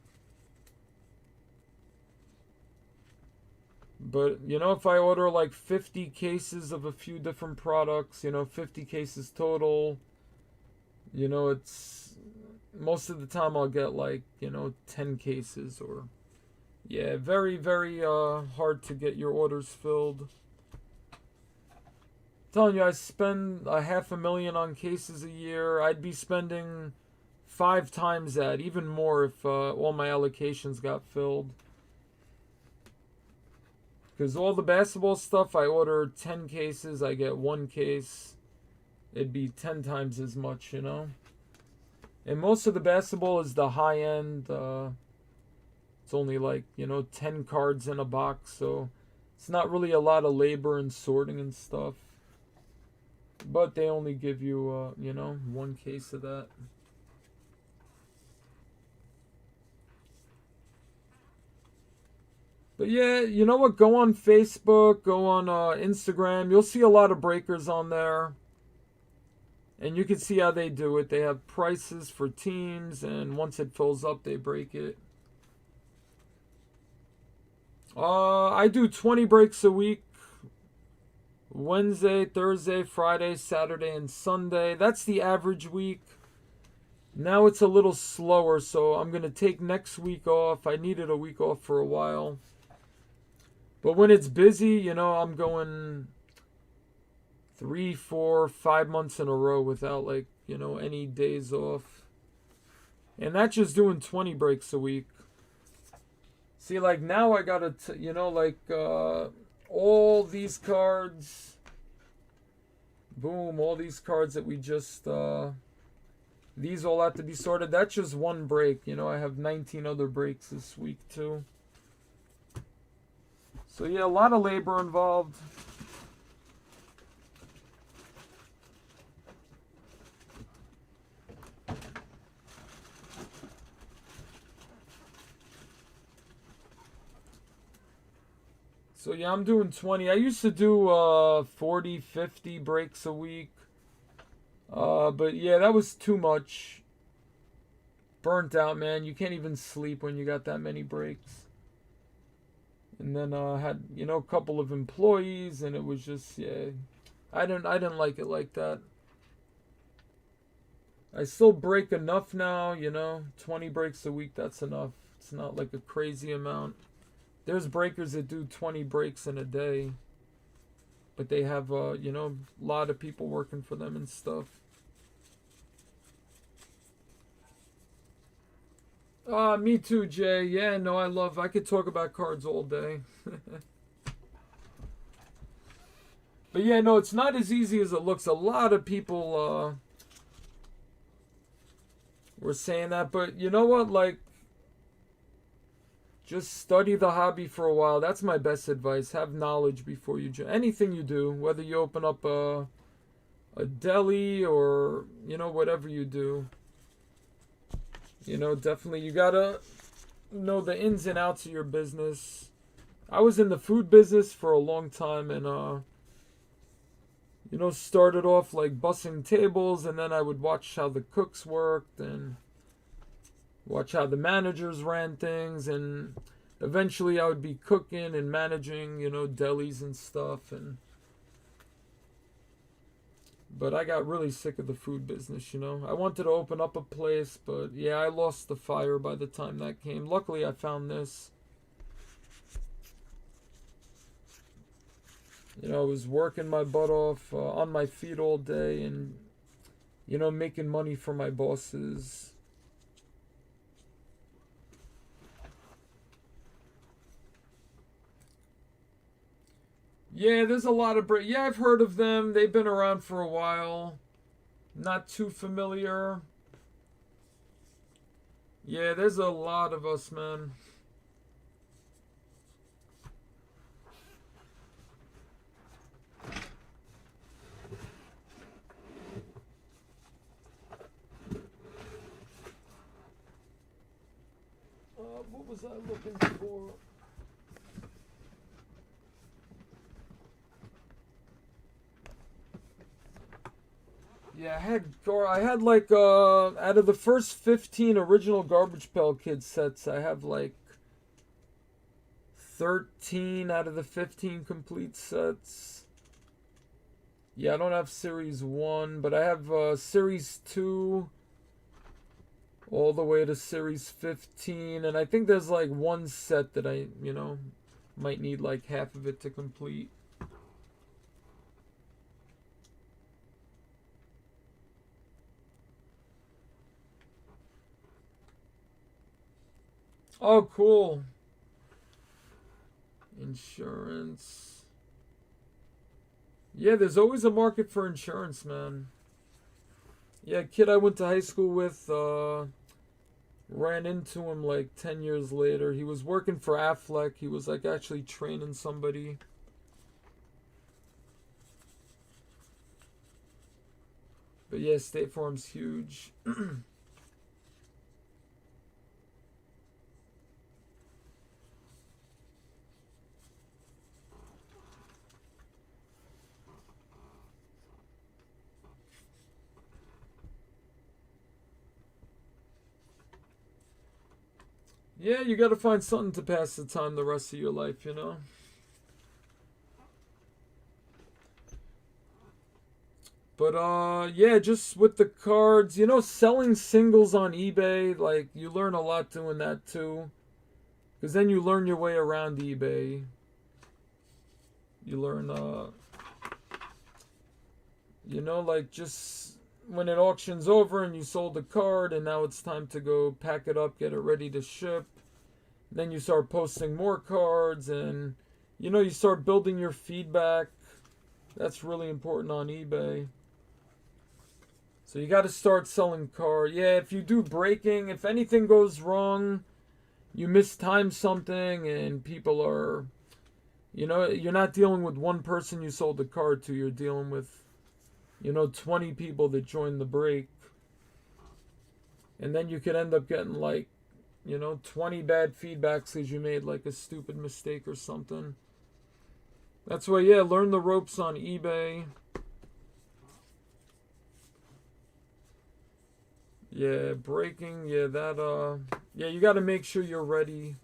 But you know, if I order like 50 cases of a few different products, you know, 50 cases total, you know, it's most of the time I'll get like, you know, 10 cases or yeah, very very hard to get your orders filled. I'm telling you, I spend a $500,000 on cases a year. I'd be spending 5 times that, even more if all my allocations got filled. Because all the basketball stuff, I order 10 cases, I get 1 case. It'd be 10 times as much, you know? And most of the basketball is the high end. It's only like, you know, 10 cards in a box, so it's not really a lot of labor and sorting and stuff. But they only give you, you know, 1 case of that. But yeah, you know what? Go on Facebook, go on Instagram. You'll see a lot of breakers on there. And you can see how they do it. They have prices for teams, and once it fills up, they break it. I do 20 breaks a week. Wednesday, Thursday, Friday, Saturday, and Sunday. That's the average week. Now it's a little slower, so I'm going to take next week off. I needed a week off for a while. But when it's busy, you know, I'm going 3, 4, 5 months in a row without, like, you know, any days off. And that's just doing 20 breaks a week. See, like, now I gotta, you know, like, all these cards. Boom, all these cards that we just, these all have to be sorted. That's just one break. You know, I have 19 other breaks this week, too. So, yeah, a lot of labor involved. So, yeah, I'm doing 20. I used to do 40, 50 breaks a week. But, yeah, that was too much. Burnt out, man. You can't even sleep when you got that many breaks. And then I had, you know, a couple of employees, and it was just, yeah, I didn't like it like that. I still break enough now, you know, 20 breaks a week, that's enough. It's not like a crazy amount. There's breakers that do 20 breaks in a day, but they have, you know, a lot of people working for them and stuff. Me too, Jay. Yeah, no, I could talk about cards all day. But yeah, no, it's not as easy as it looks. A lot of people, were saying that. But you know what? Like, just study the hobby for a while. That's my best advice. Have knowledge before you anything you do, whether you open up a deli or, you know, whatever you do. You know, definitely you gotta know the ins and outs of your business. I was in the food business for a long time, and you know, started off like bussing tables, and then I would watch how the cooks worked and watch how the managers ran things, and eventually I would be cooking and managing, you know, delis and stuff. And but I got really sick of the food business, you know. I wanted to open up a place, but yeah, I lost the fire by the time that came. Luckily, I found this. You know, I was working my butt off, on my feet all day, and, you know, making money for my bosses. Yeah, there's a lot of yeah, I've heard of them. They've been around for a while. Not too familiar. Yeah, there's a lot of us, man. What was I looking for? Yeah, I had like out of the first 15 original Garbage Pail Kids sets, I have like 13 out of the 15 complete sets. Yeah, I don't have Series 1, but I have Series 2 all the way to Series 15, and I think there's like one set that I, you know, might need like half of it to complete. Oh, cool. Insurance. Yeah, there's always a market for insurance, man. Yeah, a kid I went to high school with, ran into him like 10 years later. He was working for Affleck. He was like actually training somebody. But yeah, State Farm's huge. Yeah, you gotta find something to pass the time the rest of your life, you know? But yeah, just with the cards, you know, selling singles on eBay, like you learn a lot doing that too. Because then you learn your way around eBay. You learn you know, like just when an auction's over and you sold the card and now it's time to go pack it up, get it ready to ship. Then you start posting more cards, and you know, you start building your feedback. That's really important on eBay. So you got to start selling cards. Yeah, if you do breaking, if anything goes wrong, you mistime something and people are, you know, you're not dealing with one person you sold the card to. You're dealing with, you know, 20 people that joined the break. And then you could end up getting like, you know, 20 bad feedbacks because you made like a stupid mistake or something. That's why, yeah, learn the ropes on eBay. Yeah, breaking, yeah, that, yeah, you got to make sure you're ready.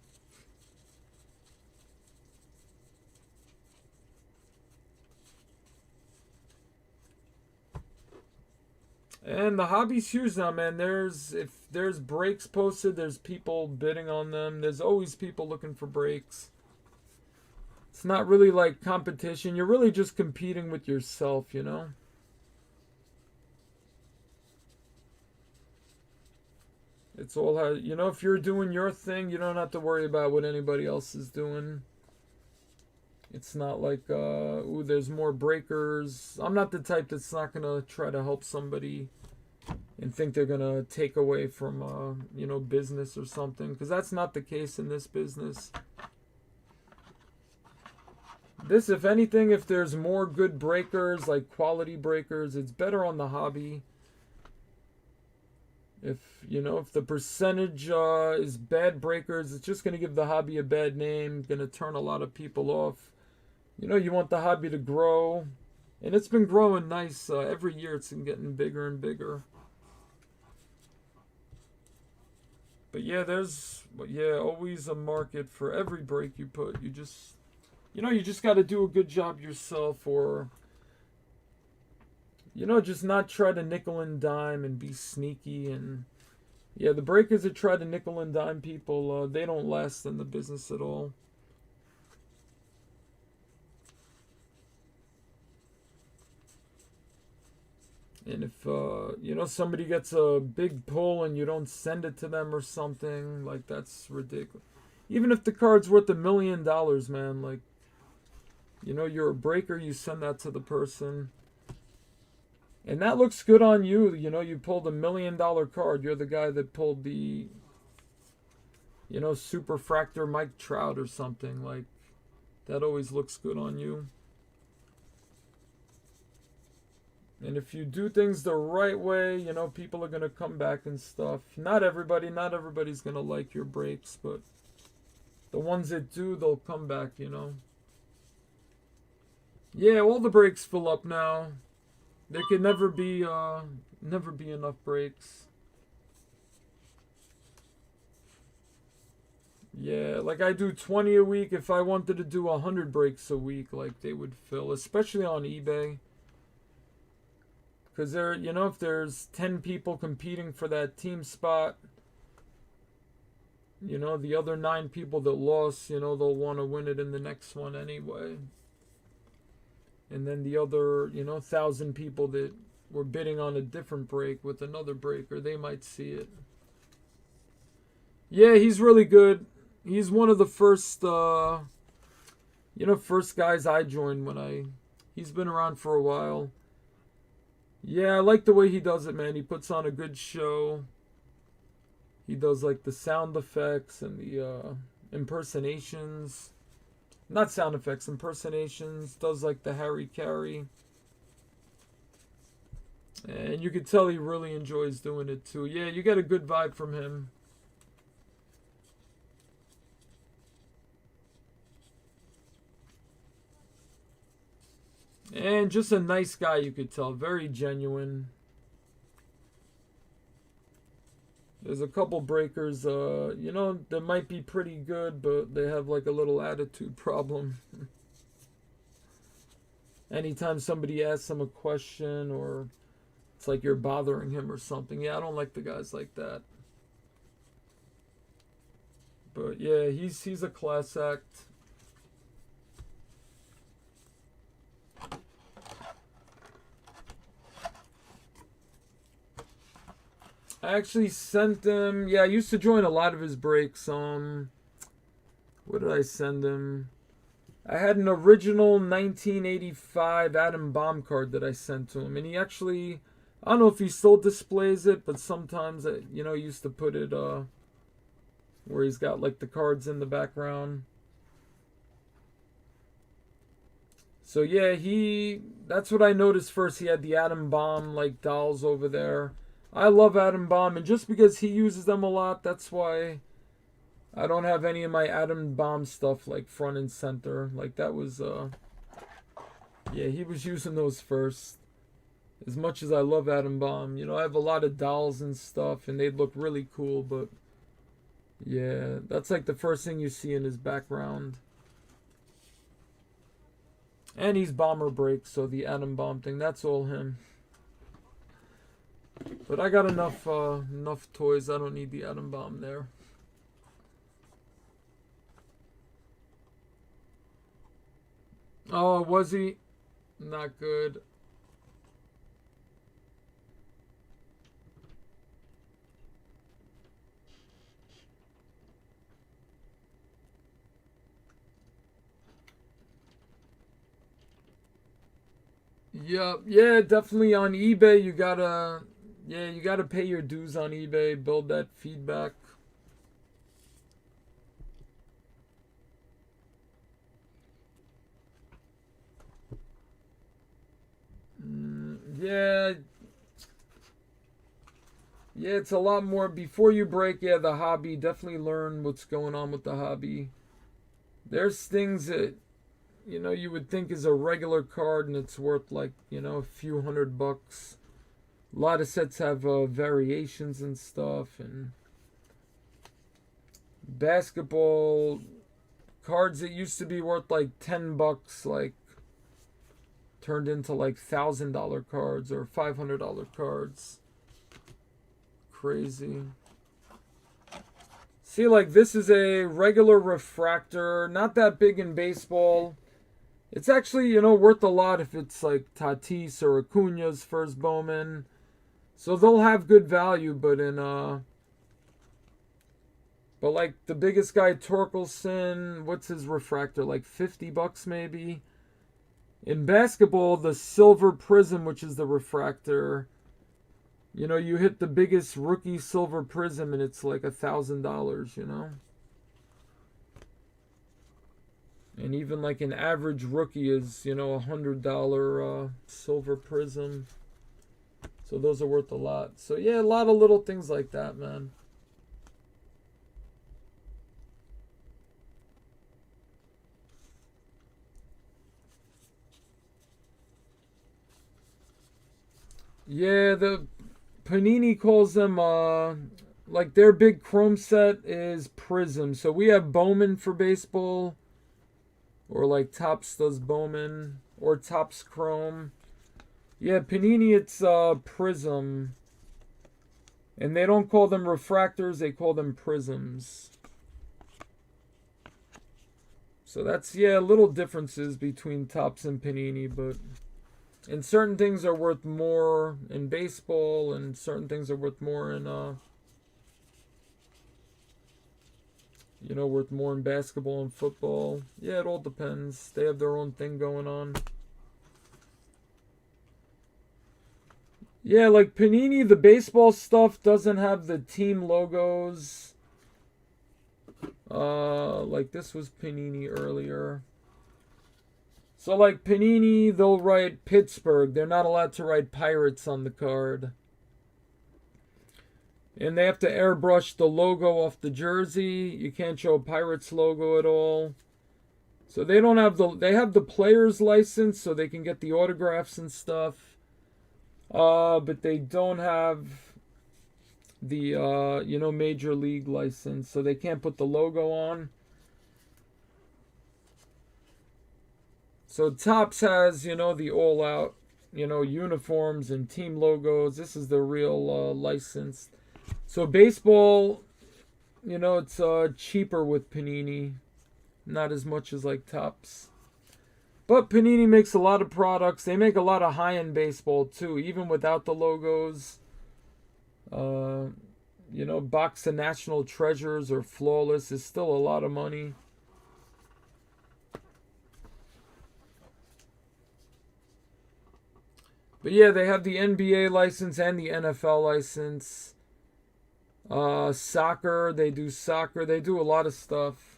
And the hobby's huge now, man. If there's breaks posted, there's people bidding on them. There's always people looking for breaks. It's not really like competition. You're really just competing with yourself, you know? It's all how, you know, if you're doing your thing, you don't have to worry about what anybody else is doing. It's not like, ooh, there's more breakers. I'm not the type that's not going to try to help somebody and think they're going to take away from, business or something. Because that's not the case in this business. This, if anything, if there's more good breakers, like quality breakers, it's better on the hobby. If the percentage is bad breakers, it's just going to give the hobby a bad name, going to turn a lot of people off. You want the hobby to grow. And it's been growing nice. Every year it's been getting bigger and bigger. But yeah, there's always a market for every break you put. You just got to do a good job yourself, or just not try to nickel and dime and be sneaky. And yeah, the breakers that try to nickel and dime people, they don't last in the business at all. And if, somebody gets a big pull and you don't send it to them or something, like, that's ridiculous. Even if the card's worth $1 million, man, like, you're a breaker, you send that to the person. And that looks good on you. You pulled $1 million card. You're the guy that pulled the, Super Fractor Mike Trout or something. Like, that always looks good on you. And if you do things the right way, people are going to come back and stuff. Not everybody's going to like your breaks, but the ones that do, they'll come back, Yeah, all the breaks fill up now. There can never be enough breaks. Yeah, like I do 20 a week. If I wanted to do 100 breaks a week, like, they would fill, especially on eBay. Because if there's 10 people competing for that team spot, the other 9 people that lost, they'll want to win it in the next one anyway. And then the other, 1,000 people that were bidding on a different break with another breaker, they might see it. Yeah, he's really good. He's one of the first, first guys I joined he's been around for a while. Yeah, I like the way he does it, man. He puts on a good show. He does, like, the sound effects and the impersonations. Not sound effects, impersonations. Does, like, the Harry Carey. And you can tell he really enjoys doing it, too. Yeah, you get a good vibe from him. And just a nice guy, you could tell. Very genuine. There's a couple breakers, that might be pretty good, but they have, like, a little attitude problem. Anytime somebody asks him a question, or it's like you're bothering him or something. Yeah, I don't like the guys like that. But yeah, he's a class act. I actually sent him. Yeah, I used to join a lot of his breaks. What did I send him? I had an original 1985 Adam Bomb card that I sent to him, and he actually, I don't know if he still displays it, but sometimes, he used to put it where he's got, like, the cards in the background. So yeah, that's what I noticed first. He had the Adam Bomb, like, dolls over there. I love Adam Bomb, and just because he uses them a lot, that's why I don't have any of my Adam Bomb stuff, like, front and center. Like, that was, yeah, he was using those first. As much as I love Adam Bomb, I have a lot of dolls and stuff, and they'd look really cool, but yeah, that's, like, the first thing you see in his background. And he's Bomber Break, so the Adam Bomb thing, that's all him. But I got enough toys. I don't need the Atom Bomb there. Oh, was he? Not good. Yep. Yeah, definitely on eBay you gotta Yeah, you got to pay your dues on eBay, build that feedback. Yeah. Yeah, it's a lot more. Before you break, the hobby, definitely learn what's going on with the hobby. There's things that, you would think is a regular card and it's worth like, a few $100. A lot of sets have variations and stuff. And basketball cards that used to be worth like $10, like, turned into like $1,000 cards or $500 cards. Crazy. See, like, this is a regular refractor, not that big in baseball. It's actually, worth a lot if it's like Tatis or Acuna's first Bowman. So they'll have good value, but like the biggest guy, Torkelson, what's his refractor? Like $50 maybe. In basketball, the silver prism, which is the refractor, you hit the biggest rookie silver prism and it's like $1,000, And even like an average rookie is, $100 silver prism. So those are worth a lot. So yeah, a lot of little things like that, man. Yeah, the Panini calls them, like their big chrome set is Prism. So we have Bowman for baseball, or like Topps does Bowman, or Topps Chrome. Yeah, Panini, it's Prism. And they don't call them refractors, they call them prisms. So that's, little differences between Topps and Panini, but... And certain things are worth more in baseball, and certain things are worth more in, worth more in basketball and football. Yeah, it all depends. They have their own thing going on. Yeah, like Panini, the baseball stuff doesn't have the team logos. Like this was Panini earlier. So like Panini, they'll write Pittsburgh. They're not allowed to write Pirates on the card. And they have to airbrush the logo off the jersey. You can't show a Pirates logo at all. So they don't have they have the player's license so they can get the autographs and stuff. But they don't have the, major league license. So they can't put the logo on. So Topps has, the all-out, uniforms and team logos. This is the real license. So baseball, it's cheaper with Panini. Not as much as like Topps. But Panini makes a lot of products. They make a lot of high-end baseball too, even without the logos. Box of National Treasures or Flawless is still a lot of money. But yeah, they have the NBA license and the NFL license. Soccer, they do soccer. They do a lot of stuff.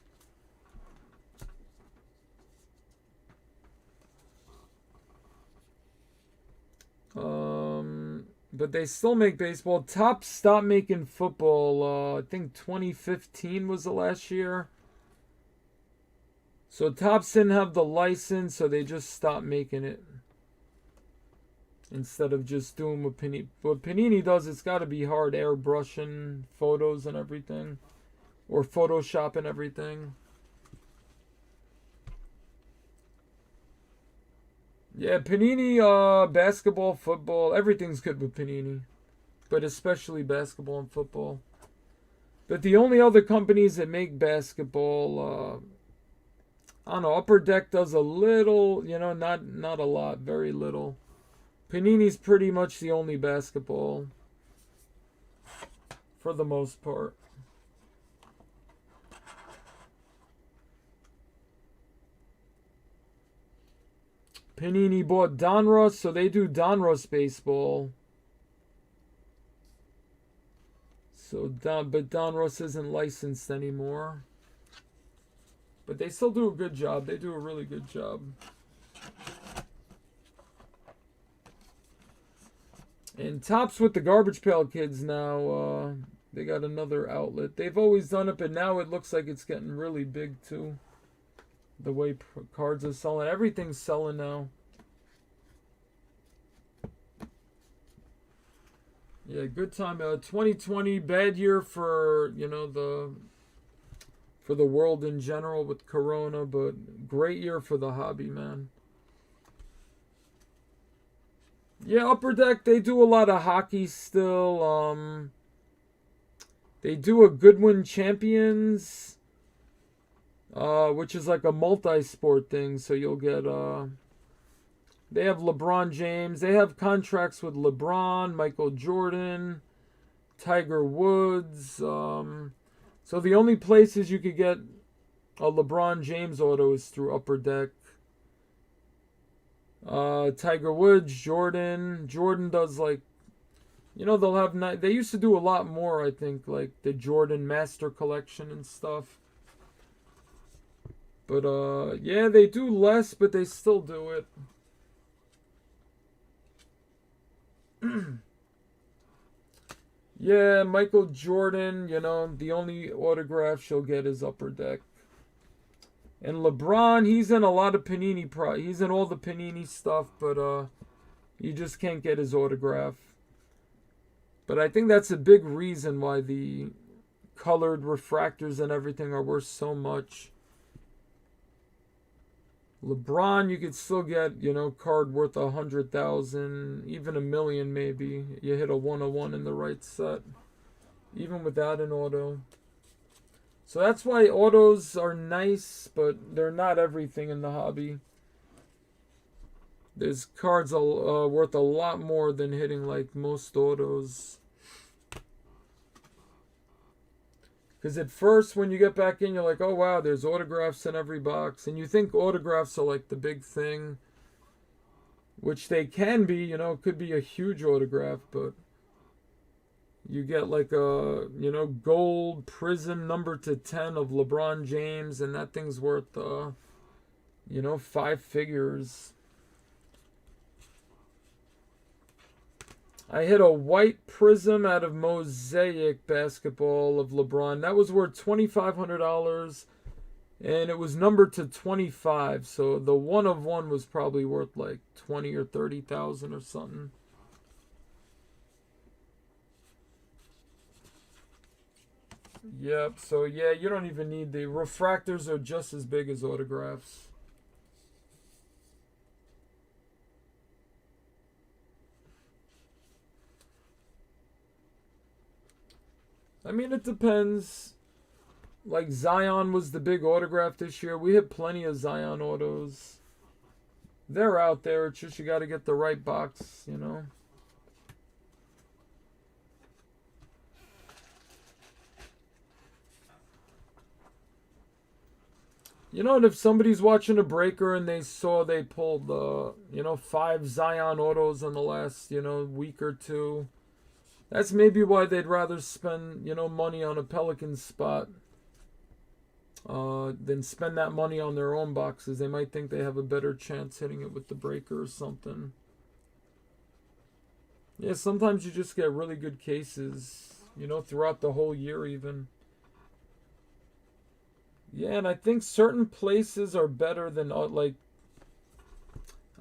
But they still make baseball. Topps stopped making football. I think 2015 was the last year. So Topps didn't have the license, so they just stopped making it. Instead of just doing what Panini does, it's got to be hard airbrushing photos and everything. Or Photoshop and everything. Yeah, Panini, basketball, football, everything's good with Panini. But especially basketball and football. But the only other companies that make basketball, I don't know, Upper Deck does a little, not a lot, very little. Panini's pretty much the only basketball. For the most part. Panini bought Donruss, so they do Donruss baseball. So but Donruss isn't licensed anymore. But they still do a good job. They do a really good job. And Topps with the Garbage Pail Kids now, they got another outlet. They've always done it, but now it looks like it's getting really big too. The way cards are selling. Everything's selling now. Yeah, good time. 2020, bad year for, you know, for the world in general with Corona, but great year for the hobby, man. Yeah, Upper Deck, they do a lot of hockey still. They do a Goodwin Champions, which is like a multi-sport thing. So you'll get, they have LeBron James. They have contracts with LeBron, Michael Jordan, Tiger Woods. So the only places you could get a LeBron James auto is through Upper Deck. Tiger Woods, Jordan does like, you know, they'll have they used to do a lot more, I think, like the Jordan Master Collection and stuff. But yeah, they do less, but they still do it. Yeah, Michael Jordan, you know, the only autograph she'll get is Upper Deck. And LeBron, he's in a lot of Panini he's in all the Panini stuff, but you just can't get his autograph. But I think that's a big reason why the colored refractors and everything are worth so much. LeBron, you could still get, you know, card worth 100,000, even $1 million maybe. You hit a 101 in the right set, even without an auto. So that's why autos are nice, but they're not everything in the hobby. There's cards worth a lot more than hitting like most autos. Because at first, when you get back in, you're like, oh wow, there's autographs in every box. And you think autographs are like the big thing. Which they can be, you know, it could be a huge autograph, but you get like a, you know, gold prism number to 10 of LeBron James, and that thing's worth, you know, 5 figures. I hit a white prism out of Mosaic basketball of LeBron. That was worth $2,500, and it was numbered to 25. So the 1 of 1 was probably worth like 20 or 30,000 or something. Yep, so yeah, you don't even need the refractors are just as big as autographs. I mean, it depends. Like Zion was the big autograph this year. We had plenty of Zion autos. They're out there. It's just you got to get the right box, you know. You know, and if somebody's watching a breaker and they saw they pulled, you know, 5 Zion autos in the last, you know, week or two, that's maybe why they'd rather spend, you know, money on a Pelican spot than spend that money on their own boxes. They might think they have a better chance hitting it with the breaker or something. Yeah, sometimes you just get really good cases, you know, throughout the whole year even. Yeah, and I think certain places are better than, like,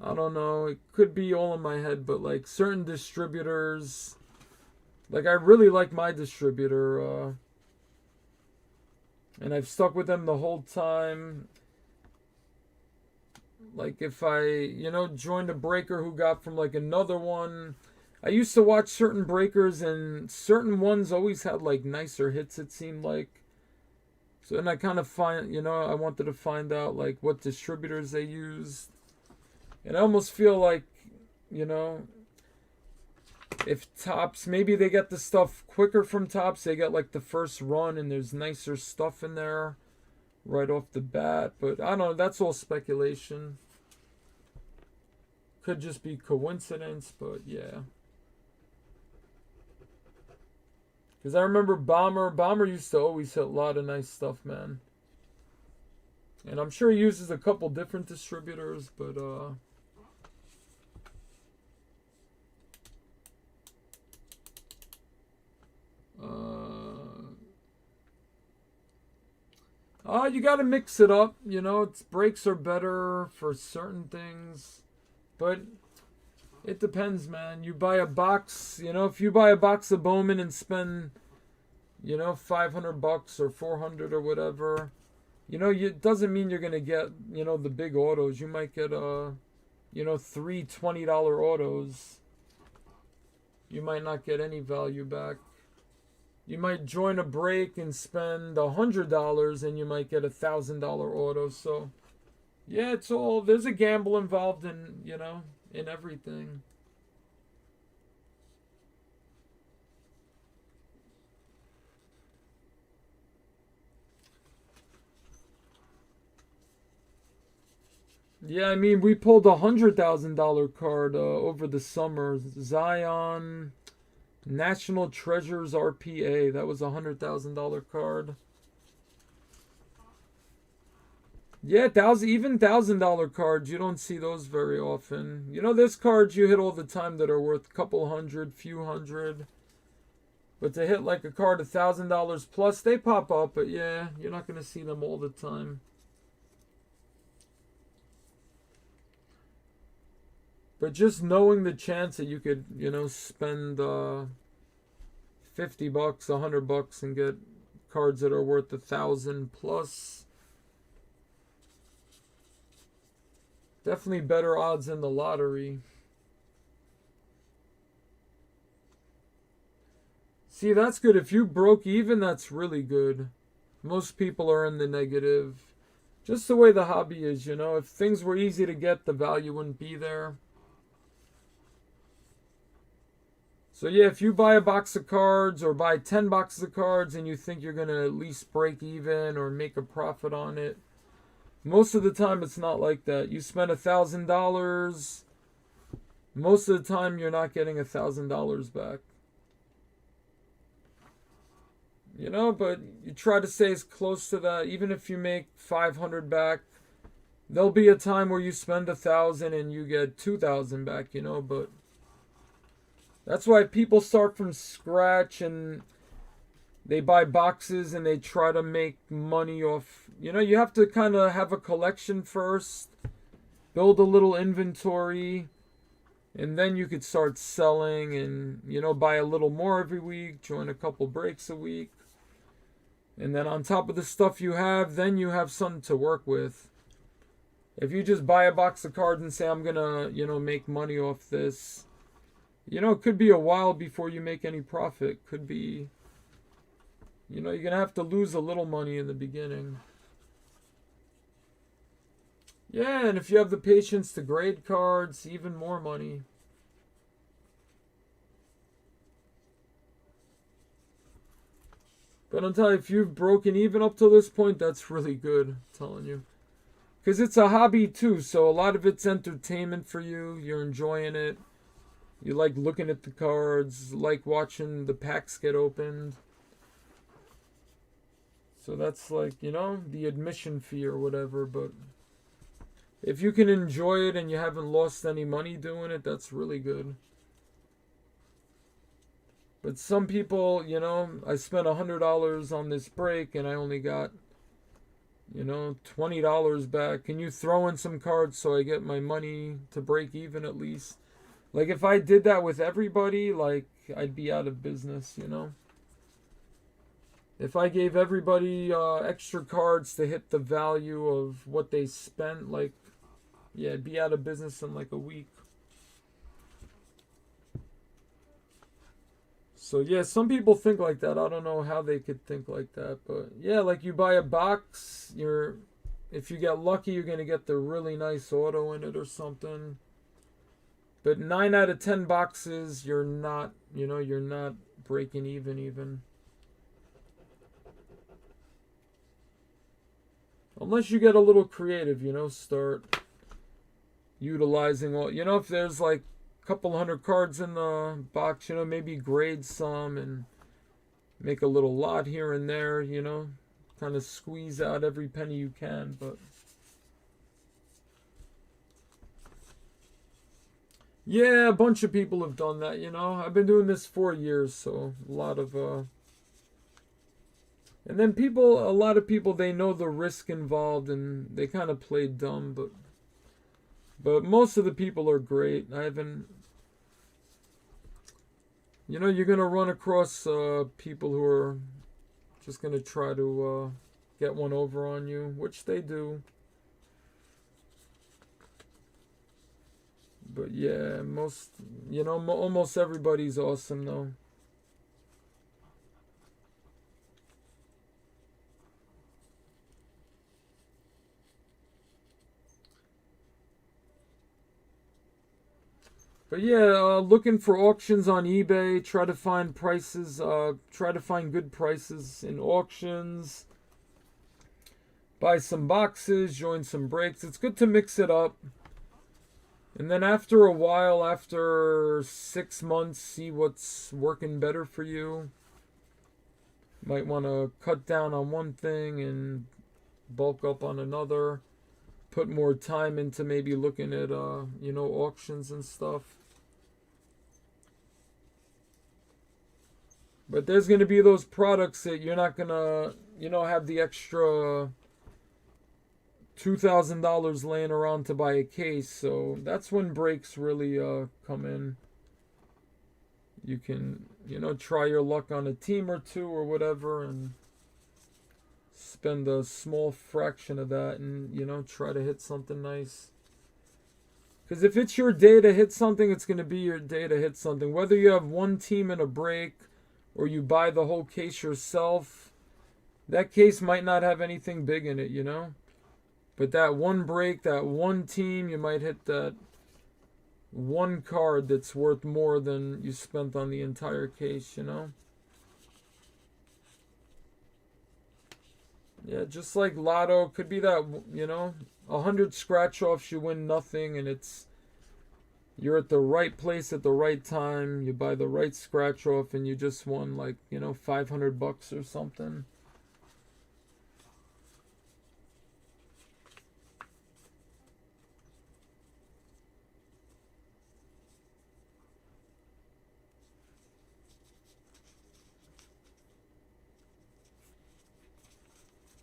I don't know, it could be all in my head, but like certain distributors, like I really like my distributor, and I've stuck with them the whole time. Like if I, you know, joined a breaker who got from like another one, I used to watch certain breakers and certain ones always had like nicer hits, it seemed like. So then I kind of I wanted to find out like what distributors they used. And I almost feel like, you know, if Topps, maybe they get the stuff quicker from Topps. They get like the first run and there's nicer stuff in there right off the bat. But I don't know, that's all speculation. Could just be coincidence, but yeah. Because I remember Bomber used to always hit a lot of nice stuff, man. And I'm sure he uses a couple different distributors, but you got to mix it up, you know. Breaks are better for certain things, but it depends, man. You buy a box, you know, if you buy a box of Bowman and spend, you know, $500 or $400 or whatever, you know, it doesn't mean you're going to get, you know, the big autos. You might get, you know, three $20 autos. You might not get any value back. You might join a break and spend $100 and you might get $1,000 auto. So, yeah, it's all, there's a gamble involved in, you know, in everything. Yeah, I mean, we pulled a $100,000 card over the summer. Zion National Treasures RPA. That was a $100,000 card. Yeah, even $1,000 cards, you don't see those very often. You know, there's cards you hit all the time that are worth a couple hundred, few hundred. But to hit like a card $1,000 plus, they pop up. But yeah, you're not going to see them all the time. But just knowing the chance that you could, you know, spend $50, $100 and get cards that are worth 1,000 plus. Definitely better odds in the lottery. See, that's good. If you broke even, that's really good. Most people are in the negative. Just the way the hobby is, you know. If things were easy to get, the value wouldn't be there. So yeah, if you buy a box of cards or buy 10 boxes of cards and you think you're going to at least break even or make a profit on it, most of the time it's not like that. You spend $1,000, most of the time you're not getting $1,000 back. You know, but you try to stay as close to that. Even if you make 500 back, there'll be a time where you spend 1,000 and you get 2,000 back, you know, but that's why people start from scratch and they buy boxes and they try to make money off. You know, you have to kind of have a collection first, build a little inventory, and then you could start selling and, you know, buy a little more every week, join a couple breaks a week. And then on top of the stuff you have, then you have something to work with. If you just buy a box of cards and say, I'm going to, you know, make money off this, you know, it could be a while before you make any profit. Could be, you know, you're going to have to lose a little money in the beginning. Yeah, and if you have the patience to grade cards, even more money. But I'm telling you, if you've broken even up to this point, that's really good, I'm telling you. Because it's a hobby too, so a lot of it's entertainment for you. You're enjoying it. You like looking at the cards, like watching the packs get opened. So that's like, you know, the admission fee or whatever. But if you can enjoy it and you haven't lost any money doing it, that's really good. But some people, you know, I spent $100 on this break and I only got, you know, $20 back. Can you throw in some cards so I get my money to break even at least? Like, if I did that with everybody, like, I'd be out of business, you know? If I gave everybody extra cards to hit the value of what they spent, like, yeah, I'd be out of business in, like, a week. So, yeah, some people think like that. I don't know how they could think like that. But, yeah, like, you buy a box, if you get lucky, you're going to get the really nice auto in it or something. But 9 out of 10 boxes, you're not, you know, you're not breaking even. Unless you get a little creative, you know, start utilizing all, you know, if there's like a couple hundred cards in the box, you know, maybe grade some and make a little lot here and there, you know, kind of squeeze out every penny you can, but yeah, a bunch of people have done that, you know. I've been doing this 4 years, so a lot of and then a lot of people, they know the risk involved and they kind of play dumb, but most of the people are great. I haven't, you know, you're gonna run across people who are just gonna try to get one over on you, which they do. But yeah, almost everybody's awesome though. But yeah, looking for auctions on eBay. Try to find prices. Try to find good prices in auctions. Buy some boxes. Join some breaks. It's good to mix it up. And then after a while, after 6 months, see what's working better for you. Might want to cut down on one thing and bulk up on another. Put more time into maybe looking at auctions and stuff. But there's going to be those products that you're not going to, have the extra $2,000 laying around to buy a case. So that's when breaks really come in. You can, try your luck on a team or two or whatever and spend a small fraction of that and, try to hit something nice. Because if it's your day to hit something, it's going to be your day to hit something. Whether you have one team in a break or you buy the whole case yourself, that case might not have anything big in it, But that one break, that one team, you might hit that one card that's worth more than you spent on the entire case, Yeah, just like Lotto, could be that, 100 scratch-offs, you win nothing, and you're at the right place at the right time, you buy the right scratch-off, and you just won, like, $500 or something.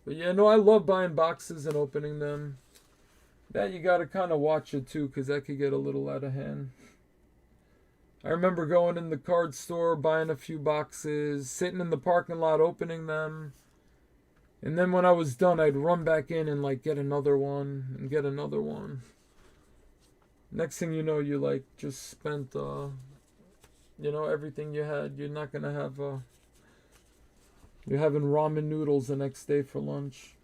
But yeah, no, I love buying boxes and opening them. That you gotta kind of watch it too, because that could get a little out of hand. I remember going in the card store, buying a few boxes, sitting in the parking lot opening them. And then when I was done, I'd run back in and like get another one and get another one. Next thing you know, you like just spent, everything you had. You're not gonna have, you're having ramen noodles the next day for lunch.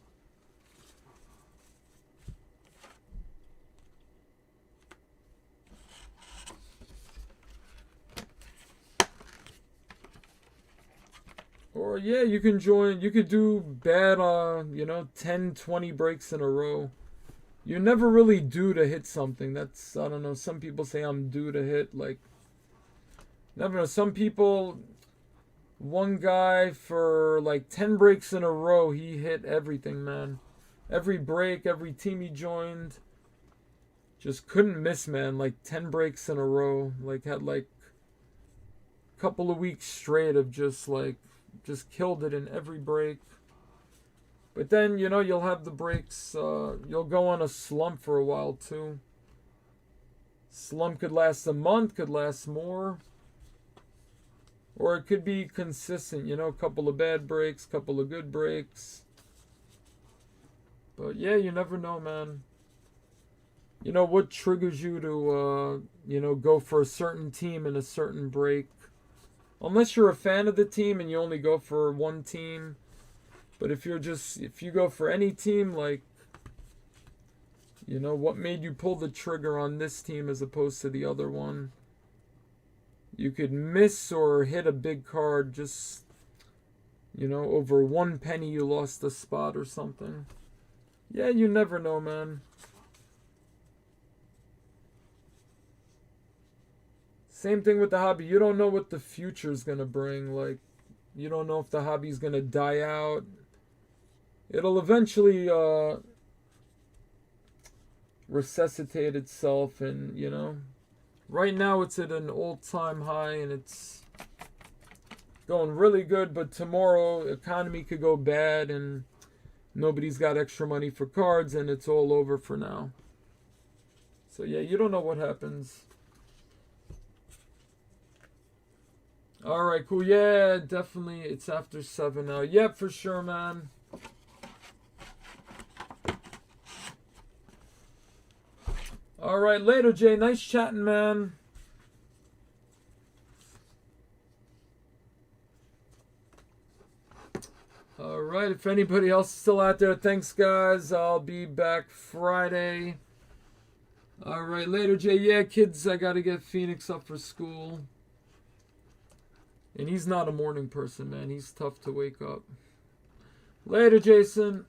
Or yeah, you could do bad, 10, 20 breaks in a row. You're never really due to hit something. That's, I don't know, some people say I'm due to hit, like, never know. Some people, one guy for like 10 breaks in a row, he hit everything, man. Every break, every team he joined, just couldn't miss, man. Like 10 breaks in a row. Like had like a couple of weeks straight of just killed it in every break. But then, you'll have the breaks, you'll go on a slump for a while too. Slump could last a month, could last more. Or it could be consistent, a couple of bad breaks, couple of good breaks. But yeah, you never know, man. What triggers you to, go for a certain team in a certain break. Unless you're a fan of the team and you only go for one team. But if you go for any team, like, what made you pull the trigger on this team as opposed to the other one? You could miss or hit a big card just, over 1 penny you lost a spot or something. Yeah, you never know, man. Same thing with the hobby. You don't know what the future is going to bring. Like, You don't know if the hobby's going to die out. It'll eventually resuscitate itself, and, you know, right now it's at an all-time high, and it's going really good, but tomorrow economy could go bad, and nobody's got extra money for cards, and it's all over for now. So yeah, you don't know what happens. Alright, cool. Yeah, definitely. It's after 7 now. Yep, for sure, man. Alright, later, Jay. Nice chatting, man. Alright, if anybody else is still out there, thanks, guys. I'll be back Friday. Alright, later, Jay. Yeah, kids, I gotta get Phoenix up for school. And he's not a morning person, man. He's tough to wake up. Later, Jason.